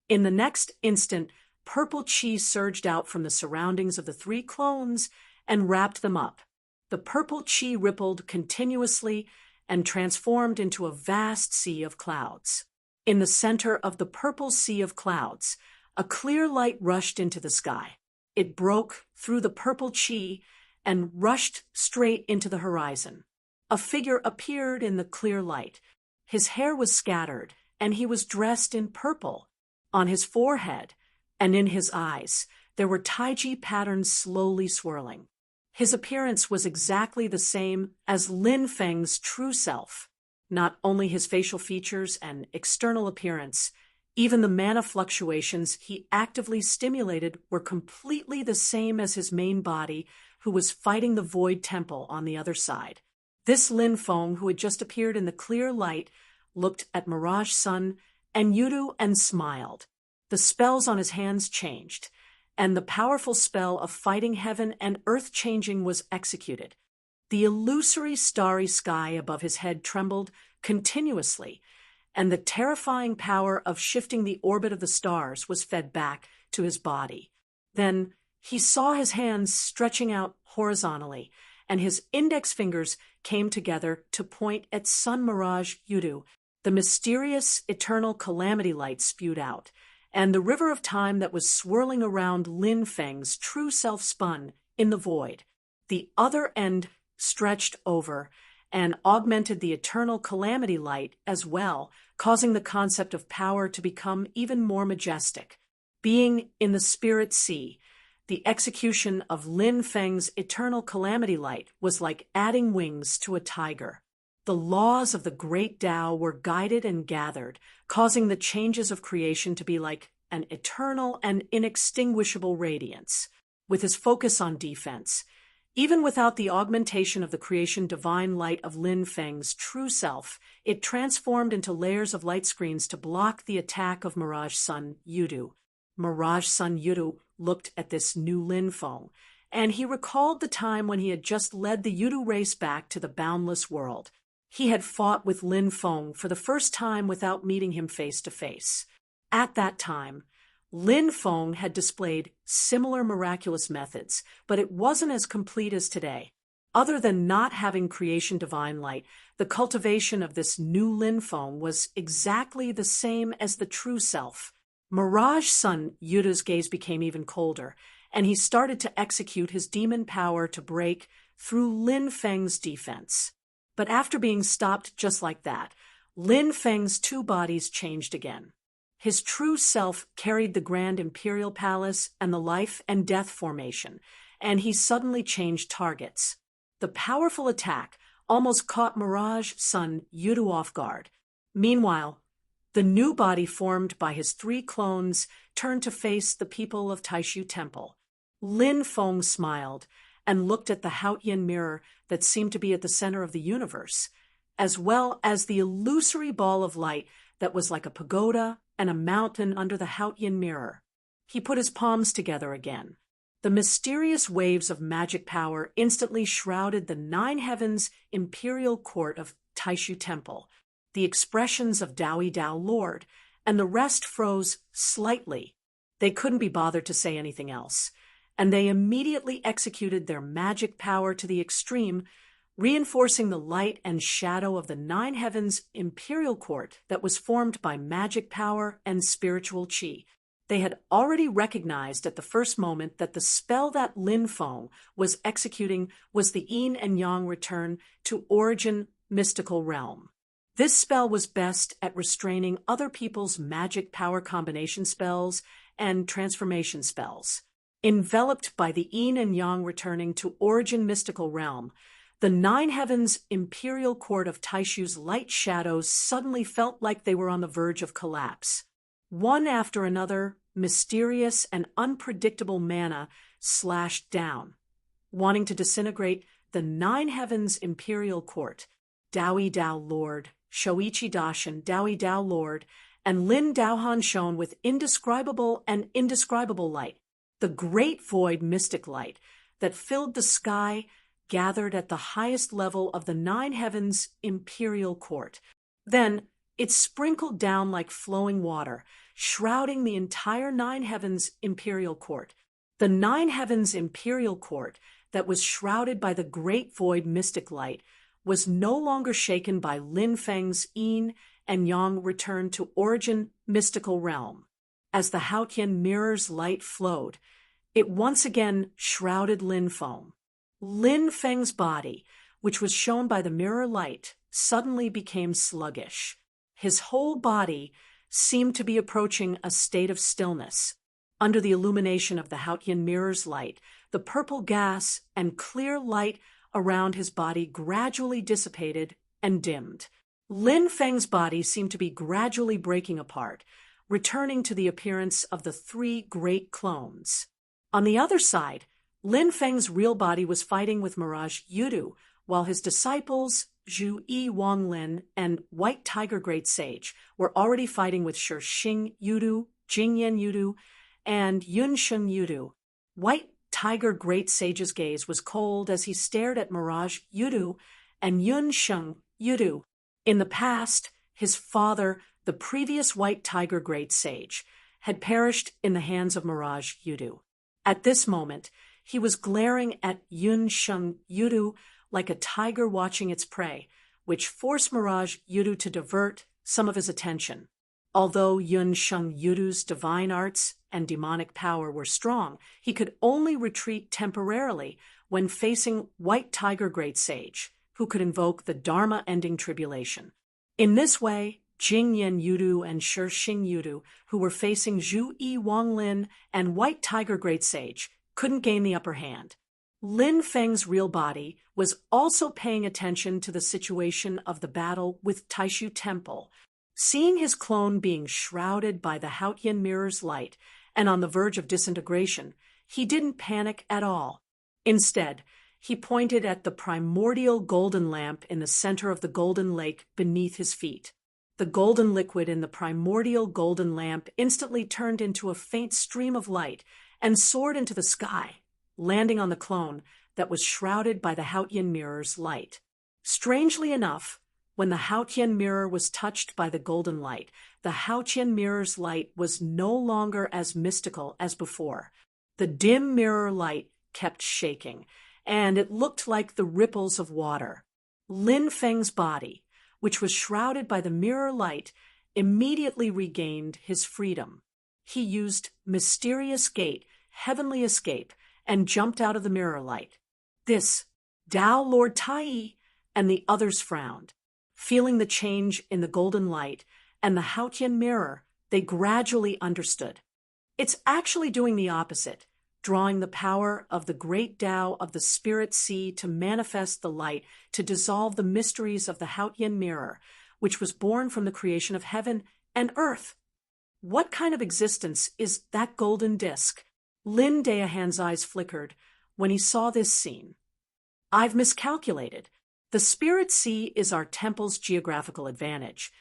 In the next instant, purple chi surged out from the surroundings of the 3 clones and wrapped them up. The purple chi rippled continuously and transformed into a vast sea of clouds. In the center of the purple sea of clouds, a clear light rushed into the sky. It broke through the purple chi and rushed straight into the horizon. A figure appeared in the clear light. His hair was scattered, and he was dressed in purple. On his forehead and in his eyes, there were taiji patterns slowly swirling. His appearance was exactly the same as Lin Feng's true self. Not only his facial features and external appearance, even the mana fluctuations he actively stimulated were completely the same as his main body, who was fighting the Void Temple on the other side. This Lin Feng, who had just appeared in the clear light, looked at Mirage Sun and Yudu and smiled. The spells on his hands changed, and the powerful spell of fighting heaven and earth changing was executed. The illusory starry sky above his head trembled continuously, and the terrifying power of shifting the orbit of the stars was fed back to his body. Then he saw his hands stretching out horizontally, and his index fingers came together to point at Sun Mirage Yudu. The mysterious eternal calamity light spewed out, and the river of time that was swirling around Lin Feng's true self spun in the void. The other end stretched over and augmented the eternal calamity light as well, causing the concept of power to become even more majestic. Being in the spirit sea, the execution of Lin Feng's eternal calamity light was like adding wings to a tiger. The laws of the great Tao were guided and gathered, causing the changes of creation to be like an eternal and inextinguishable radiance. With his focus on defense, even without the augmentation of the creation divine light of Lin Feng's true self, it transformed into layers of light screens to block the attack of Mirage Sun Yudu. Mirage Sun Yudu looked at this new Lin Feng, and he recalled the time when he had just led the Yudu race back to the boundless world. He had fought with Lin Feng for the first time without meeting him face to face. At that time, Lin Feng had displayed similar miraculous methods, but it wasn't as complete as today. Other than not having creation divine light, the cultivation of this new Lin Feng was exactly the same as the true self. Mirage Sun Yuda's gaze became even colder, and he started to execute his demon power to break through Lin Feng's defense. But after being stopped just like that, Lin Feng's 2 bodies changed again. His true self carried the Grand Imperial Palace and the Life and Death Formation, and he suddenly changed targets. The powerful attack almost caught Mirage Sun Yudu off guard. Meanwhile, the new body formed by his 3 clones turned to face the people of Taishu Temple. Lin Feng smiled and looked at the Haotian mirror that seemed to be at the center of the universe, as well as the illusory ball of light that was like a pagoda and a mountain under the Haotian mirror. He put his palms together again. The mysterious waves of magic power instantly shrouded the 9 heavens imperial court of Taishu Temple, the expressions of Daoi Dao Lord, and the rest froze slightly. They couldn't be bothered to say anything else, and they immediately executed their magic power to the extreme, reinforcing the light and shadow of the nine heavens imperial court that was formed by magic power and spiritual qi. They had already recognized at the first moment that the spell that Lin Feng was executing was the yin and yang return to origin mystical realm. This spell was best at restraining other people's magic power combination spells and transformation spells. Enveloped by the yin and yang returning to origin mystical realm, the nine heavens imperial court of Taishu's light shadows suddenly felt like they were on the verge of collapse. One after another, mysterious and unpredictable mana slashed down, wanting to disintegrate the nine heavens imperial court. Daoi Dao Lord, Shoichi Dashin Daoi Dao Lord, and Lin Daohan shone with indescribable and indescribable light. The great void mystic light that filled the sky gathered at the highest level of the nine heavens imperial court. Then it sprinkled down like flowing water, shrouding the entire nine heavens imperial court. The nine heavens imperial court that was shrouded by the great void mystic light was no longer shaken by Lin Feng's yin and yang return to origin mystical realm. As the Haotian mirror's light flowed, it once again shrouded Lin Feng. Lin Feng's body, which was shown by the mirror light, suddenly became sluggish. His whole body seemed to be approaching a state of stillness. Under the illumination of the Haotian mirror's light, the purple gas and clear light around his body gradually dissipated and dimmed. Lin Feng's body seemed to be gradually breaking apart, returning to the appearance of the three great clones. On the other side, Lin Feng's real body was fighting with Mirage Yudu, while his disciples, Zhu Yi Wanglin and White Tiger Great Sage, were already fighting with Shixing Yudu, Jingyan Yudu, and Yunsheng Yudu. White Tiger Great Sage's gaze was cold as he stared at Mirage Yudu and Yunsheng Yudu. In the past, his father, the previous White Tiger Great Sage, had perished in the hands of Mirage Yudu. At this moment, he was glaring at Yunsheng Yudu like a tiger watching its prey, which forced Mirage Yudu to divert some of his attention. Although Yunsheng Yudu's divine arts and demonic power were strong, he could only retreat temporarily when facing White Tiger Great Sage, who could invoke the Dharma-ending tribulation. In this way, Jingyan Yudu and Shixing Yudu, who were facing Zhu Yi Wanglin and White Tiger Great Sage, couldn't gain the upper hand. Lin Feng's real body was also paying attention to the situation of the battle with Taishu Temple. Seeing his clone being shrouded by the Haotian mirror's light and on the verge of disintegration, he didn't panic at all. Instead, he pointed at the primordial golden lamp in the center of the golden lake beneath his feet. The golden liquid in the primordial golden lamp instantly turned into a faint stream of light and soared into the sky, landing on the clone that was shrouded by the Haotian mirror's light. Strangely enough, when the Haotian mirror was touched by the golden light, the Haotian mirror's light was no longer as mystical as before. The dim mirror light kept shaking, and it looked like the ripples of water. Lin Feng's body, which was shrouded by the mirror light, immediately regained his freedom. He used mysterious gate, heavenly escape, and jumped out of the mirror light. This, Dao Lord Tai and the others frowned. Feeling the change in the golden light and the Haotian mirror, they gradually understood. It's actually doing the opposite, drawing the power of the great Tao of the spirit sea to manifest the light, to dissolve the mysteries of the Haotian mirror, which was born from the creation of heaven and earth. What kind of existence is that golden disk? Lin Daohan's eyes flickered when he saw this scene. I've miscalculated. The spirit sea is our temple's geographical advantage,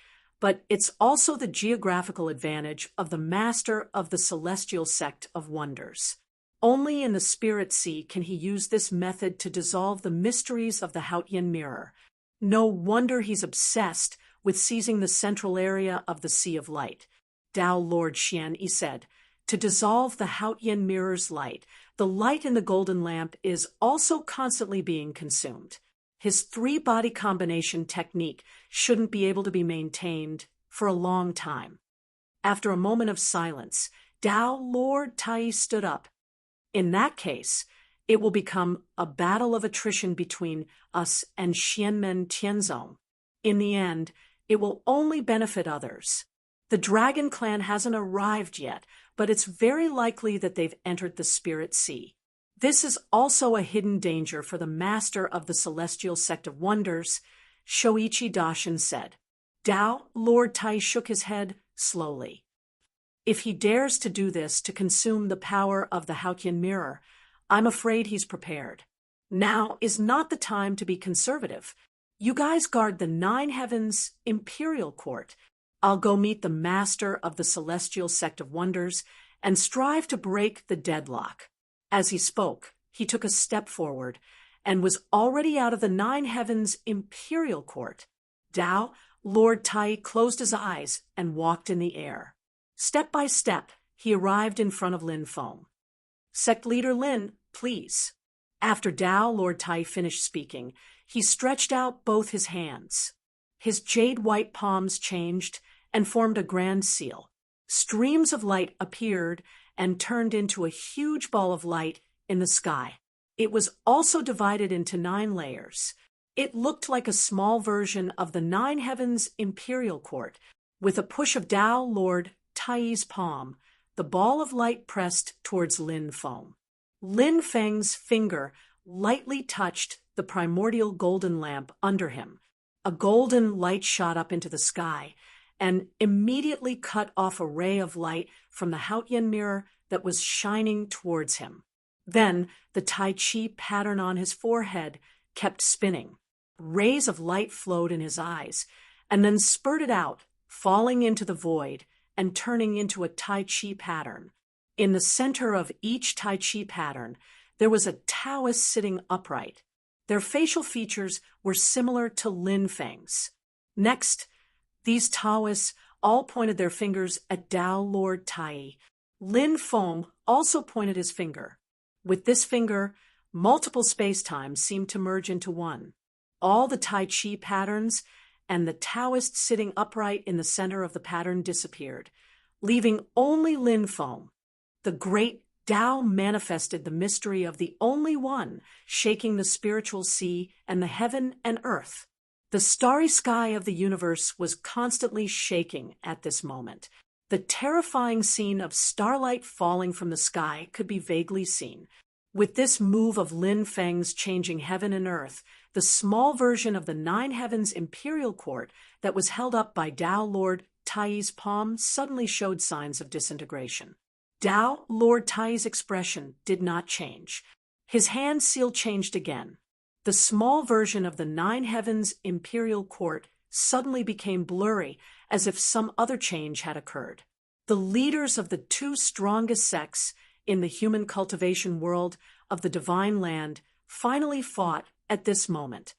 but it's also the geographical advantage of the master of the celestial sect of wonders. Only in the spirit sea can he use this method to dissolve the mysteries of the Haotian mirror. No wonder he's obsessed with seizing the central area of the Sea of Light. Dao Lord Xian Yi said, to dissolve the Haotian mirror's light, the light in the golden lamp is also constantly being consumed. His three-body combination technique shouldn't be able to be maintained for a long time. After a moment of silence, Tao Lord Tai stood up. In that case, it will become a battle of attrition between us and Xianmen Tianzong. In the end, it will only benefit others. The Dragon Clan hasn't arrived yet, but it's very likely that they've entered the Spirit Sea. This is also a hidden danger for the master of the Celestial Sect of Wonders, Shoichi Dashin said. Tao Lord Tai shook his head slowly. If he dares to do this to consume the power of the Haotian mirror, I'm afraid he's prepared. Now is not the time to be conservative. You guys guard the Nine Heavens Imperial Court. I'll go meet the master of the Celestial Sect of Wonders and strive to break the deadlock. As he spoke, he took a step forward and was already out of the Nine Heavens Imperial Court. Tao Lord Tai closed his eyes and walked in the air. Step by step, he arrived in front of Lin Feng. Sect Leader Lin, please. After Tao Lord Tai finished speaking, he stretched out both his hands. His jade-white palms changed and formed a grand seal. Streams of light appeared and turned into a huge ball of light in the sky. It was also divided into 9 layers. It looked like a small version of the Nine Heavens Imperial Court. With a push of Tao Lord Tai's palm, the ball of light pressed towards Lin Feng. Lin Feng's finger lightly touched the primordial golden lamp under him. A golden light shot up into the sky and immediately cut off a ray of light from the Haotian mirror that was shining towards him. Then the Tai Chi pattern on his forehead kept spinning. Rays of light flowed in his eyes and then spurted out, falling into the void and turning into a Tai Chi pattern. In the center of each Tai Chi pattern, there was a Taoist sitting upright. Their facial features were similar to Lin Feng's. Next, these Taoists all pointed their fingers at Tao Lord Tai. Lin Feng also pointed his finger. With this finger, multiple space-times seemed to merge into one. All the Tai Chi patterns and the Taoist sitting upright in the center of the pattern disappeared, leaving only Lin Feng. The great Tao manifested the mystery of the only one shaking the spiritual sea and the heaven and earth. The starry sky of the universe was constantly shaking at this moment. The terrifying scene of starlight falling from the sky could be vaguely seen. With this move of Lin Feng's changing heaven and earth, the small version of the Nine Heavens Imperial Court that was held up by Tao Lord Tai's palm suddenly showed signs of disintegration. Tao Lord Tai's expression did not change. His hand seal changed again. The small version of the Nine Heavens Imperial Court suddenly became blurry, as if some other change had occurred. The leaders of the 2 strongest sects in the human cultivation world of the Divine Land finally fought at this moment.